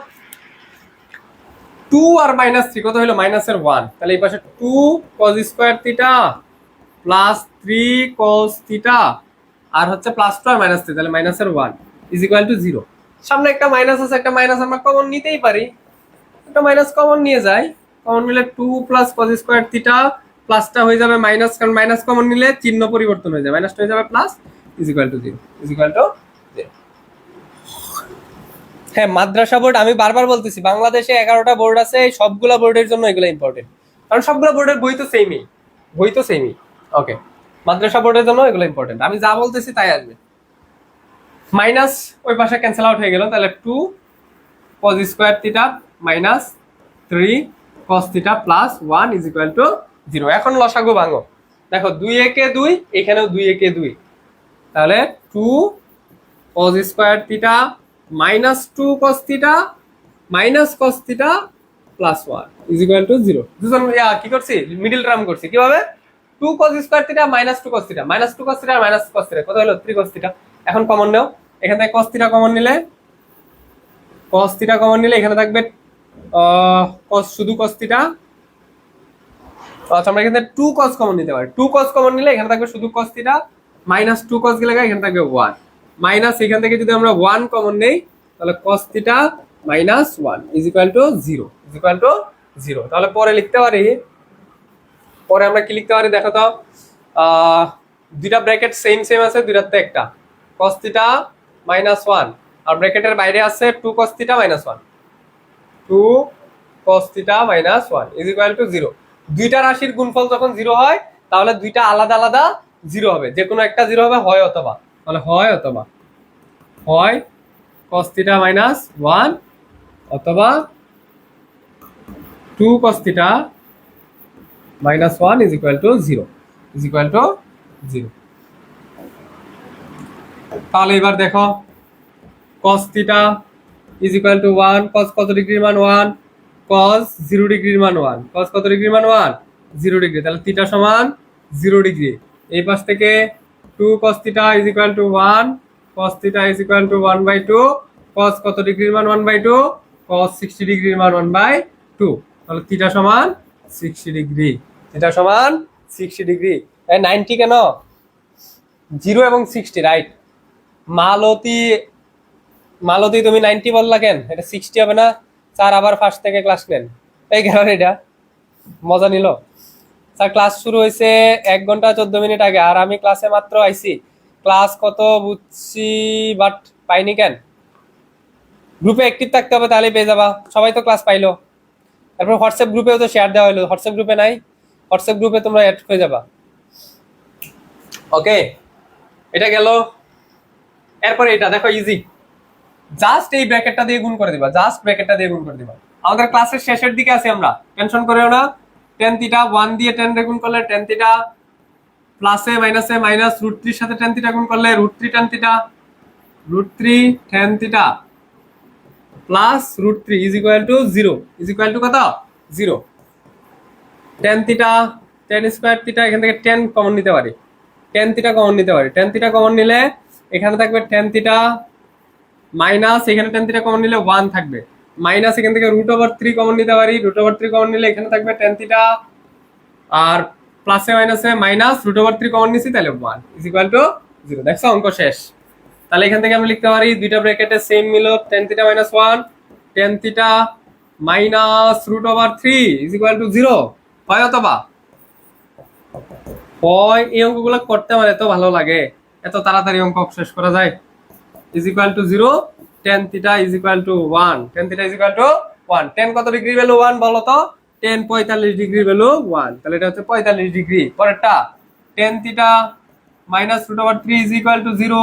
Speaker 1: 2 আর মাইনাস 3 কত হলো? মাইনাসের 1। তাহলে এই পাশে 2 cos square theta plus 3 cos theta আর হচ্ছে প্লাস 2 আর মাইনাস 3, তাহলে মাইনাসের 1 ইজ ইকুয়াল টু 0। সামনে একটা মাইনাস আছে, একটা মাইনাস আমরা কমন নিতেই পারি, একটা মাইনাস কমন নিয়ে যাই। কমন নিলে 2 প্লাস কজ স্কয়ার থিটা প্লাসটা হয়ে যাবে মাইনাস, কারণ মাইনাস কমন নিলে চিহ্ন পরিবর্তন হয়ে যাবে, মাইনাসটা হয়ে যাবে plus is equal to 0, is equal to 0। হ্যাঁ, মাদ্রাসা বোর্ড আমি বারবার বলতেছি, বাংলাদেশে 11টা বোর্ড আছে, সবগুলা বোর্ডের জন্য এগুলো ইম্পর্টেন্ট, কারণ সবগুলা বোর্ডের বই তো সেমই, বই তো সেমই। ওকে, মাদ্রাসা বোর্ডের জন্য এগুলো ইম্পর্টেন্ট, আমি যা বলতেছি তাই আসবে। মাইনাস ওই পাশে ক্যান্সেল আউট হয়ে গেল, তাহলে 2 cos square theta minus 3 cos theta plus 1 is equal to 0। এখন লসাগু ভাঙো, দেখো 2 একে 2, এখানেও 2 একে 2, তাহলে 2 cos square theta minus 2 cause theta minus cause theta plus 1 is equal to 0। দুজন কি করছি? মিডল টার্ম করছি। কিভাবে? 2 cos square theta minus 2 cos theta, minus 2 cos theta minus cos theta কত হলো 3 cos থিটা। এখন কমন নাও, এখান থেকে cos থিটা কমন নিলে, cos থিটা কমন নিলে এখানে থাকবে cos, শুধু cos থিটা। আচ্ছা আমরা এখানে 2 cos কমন নিতে পারি, 2 cos কমন নিলে এখানে থাকবে শুধু cos থিটা, মাইনাস 2 cos গেলে এখানে থাকবে 1, মাইনাস এখান থেকে যদি আমরা 1 কমন নেই তাহলে cos theta minus 1 is equal to 0, is equal to 0। তাহলে পরে লিখতে পারি, পরে আমরা কি লিখতে পারি দেখো তো, দুইটা ব্র্যাকেট সেম সেম আছে, দুইটাতে একটা cos থিটা মাইনাস 1 আর ব্র্যাকেটের বাইরে আছে 2 cos theta minus 1, 2 cos theta minus 1 is equal to 0। দুইটা রাশির গুণফল যখন 0 হয় তাহলে দুইটা আলাদা আলাদা 0 হবে, যে কোনো একটা 0 হবে, হয় অথবা, তাহলে হয় অথবা, হয় cos থিটা মাইনাস 1 অথবা 2 cos theta minus 1 is equal to 0, is equal to 0। তাহলে এবার দেখো cos theta is equal to 1, cos কত ডিগ্রির মান 1, cos 0 ডিগ্রির মান 1, cos কত ডিগ্রির মান 1, 0 ডিগ্রি, তাহলে থিটা সমান 0 ডিগ্রি। এই পাশ থেকে 2 cos theta is equal to 1, cos theta is equal two 1/2, cos কত ডিগ্রির মান 1/2, cos 60 ডিগ্রির মান 1/2, তাহলে থিটা সমান 60 ডিগ্রি, থিটা সমান 60 ডিগ্রি। 90 কেন, 0 এবং 60 রাইট। মালতী, মালতী তুমি 90 বললা কেন, এটা 60 হবে না? স্যার আবার ফার্স্ট থেকে ক্লাস নেন, এই কেন এটা মজা নিল। স্যার ক্লাস শুরু হয়েছে 1 ঘন্টা 14 মিনিট আগে, আর আমি ক্লাসে মাত্র আইছি, ক্লাস কত বুঝছি বাট পাইনি কেন। গ্রুপে অ্যাক্টিভ থাকতে হবে তাহলে পেয়ে যাবা, সবাই তো ক্লাস পাইলো। তারপর হোয়াটসঅ্যাপ গ্রুপেও তো শেয়ার দেওয়া হলো, হোয়াটসঅ্যাপ গ্রুপে নাই, হোয়াটসঅ্যাপ গ্রুপে তোমরা অ্যাড হয়ে যাবা। ওকে এটা গেল। এরপরে এটা দেখো ইজি, জাস্ট এই ব্র্যাকেটটা দিয়ে গুণ করে দিবা, জাস্ট ব্র্যাকেটটা দিয়ে গুণ করে দিবা। আমাদের ক্লাসের শেষের দিকে আছি আমরা, টেনশন করিও না। tan থিটা 1 দিয়ে tan রে গুণ করলে tan থিটা, প্লাসে মাইনাসে মাইনাস √3 সাথে tan থিটা গুণ করলে √3 tan theta, √3 tan theta plus √3 is equal to 0, is equal to কত 0। tan theta tan square theta, এখান থেকে tan কমন নিতে পারি, tan থিটা কমন নিতে পারি, tan থিটা কমন নিলে এখানে থাকবে tan থিটা মাইনাস, এখানে tan থিটা কমন নিলে 1 থাকবে, মাইনাস এখান থেকে √3 কমন নিতে পারি, √3 কমন নিলে এখানে থাকবে tan থিটা, আর প্লাসে মাইনাসে মাইনাস √3 কমন নিছি তাহলে 1 ইজ ইকুয়াল টু 0। দেখছো অঙ্ক শেষ। তাহলে এখান থেকে আমরা লিখতে পারি দুইটা ব্র্যাকেটে সেম মিলো, tan theta minus 1, tan theta minus √3 is equal to 0, হয় অথবা হয়। এই অঙ্কগুলো করতে আমার এত ভালো লাগে, এত তাড়াতাড়ি অঙ্ক শেষ করা যায়। Is equal to 0, tan theta is equal to 1, tan theta is equal to 1, tan কত ডিগ্রি ভ্যালু 1 বলো তো, tan 45 ডিগ্রি ভ্যালু 1, তাহলে এটা হচ্ছে 45 ডিগ্রি। পরেরটা tan theta minus √3 is equal to 0,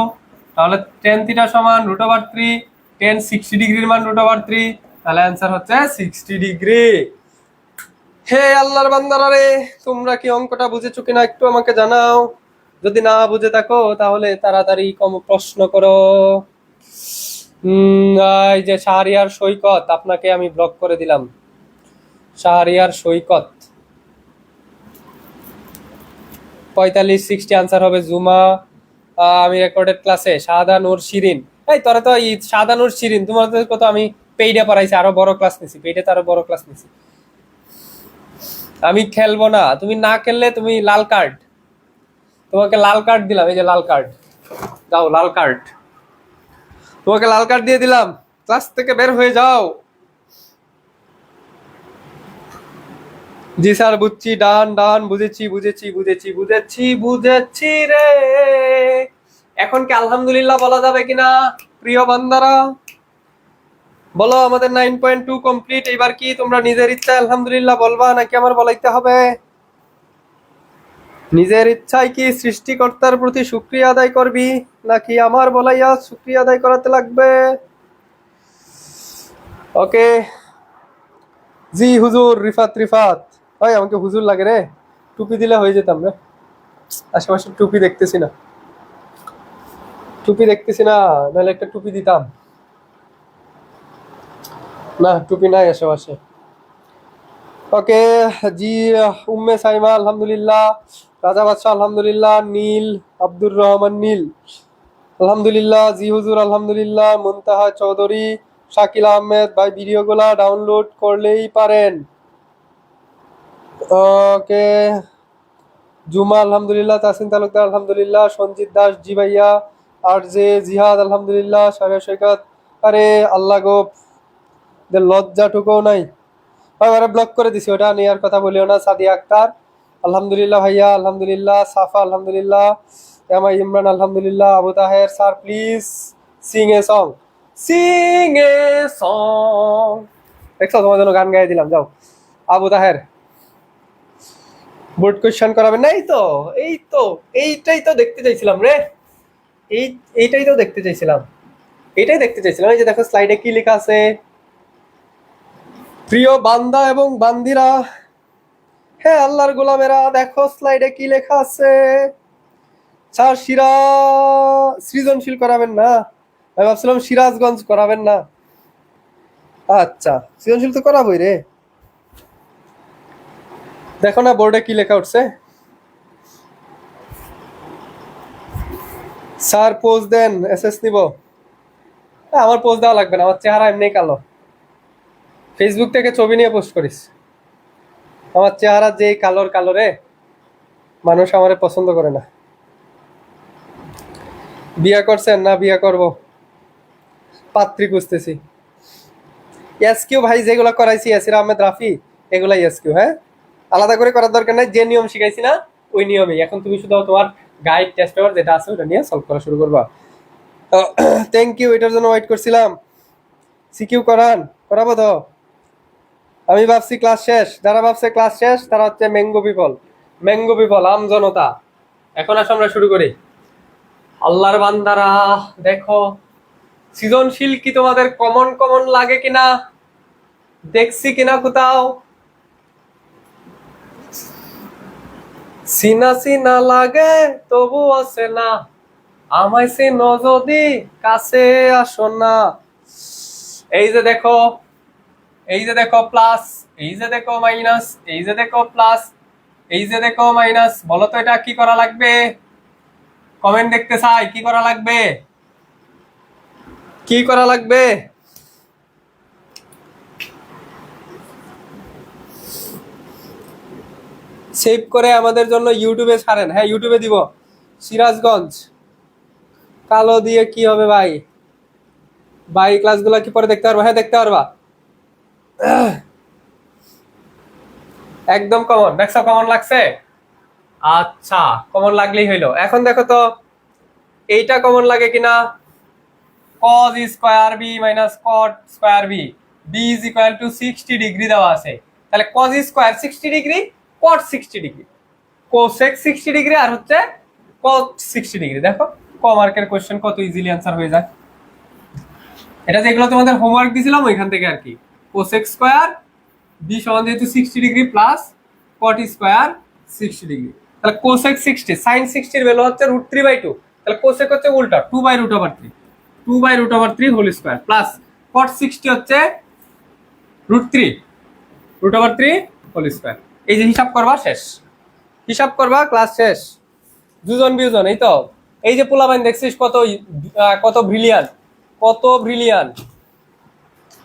Speaker 1: তাহলে tan থিটা সমান √3, tan 60 ডিগ্রির মান √3, তাহলে অ্যান্সার হচ্ছে 60 ডিগ্রি। হে আল্লাহর বান্দারা রে, তোমরা কি অঙ্কটা বুঝেছো কিনা একটু আমাকে জানাও, যদি না বুঝে থাকো তাহলে তাড়াতাড়ি কম প্রশ্ন করো। এই যে শাহরিয়ার সৈকত, আপনাকে আমি ব্লক করে দিলাম, শাহরিয়ার সৈকত 45 60 আনসার হবে। জুমা আমি রেকর্ডেড ক্লাসে, শাহাদা নূর শিরিন, এই তোরা তো শাহাদা নূর শিরিন, তোমাদের কত আমি পেইডে পড়াইছি, আরো বড় ক্লাস নিছি, পেইডে তো আরো বড় ক্লাস নিছি। আমি খেলবো না, তুমি না খেললে তুমি লাল কার্ড, তোমাকে লাল কার্ড দিলাম, এই যে লাল কার্ড, যাও লাল কার্ড, তোমাকে লাল কার্ড দিয়ে দিলাম, ক্লাস থেকে বের হয়ে যাও। জি স্যার বুঝছি, ডান ডান, বুঝেছি বুঝেছি বুঝেছি বুঝেছি বুঝেছি রে। এখন কি আলহামদুলিল্লাহ বলা যাবে কিনা প্রিয় বান্দারা, বলো আমাদের 9.2 কমপ্লিট। এবার কি তোমরা নিজের ইচ্ছায় আলহামদুলিল্লাহ বলবা নাকি আমার বলাইতে হবে? নিজের ইচ্ছায় কি সৃষ্টিকর্তার প্রতি শুকরিয়া আদায় করবি নাকি আমার বলাইয়া শুকরিয়া আদায় করাতে লাগবে? ওকে জি হুজুর, রিফাত রিফাত ভাই আমাকে হুজুর লাগে রে, টুপি দিলে হয়ে যেতাম রে, আশেপাশে টুপি দেখতেছি না, টুপি দেখতেছি না, নাহলে একটা টুপি দিতাম না, টুপি নাই আশেপাশে। ওকে জি উম্মে সাইমা আলহামদুলিল্লাহ, রাজা বাদশাহ আলহামদুলিল্লাহ, নীল আব্দুর রহমান নীল আলহামদুলিল্লাহ, জি হুজুর আলহামদুলিল্লাহ, মুনতাহা চৌধুরী, শাকিল আহমেদ ভাই ভিডিওগুলা ডাউনলোড করলেই পারেন। ওকে, জুমা আলহামদুলিল্লাহ, তাসিন তালুকদার আলহামদুলিল্লাহ, সঞ্জিত দাস জি ভাইয়া, আর জে জিহাদ আলহামদুলিল্লাহ, সারিয়া সৈকত, আরে আল্লাহ গো, লজ্জাটুকুও নাই ভাই, ওরা ব্লক করে দিছি, ওটা নিয়ে আর কথা বলিও না। সাদিয়া আক্তার আলহামদুলিল্লাহ ভাইয়া আলহামদুলিল্লাহ, সাফা আলহামদুলিল্লাহ, এমআই ইমরান আলহামদুলিল্লাহ, Abu Taher sir please Singh a song, Singh a song, দেখছো তোমার জন্য গান গাইয়ে দিলাম, যাও। আবু তাহের বোর্ড কোয়েশ্চেন করাবেন না? এইটাই তো দেখতে চাইছিলাম রে, এইটাই তো দেখতে চাইছিলাম, এইটাই দেখতে চাইছিলাম। এই যে দেখো স্লাইডে কি লেখা আছে, প্রিয় বান্দা এবং বান্দিরা, হ্যাঁ আল্লাহর গোলামেরা, দেখো স্লাইডে কি লেখা আছে। স্যার সৃজনশীল করাবেন না? আমি ভাবছিলাম সিরাজগঞ্জ করাবেন না। আচ্ছা, সৃজনশীল তো করাবোই রে। দেখো না বোর্ডে কি লেখা উঠছে। স্যার পোজ দেন, এসএস নিব। আমার পোজ দেওয়া লাগবে না, আমার চেহারা এমনি কালো। ফেসবুক থেকে ছবি নিয়ে পোস্ট করিস, আমার চেহারা যে কালোর কালো রে, মানুষ আমারে পছন্দ করে না। বিয়া করছেন না? বিয়া করব, পাত্রী খুঁজতেছি। এসকিউ ভাই যেগুলো করাইছি, ইয়াসির আহমেদ রাফি, এগুলাই এসকিউ। হ্যাঁ, আলাদা করে করার দরকার নাই, যে নিয়ম শিখাইছি না ওই নিয়মেই। এখন তুমি শুধু তোমার গাইড টেস্ট পেপার যেটা আছে ওটা নিয়ে সলভ করা শুরু করবা। থ্যাংক ইউ, এটার জন্য ওয়েট করছিলাম। সিকিউ করাবো তো। আমি ভাবছি ক্লাস শেষ, যারা ভাবছে ক্লাস শেষ তারা হচ্ছে ম্যাঙ্গো পিপল, আম জনতা। এখন আসো আমরা শুরু করি। আল্লাহর বান্দারা দেখো, সৃজনশীল কি তোমাদের কমন কমন লাগে কিনা, দেখছি কিনা কোথাও। সিনা সিনা লাগে তবু আছে না, আমায় চিনো যদি কাছে আসো না। এই যে দেখো, এই যে দেখো প্লাস, এই যে দেখো মাইনাস, এই যে দেখো প্লাস, এই যে দেখো মাইনাস। বলো তো এটা কি করা লাগবে? কমেন্ট দেখতে চাই, কি করা লাগবে, কি করা লাগবে? সেভ করে আমাদের জন্য ইউটিউবে ছাড়েন। হ্যাঁ ইউটিউবে দিব। সিরাজগঞ্জ কালো দিয়ে কি হবে ভাই? ভাই ক্লাসগুলো কি পরে দেখতে পারবা? হ্যাঁ দেখতে পারবা, একদম কমন। দেখছো কমন লাগছে? আচ্ছা, কমন লাগলেই হইলো। এখন দেখো তো এইটা কমন লাগে কিনা। cos square B minus cot square B, B is equal to 60 degree দেওয়া আছে। তাহলে cos square 60 degree, cot 60 degree, cosec 60 degree, আর হচ্ছে cot 60 ডিগ্রি। দেখো ক মার্কের কোশ্চেন কত ইজিলি অ্যান্সার হয়ে যায়। এটা যেগুলো তোমাদের হোমওয়ার্ক দিয়েছিলাম ওইখান থেকে আর কি। cosec স্কয়ার বি সমান যেহেতু 60 degree plus cot square 60 degree, তাহলে cosec 60 sin 60 এর ভ্যালু হচ্ছে √3/2। তাহলে cosec হচ্ছে উল্টা 2/√3, 2/√3 হোল স্কয়ার প্লাস cot 60 হচ্ছে √3 হোল স্কয়ার। এই যে হিসাব করবা শেষ, হিসাব করবা ক্লাস শেষ। দুজন বিয়োজন, এই তো। এই যে পোলাবাইন দেখছিস কত কত ব্রিলিয়ান্ট, কত ব্রিলিয়ান্ট।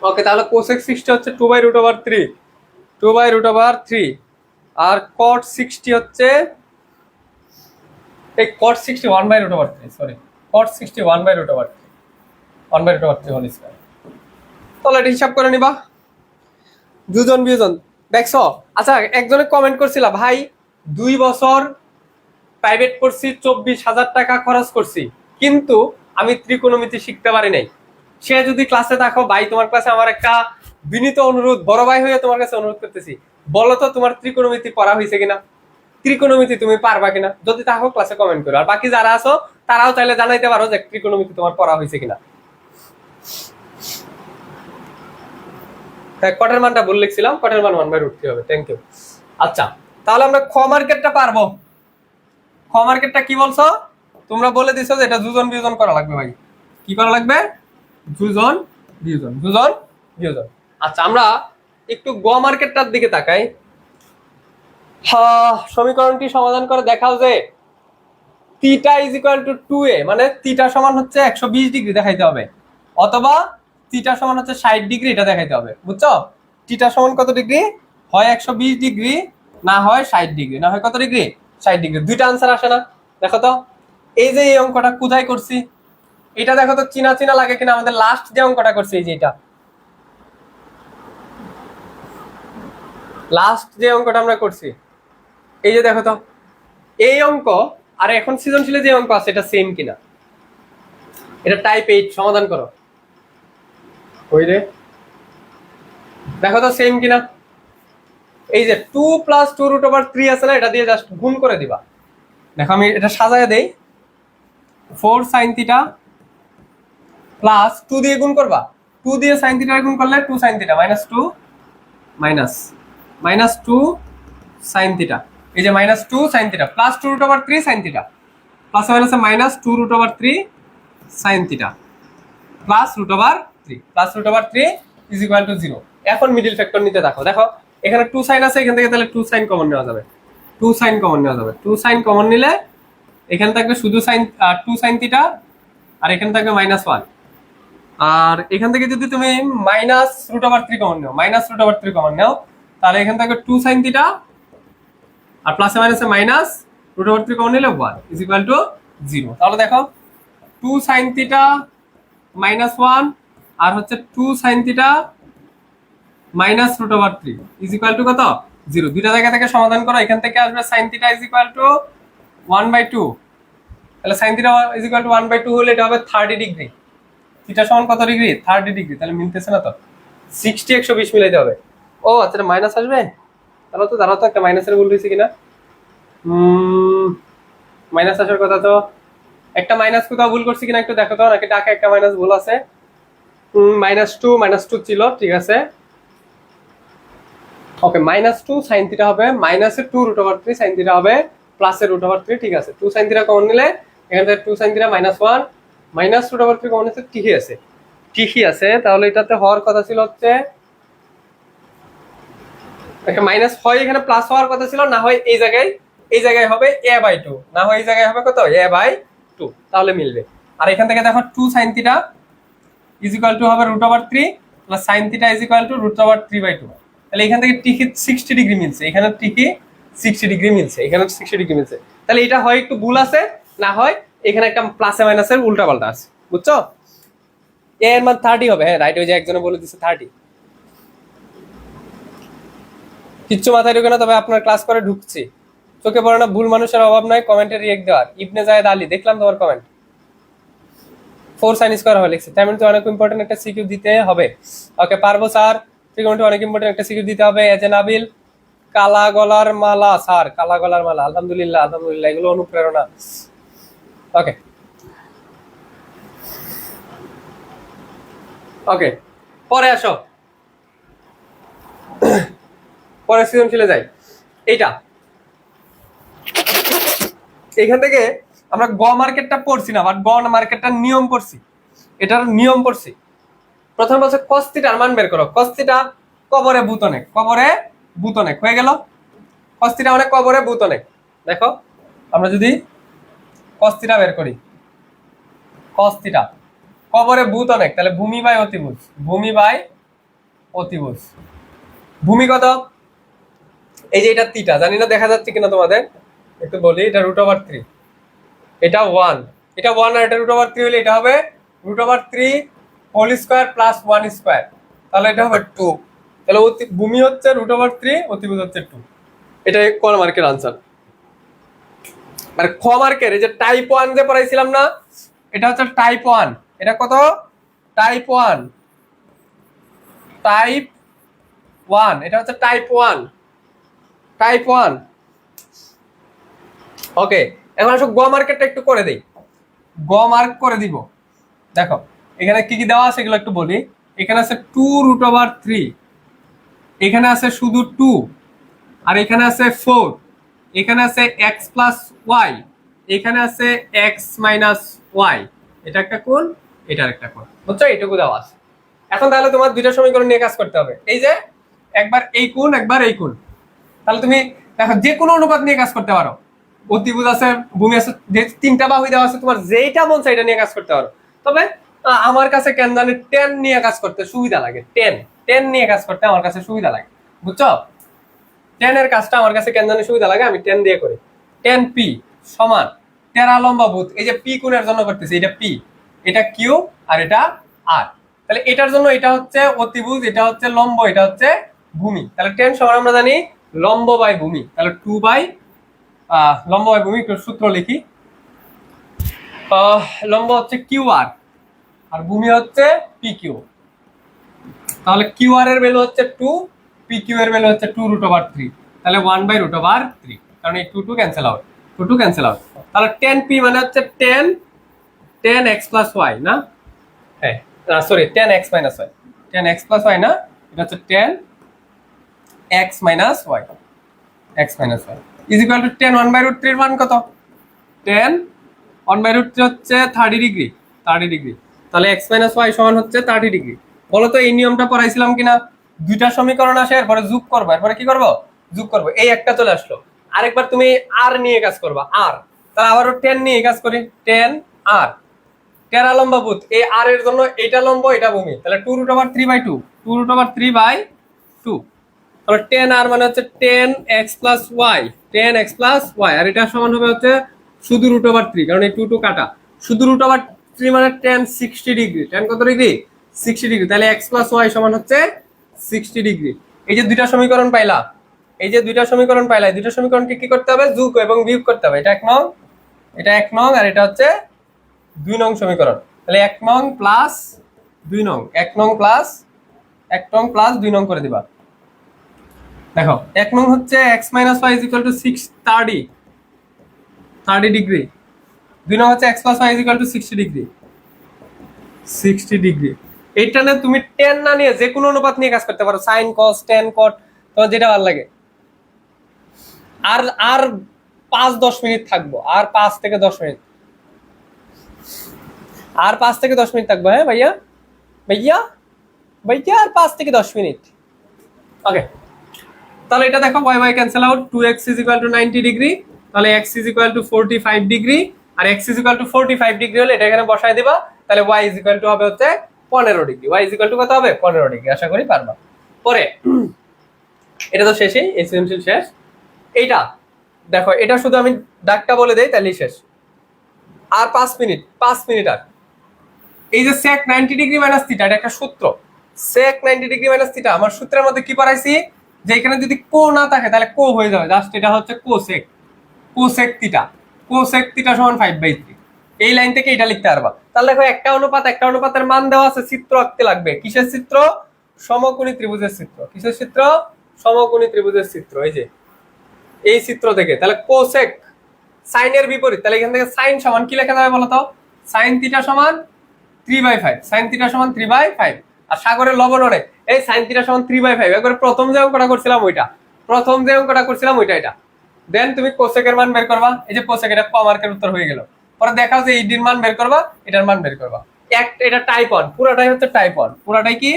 Speaker 1: ওকে, তাহলে cosec 60 হচ্ছে 2/√3, আর cot 60 হচ্ছে এই cot 60 1/√3, sorry cot 60 1/√3 whole square. তাহলে এটা হিসাব করে নিবা। দুজন বিয়োজন দেখছো। আচ্ছা, একজনে কমেন্ট করছিল, ভাই 2 বছর প্রাইভেট করছি, 24,000 টাকা খরচ করছি, কিন্তু আমি ত্রিকোণমিতি শিখতে পারি নাই। সে যদি ক্লাসে থাকো, ভাই তোমার কাছে আমার একটা বিনীত অনুরোধ, বড় ভাই হয়ে তোমার কাছে অনুরোধ করতেছি, বলো তো তোমার ত্রিকোণমিতি পড়া হয়েছে কিনা, ত্রিকোণমিতি তুমি পারবা কিনা। যদি থাকো ক্লাসে কমেন্ট করো, আর বাকি যারা আছো তারাও চাইলে জানাইতে পারো যে ত্রিকোণমিতি তোমার পড়া হয়েছে কিনা। হ্যাঁ, কটের মানটা ভুল লিখছিলাম, কটের মান 1/√3 হবে। Thank you. আচ্ছা, তাহলে আমরা খ মার্কেটটা পারবো। খ মার্কেটটা কি বলছো তোমরা? বলে দিছো যে এটা যোজন বিয়োজন করা লাগবে। ভাই কি করা লাগবে? যোজন বিয়োজন। আচ্ছা, আমরা একটু গ মার্কেটটার দিকে তাকাই। সমীকরণটি সমাধান করে দেখাও যে theta is equal two 2a, মানে থিটা সমান হচ্ছে 120 ডিগ্রি দেখাইতে হবে, অথবা থিটা সমান হচ্ছে 60 ডিগ্রি, এটা দেখাইতে হবে। বুঝছো? থিটা সমান কত ডিগ্রি? হয় 120 ডিগ্রি, না হয় 60 ডিগ্রি, না হয় কত ডিগ্রি? 60 ডিগ্রি। দুইটা আনসার আসে না? দেখো তো, এই যে এই অঙ্কটা কোথায় করছি, এটা দেখো তো চিনা চিনা লাগে কিনা। আমাদের লাস্ট যে অঙ্কটা করছি, এই যে এটা লাস্ট যে অঙ্কটা আমরা করছি, এই যে দেখো তো এই অঙ্ক আর এখন সৃজনশীলে যে অঙ্ক আছে এটা সেম কিনা। এটা টাইপ 8, সমাধান করো। ওই রে, দেখো তো সেম কিনা। এই যে 2 + 2√3 আছে না, এটা দিয়ে জাস্ট গুণ করে দিবা। দেখো আমি এটা সাজায় দেই, 4 sin θ প্লাস 2 দিয়ে গুণ করবা, 2 দিয়ে sin θ গুণ করলে 2 sin θ -2 -2 sin θ, এই যে -2 sin θ প্লাস 2√3 sin θ, প্লাস মাইনাসে -2√3 sin θ plus √3 is equal to 0। এখন মিডল ফ্যাক্টর নিতে দেখো, দেখো এখানে 2 sin আছে, এখান থেকে তাহলে 2 sin কমন নেওয়া যাবে, 2 sin কমন নেওয়া যাবে। 2 sin কমন নিলে এখানে থাকবে শুধু sin 2 sin θ, আর এখানে থাকবে -1। আর এখান থেকে যদি তুমি -√3 কমন নাও, -√3 কমন নাও, তাহলে এখানে থাকবে 2 sin θ, আর প্লাসে মাইনাসে -√3 কমন নিলে 1 ইজ ইকুয়াল টু 0। তাহলে দেখো 2 sin θ -1 আর হচ্ছে 2 sin θ -√3 ইজ ইকুয়াল টু কত? 0। দুইটা জায়গা থেকে সমাধান করো, এখান থেকে আসবে sin θ ইজ ইকুয়াল টু 1/2। তাহলে sin θ ইজ ইকুয়াল টু 1/2 হলে এটা হবে 30 ডিগ্রি। থিটা সমান কত ডিগ্রি? 30 ডিগ্রি। তাহলে মিলতেছে না তো, 60 120 মিলাইতে হবে। ও আচ্ছা, মাইনাস আসবে, তাহলে তো দাঁড়াও তো, একটা মাইনাসের ভুল হয়েছে কিনা। মাইনাস আসার কথা তো, একটা মাইনাস কোথাও ভুল করছি কিনা একটু দেখো তো, নাকি ডাকে একটা মাইনাস ভুল আছে। -2 ছিল, ঠিক আছে। ওকে, -2 sin θ হবে, -2√3 sin θ হবে, +√3, ঠিক আছে। 2 sin θ কমন নিলে এখান থেকে 2 sin θ -1 -√3 কমন আছে, ঠিকই আছে, ঠিকই আছে। তাহলে এটাতে হওয়ার কথা ছিল হচ্ছে একটা মাইনাস, হয় এখানে প্লাস হওয়ার কথা ছিল, না হয় এই জায়গায় হবে a/2, না হয় এই জায়গায় হবে কত? a/2, তাহলে মিলবে। আর এখান থেকে দেখো 2 sin θ ইজ ইকুয়াল টু হবে √3 plus sin θ is equal to √3/2। তাহলে এখান থেকে ঠিকই 60 ডিগ্রি মিলছে, এখানে ঠিকই 60 ডিগ্রি মিলছে, এখানে 60 ডিগ্রি মিলছে। তাহলে এটা হয় একটু ভুল আছে, না হয় এখানে একটা প্লাসে মাইনাসের উল্টা পাল্টা আছে। বুঝছো? এ এর মান 30 হবে। হ্যাঁ রাইট, ওই যে একজনে বলে দিচ্ছে 30। কিচ্ছু মাথায় ঢুকে না, তবে আপনার ক্লাস করে ঢুকছি। চোখে পড়ে না, ভুল মানুষের অভাব নাই কমেন্টে রিয়েক্ট দেওয়ার। ইবনে জায়েদ আলী, দেখলাম তোমার কমেন্ট। 4 sin স্কয়ার হবে লিখছে, তাই মানে তো অনেক ইম্পর্টেন্ট একটা সিকিউ দিতে হবে। ওকে, পারবো স্যার, ট্রিগোনোমেট্রি অনেক ইম্পর্টেন্ট একটা সিকিউ দিতে হবে। এজে নাবিল, কালা গলার মালা স্যার, কালা গলার মালা, আলহামদুলিল্লাহ আলহামদুলিল্লাহ, এগুলো অনুপ্রেরণা। ওকে ওকে, পরে আসো, পরে সৃজনশীলে যাই। এইটা এখান থেকে আমরা গ মার্কেটটা পড়ছি না, বাট গ মার্কেটটার নিয়ম পড়ছি, এটার নিয়ম পড়ছি। প্রথম বলছে cos θ মান বের করো। cos θ কবরে বুতনেক, কবরে বুতনেক হয়ে গেল। cos θ মানে কবরে বুতনেক। দেখো আমরা যদি cos θ বের করি, cos θ কবরে বুতনেক, তাহলে ভূমি বাই অতিভুজ, ভূমি বাই অতিভুজ। ভূমি কত? এই যে এটা θ, জানি না দেখা যাচ্ছে কিনা তোমাদের, একটু বলি। এটা √3, এটা 1, এটা 1 আর এটা √3 হলে এটা হবে √3 হোল স্কয়ার প্লাস 1 স্কয়ার, তাহলে এটা হবে 2। তাহলে ভূমি হচ্ছে √3, অতিভুজ হচ্ছে 2। এটাই ক মার্কের আনসার। আর খ মার্কের এই যে টাইপ 1 যে পড়াইছিলাম না, এটা হচ্ছে টাইপ 1। এটা কত? টাইপ 1, টাইপ 1, এটা হচ্ছে টাইপ 1, টাইপ 1। ওকে, এখন আসো গ মার্কেটটা একটু করে দেই, গ মার্ক করে দিব। দেখো এখানে কি কি দেওয়া আছে এগুলো একটু বলি। এখানে আছে 2√3, এখানে আছে শুধু 2, আর এখানে আছে 4, এখানে আছে x + y, এখানে আছে x - y। এটা একটা কোণ, এটা একটা কোণ। বুঝছো? এইটুকু দেওয়া আছে। এখন তাহলে তোমার দুইটা সমীকরণ নিয়ে কাজ করতে হবে। এই যে একবার এই কোণ, একবার এই কোণ। তাহলে তুমি দেখো যে কোনো অনুপাত নিয়ে কাজ করতে পারো, অতিভুজ আছে, ভূমি আছে, যে তিনটা বাহুই দেওয়া আছে, তোমার যেইটা মন চাই এটা নিয়ে কাজ করতে পারো। তবে আমার কাছে কেন জানি 10 নিয়ে কাজ করতে সুবিধা লাগে, 10 নিয়ে কাজ করতে আমার কাছে সুবিধা লাগে, বুঝছো? 10 এর কাজটা আমার কাছে কেন জানি সুবিধা লাগে, আমি 10 দিয়ে করি। 10p সমান 13 লম্বা ভূত, এই যে পি কোণের জন্য করতেছি, এটা পি, এটা কিউ, আর এটা আর। তাহলে এটার জন্য এটা হচ্ছে অতিভুজ, এটা হচ্ছে লম্ব, এটা হচ্ছে ভূমি। তাহলে 10 সমান আমরা জানি লম্ব বাই ভূমি, তাহলে 2 বাই লম্ব বাই ভূমি। একটু সূত্র লিখি, লম্ব হচ্ছে কিউ আর ভূমি হচ্ছে পি কিউ। তাহলে কিউ আর এর ভ্যালু হচ্ছে 2, পি কিউ এর ভ্যালু হচ্ছে 2√3, তাহলে 1/√3, কারণ এই 2 ক্যান্সেল আউট, 2 ক্যান্সেল আউট। তাহলে 10p মানে হচ্ছে 10x প্লাস ওয়াই না, হ্যাঁ sorry 10x minus Y, 10x plus Y না, এটা হচ্ছে 10x minus Y, x minus Y is equal to 10 1/√3 এর মান কত? 10 1/√3 হচ্ছে 30 ডিগ্রি, 30 ডিগ্রি। তাহলে x মাইনাস ওয়াই সমান হচ্ছে 30 ডিগ্রি। বলো তো এই নিয়মটা পড়াইছিলাম কিনা? দুইটা সমীকরণ আসে, এরপরে যোগ করবো, এরপরে কি করবো? যোগ করবো। এই একটা চলে আসলো, আরেকবার তুমি আর নিয়ে কাজ করবা, আর। তাহলে আবারও 10 নিয়ে কাজ করি, 10 আর 13 লম্বা ভূত, এই আর এর জন্য এটা লম্ব, এটা ভূমি, তাহলে 2√3/2, 2√3/2। তাহলে 10 আর মানে হচ্ছে 10x plus Y, 10x plus Y, আর এটা সমান হবে হচ্ছে শুধু √3, কারণ এই 2 কাটা, শুধু √3 মানে 10 60 ডিগ্রি। 10 কত ডিগ্রি? 60 ডিগ্রি। তাহলে x প্লাস ওয়াই সমান হচ্ছে 60 ডিগ্রি। এই যে দুইটা সমীকরণ পাইলা, এই যে দুইটা সমীকরণ পাইলা, এই দুইটা সমীকরণকে কি করতে হবে? যোগ এবং বিয়োগ করতে হবে। এটা 1 নং, এটা 1 নং, আর এটা হচ্ছে 2 নং সমীকরণ। তাহলে 1 নং প্লাস 2 নং, 1 নং প্লাস 1 নং প্লাস 2 নং করে দিবা। দেখো 1 নং হচ্ছে x minus Y is equal to 30 degree, 2 নং হচ্ছে x plus Y is equal to 60 degree, 60 degree. এইটা না তুমি 10 না নিয়ে যে কোনো অনুপাত নিয়ে কাজ করতে পারো, sin cos tan cot, তোমার যেটা ভালো লাগে। আর আর 5-10 মিনিট থাকবো, আর 5 থেকে 10 মিনিট, আর 5 থেকে 10 মিনিট থাকবো। হ্যাঁ ভাইয়া, ভাইয়া, ভাইয়া, আর 5 থেকে 10 মিনিট। ওকে, তাহলে এটা দেখো y y cancel out, 2x is equal to 90 degree, তাহলে x is equal to 45 degree, আর x is equal to 45 degree হলে এটা এখানে বসায় দিবা, তাহলে y ইজ ইকুয়াল টু হবে হচ্ছে 15 degree. y is equal to কত হবে? 15 ডিগ্রি। আশা করি পারবা। পরে এটা তো শেষই, এই সৃজনশীল শেষ। এইটা দেখো, এটা শুধু আমি দাগটা বলে দেই তাহলেই শেষ। আর 5 মিনিট, 5 মিনিট। আর এই যে sec 90 ডিগ্রি মাইনাস থিটা, এটা একটা সূত্র। sec 90 ডিগ্রি মাইনাস থিটা আমার সূত্রের মধ্যে কি পড়াইছি? যে এখানে যদি কো না থাকে তাহলে কো হয়ে যাবে, জাস্ট এটা হচ্ছে cosec, cosec theta, cosec theta সমান 5/3। এই লাইন থেকে এটা লিখতে পারবা। তাহলে দেখো একটা অনুপাত, একটা অনুপাতের মান দেওয়া আছে, চিত্র আঁকতে লাগবে। কিসের চিত্র? সমকোণী ত্রিভুজের চিত্র। কিসের চিত্র? সমকোণী ত্রিভুজের চিত্র। এই যে এই চিত্র থেকে, তাহলে কোসেক সাইনের বিপরীত, তাহলে এখান থেকে সাইন সমান কি লেখা যাবে বলো তো? সাইন থিটা সমান 3/5, সাইন থিটা সমান 3/5। আর সাগরের লবণ অনেক, এই সাইন থিটা সমান 3/5। একবার প্রথম যে অঙ্কটা করছিলাম ওইটা, প্রথম যে অঙ্কটা করছিলাম ওইটা, এটা দেন তুমি কোসেকের মান বের করবা। এই যে কোসেক, এটা ক মার্কের উত্তর হয়ে গেল। পরে দেখাও যে এই ডির মান বের করবা, এটার মান বের করবা। এটা টাইপ 1, পুরাটাই হচ্ছে টাইপ 1, পুরাটাই কি?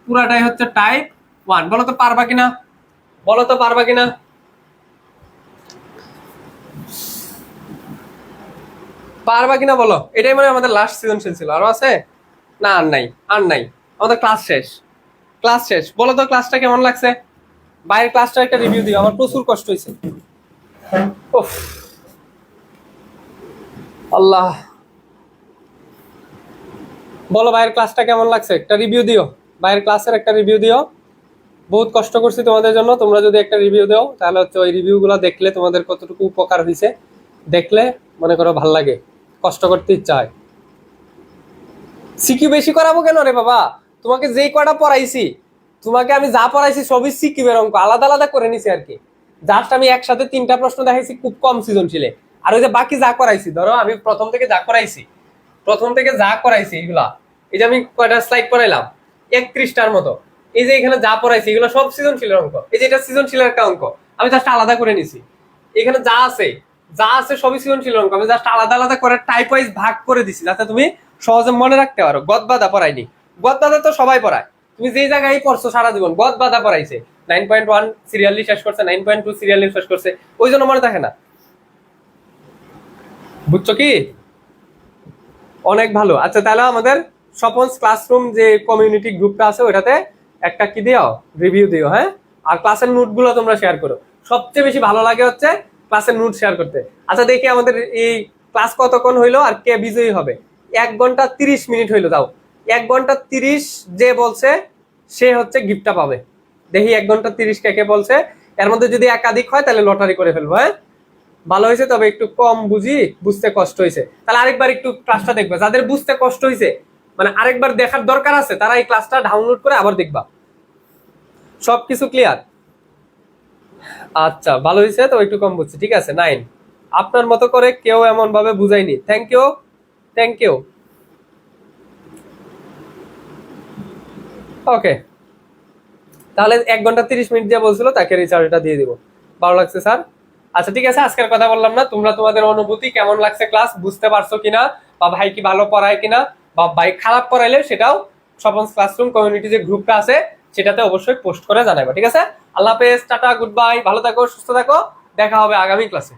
Speaker 1: পুরাটাই হচ্ছে টাইপ 1। বলো তো পারবা কিনা, বলো তো পারবা কিনা? পারবা কিনা বলো। এটাই মানে আমাদের লাস্ট সৃজনশীল ছিল, আরো আছে না? আর নাই, আর নাই, আমাদের ক্লাস শেষ, ক্লাস শেষ। বলো তো ক্লাসটা কেমন লাগছে? বাইরের ক্লাসটা একটা রিভিউ দিও, আমার প্রচুর কষ্ট হয়েছে। উফ আল্লাহ, বলো বাইরের ক্লাসটা কেমন লাগছে, একটা রিভিউ দিও, বাইরের ক্লাসের একটা রিভিউ দিও। বহুত কষ্ট করছি তোমাদের জন্য, তোমরা যদি একটা রিভিউ দাও তাহলে হচ্ছে ওই রিভিউগুলো দেখলে তোমাদের কতটুকু উপকার হয়েছে, দেখলে মনে করো ভাল লাগে, কষ্ট করতে ইচ্ছা হয়। সিকিউ বেশি করাবো কেন রে বাবা? তোমাকে যেই কটা পড়াইছি, তোমাকে আমি যা পড়াইছি সবই সিকিউর অঙ্ক, আলাদা আলাদা করে নিছি আর কি। জাস্ট আমি একসাথে 3টা প্রশ্ন দেখাইছি খুব কম সৃজনশীলে। আর ওই যে বাকি যা করাইছি, ধরো আমি প্রথম থেকে যা করাইছি এগুলা, এই যে আমি কয়টা স্লাইড পড়াইলাম, 31টার মতো, এই যে এখানে যা পড়াইছি এগুলো সব সৃজনশীলের অঙ্ক। এই যে এটা সৃজনশীলের একটা অঙ্ক, আমি জাস্ট আলাদা করে নিছি। এখানে যা আছে সবই সৃজনশীল অঙ্ক, আমি জাস্ট আলাদা আলাদা করে টাইপ ওয়াইজ ভাগ করে দিছি, যাতে তুমি সহজে মনে রাখতে পারো। গদ বাঁধা পড়াইনি, গদ বাঁধা তো সবাই পড়ায়, তুমি যেই জায়গায় পড়ছো সারা জীবন গদ বাঁধা পড়াইছে, 9.1 সিরিয়ালি শেষ করছে, 9.2 সিরিয়ালি শেষ করছে, ওই জন্য মনে থাকে না। বুঝছো কি? অনেক ভালো। আচ্ছা তাহলে আমাদের স্বপনস ক্লাসরুম যে কমিউনিটি গ্রুপটা আছে ওইটাতে একটা কি দিও, রিভিউ দিও, হ্যাঁ। আর ক্লাসের নোটগুলো তোমরা শেয়ার করো। সবচেয়ে বেশি ভালো লাগে হচ্ছে ক্লাসের নোট শেয়ার করতে। আচ্ছা দেখি আমাদের এই ক্লাস কতক্ষণ হইলো আর কে বিজয়ী হবে। 1 ঘন্টা 30 মিনিট হইলো, দাও 1 ঘন্টা 30 যে বলছে সে হচ্ছে গিফটটা পাবে। দেখি 1 ঘন্টা 30 কে কে বলছে। এর মধ্যে যদি একাধিক হয় তাহলে লটারি করে ফেলবো, হ্যাঁ। ভালো হয়েছে, তবে একটু কম বুঝি, বুঝতে কষ্ট হয়েছে, তাহলে আরেকবার একটু ক্লাসটা দেখবে। যাদের বুঝতে কষ্ট হয়েছে মানে আরেকবার দেখার দরকার আছে তারা এই ক্লাসটা ডাউনলোড করে আবার দেখবা। সবকিছু ক্লিয়ার? আচ্ছা ভালো হয়েছে, তো একটু কম বুঝছি, ঠিক আছে। 9, আপনার মতো করে কেউ এমন ভাবে বুঝাইনি। Thank you, thank you. Okay, তাহলে 1 ঘন্টা 30 মিনিট যে বলছিল তাকে রিচার্জটা দিয়ে দিব। ভালো লাগছে স্যার? আচ্ছা ঠিক আছে, আজকের কথা বললাম না। তোমরা তোমাদের অনুভূতি কেমন লাগছে, ক্লাস বুঝতে পারছো কিনা, বা ভাই কি ভালো পড়ায় কিনা, বা ভাই খারাপ পড়াইলে সেটাও স্বপনস ক্লাসরুম কমিউনিটি যে গ্রুপটা আছে সেটাতে অবশ্যই পোস্ট করে জানাবে, ঠিক আছে? আল্লাহ হাফেজ, টাটা, গুড বাই, ভালো থাকো, সুস্থ থাকো, দেখা হবে আগামী ক্লাসে।